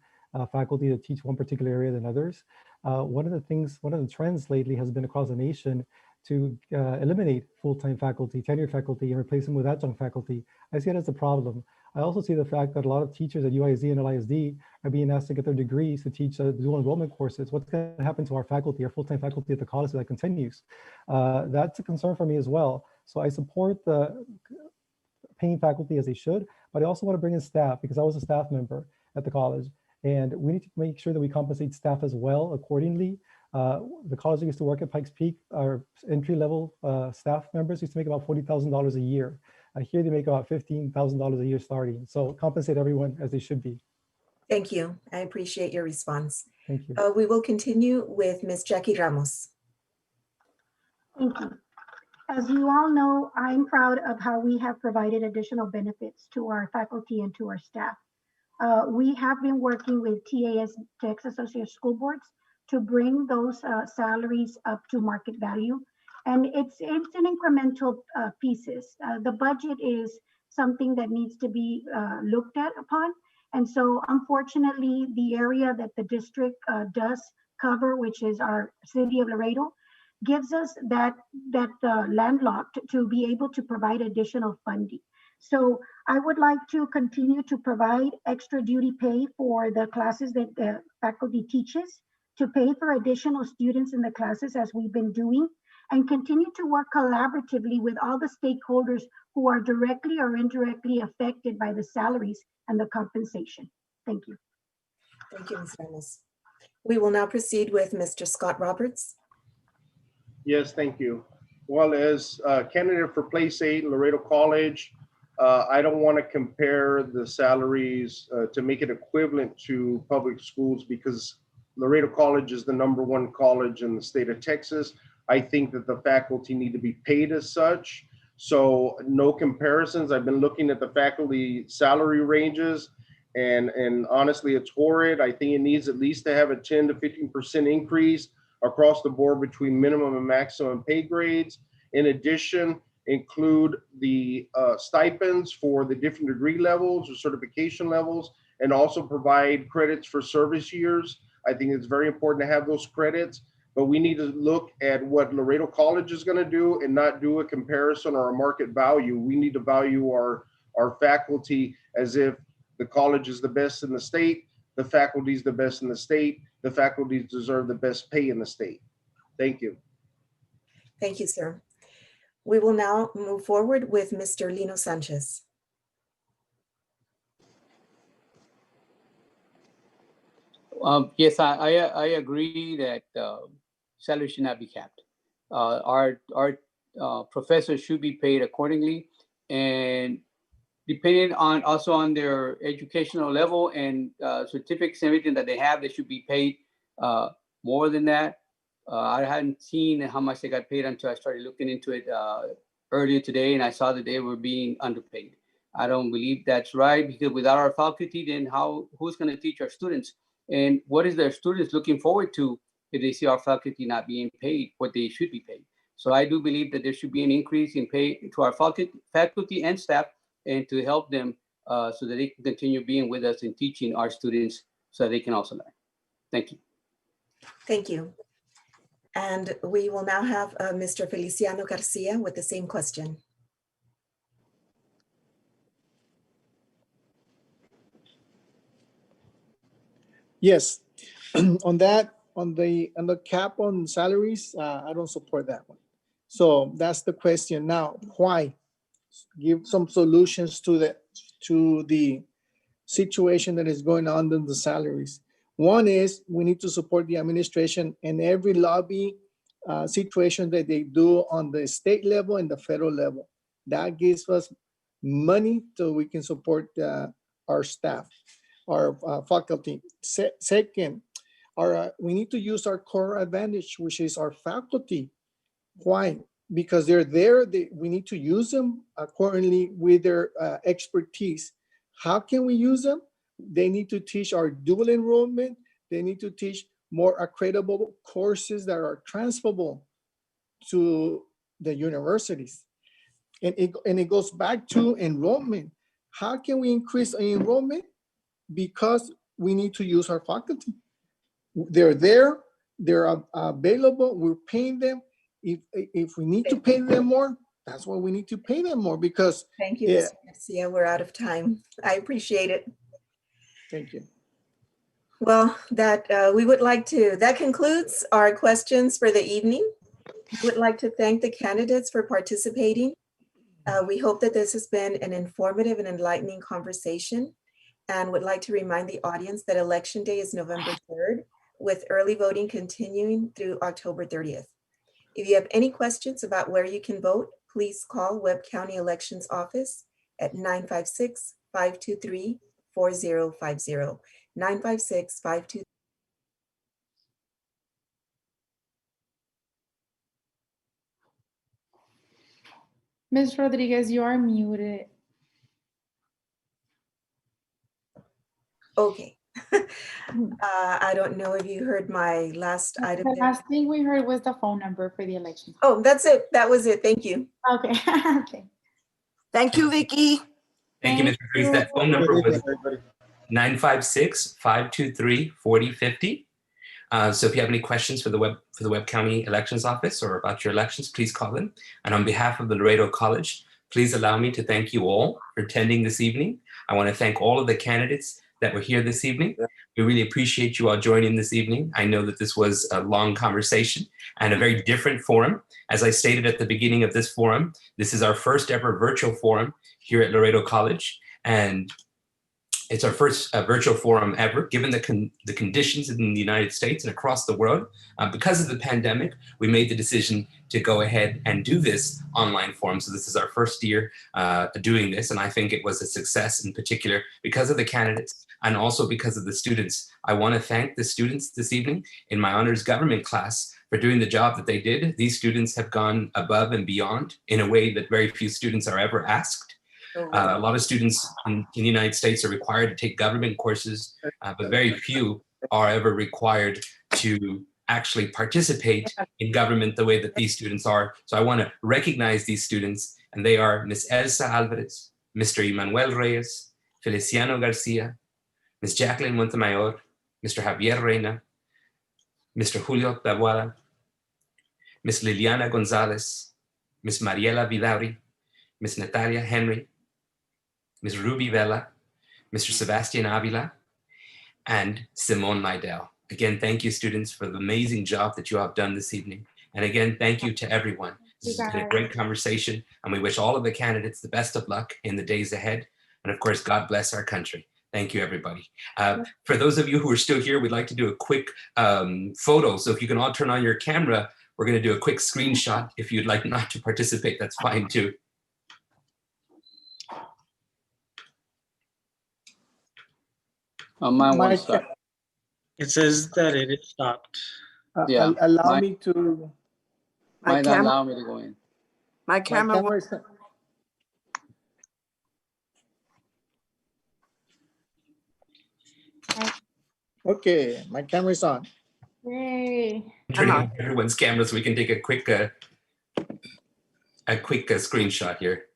faculty to teach one particular area than others. One of the trends lately has been across the nation to eliminate full-time faculty, tenured faculty, and replace them with adjunct faculty. I see it as a problem. I also see the fact that a lot of teachers at UISD and LISD are being asked to get their degrees to teach dual enrollment courses. What's going to happen to our faculty, our full-time faculty at the college that continues? That's a concern for me as well. So I support the paying faculty as they should, but I also want to bring in staff because I was a staff member at the college, and we need to make sure that we compensate staff as well accordingly. The college I used to work at, Pikes Peak, our entry-level staff members used to make about $40,000 a year. Here they make about $15,000 a year starting. So compensate everyone as they should be. Thank you. I appreciate your response. Thank you. We will continue with Ms. Jackie Ramos. Thank you. As you all know, I'm proud of how we have provided additional benefits to our faculty and to our staff. We have been working with TAS, Texas Association of School Boards, to bring those salaries up to market value. And it's an incremental pieces. The budget is something that needs to be looked at upon. And so unfortunately, the area that the district does cover, which is our city of Laredo, gives us that landlocked to be able to provide additional funding. So I would like to continue to provide extra duty pay for the classes that the faculty teaches, to pay for additional students in the classes as we've been doing, and continue to work collaboratively with all the stakeholders who are directly or indirectly affected by the salaries and the compensation. Thank you. Thank you, Ms. Ramos. We will now proceed with Mr. Scott Roberts. Yes, thank you. Well, as candidate for Place 8, Laredo College, I don't want to compare the salaries to make it equivalent to public schools because Laredo College is the #1 college in the state of Texas. I think that the faculty need to be paid as such. So no comparisons. I've been looking at the faculty salary ranges and honestly, it's horrid. I think it needs at least to have a 10 to 15% increase across the board between minimum and maximum pay grades. In addition, include the stipends for the different degree levels or certification levels, and also provide credits for service years. I think it's very important to have those credits, but we need to look at what Laredo College is going to do and not do a comparison or a market value. We need to value our faculty as if the college is the best in the state, the faculty is the best in the state, the faculty deserve the best pay in the state. Thank you. Thank you, sir. We will now move forward with Mr. Lino Sanchez. Yes, I agree that salary should not be capped. Our professors should be paid accordingly, and depending on also on their educational level and certificates and everything that they have, they should be paid more than that. I hadn't seen how much they got paid until I started looking into it earlier today, and I saw that they were being underpaid. I don't believe that's right, because without our faculty, then who's going to teach our students? And what is their students looking forward to if they see our faculty not being paid what they should be paid? So I do believe that there should be an increase in pay to our faculty and staff, and to help them so that they can continue being with us and teaching our students so they can also learn. Thank you. Thank you. And we will now have Mr. Feliciano Garcia with the same question. Yes, on the cap on salaries, I don't support that one. So that's the question now. Why? Give some solutions to the situation that is going on in the salaries. One is we need to support the administration in every lobby situation that they do on the state level and the federal level. That gives us money so we can support our staff, our faculty. Second, we need to use our core advantage, which is our faculty. Why? Because they're there, we need to use them accordingly with their expertise. How can we use them? They need to teach our dual enrollment. They need to teach more accreditable courses that are transferable to the universities. And it goes back to enrollment. How can we increase enrollment? Because we need to use our faculty. They're there, they're available, we're paying them. If we need to pay them more, that's why we need to pay them more because. Thank you, Mr. Garcia. We're out of time. I appreciate it. Thank you. Well, that concludes our questions for the evening. We would like to thank the candidates for participating. We hope that this has been an informative and enlightening conversation, and would like to remind the audience that Election Day is November 3rd, with early voting continuing through October 30th. If you have any questions about where you can vote, please call Webb County Elections Office at 956-523-4050. 956-523. Ms. Rodriguez, you are muted. Okay. I don't know if you heard my last item. The last thing we heard was the phone number for the election. Oh, that's it. That was it. Thank you. Okay. Okay. Thank you, Vicky. Thank you, Mr. Cruz. That phone number was 956-523-4050. So if you have any questions for the Webb County Elections Office or about your elections, please call them. And on behalf of the Laredo College, please allow me to thank you all for attending this evening. I want to thank all of the candidates that were here this evening. We really appreciate you all joining this evening. I know that this was a long conversation and a very different forum. As I stated at the beginning of this forum, this is our first ever virtual forum here at Laredo College. And it's our first virtual forum ever, given the conditions in the United States and across the world. Because of the pandemic, we made the decision to go ahead and do this online forum. So this is our first year doing this, and I think it was a success in particular because of the candidates and also because of the students. I want to thank the students this evening in my honors government class for doing the job that they did. These students have gone above and beyond in a way that very few students are ever asked. A lot of students in the United States are required to take government courses, but very few are ever required to actually participate in government the way that these students are. So I want to recognize these students, and they are Ms. Elsa Alvarez, Mr. Emmanuel Reyes, Feliciano Garcia, Ms. Jacqueline Montemayor, Mr. Javier Reina, Mr. Julio Tabuada, Ms. Liliana Gonzalez, Ms. Mariela Vidauri, Ms. Natalia Henry, Ms. Ruby Vela, Mr. Sebastian Avila, and Simone Lydell. Again, thank you, students, for the amazing job that you have done this evening. And again, thank you to everyone. This has been a great conversation, and we wish all of the candidates the best of luck in the days ahead. And of course, God bless our country. Thank you, everybody. For those of you who are still here, we'd like to do a quick photo. So if you can all turn on your camera, we're going to do a quick screenshot. If you'd like not to participate, that's fine too. Mine won't stop. It says that it is stopped. Yeah, allow me to. Might not allow me to go in. My camera is. Okay, my camera is on. Yay. Turning on everyone's camera so we can take a quick screenshot here.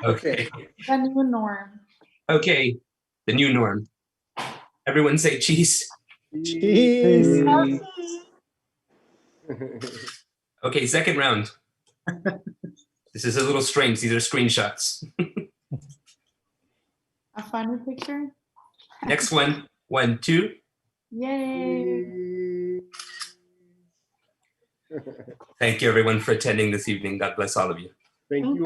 Okay. The new norm. Okay, the new norm. Everyone say cheese. Cheese. Okay, second round. This is a little strange. These are screenshots. A funny picture. Next one. 1, 2. Yay. Thank you, everyone, for attending this evening. God bless all of you. Thank you.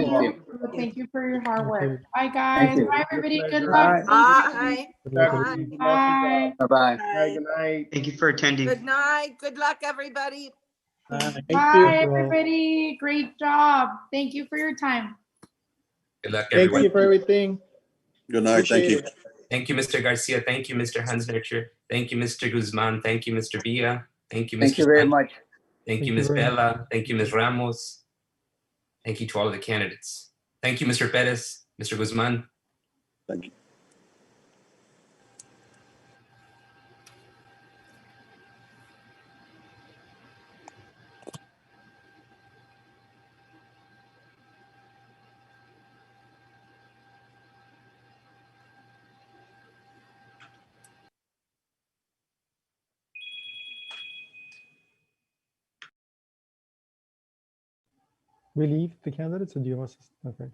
Thank you for your hard work. Bye, guys. Bye, everybody. Good luck. Bye. Bye. Bye. Bye-bye. Good night. Thank you for attending. Good night. Good luck, everybody. Bye, everybody. Great job. Thank you for your time. Good luck, everyone. Thank you for everything. Good night. Thank you. Thank you, Mr. Garcia. Thank you, Mr. Hansnurcher. Thank you, Mr. Guzman. Thank you, Mr. Villa. Thank you, Mr. Thank you very much. Thank you, Ms. Bella. Thank you, Ms. Ramos. Thank you to all of the candidates. Thank you, Mr. Perez, Mr. Guzman. Thank you. relieve the candidates, or do you want us? Okay.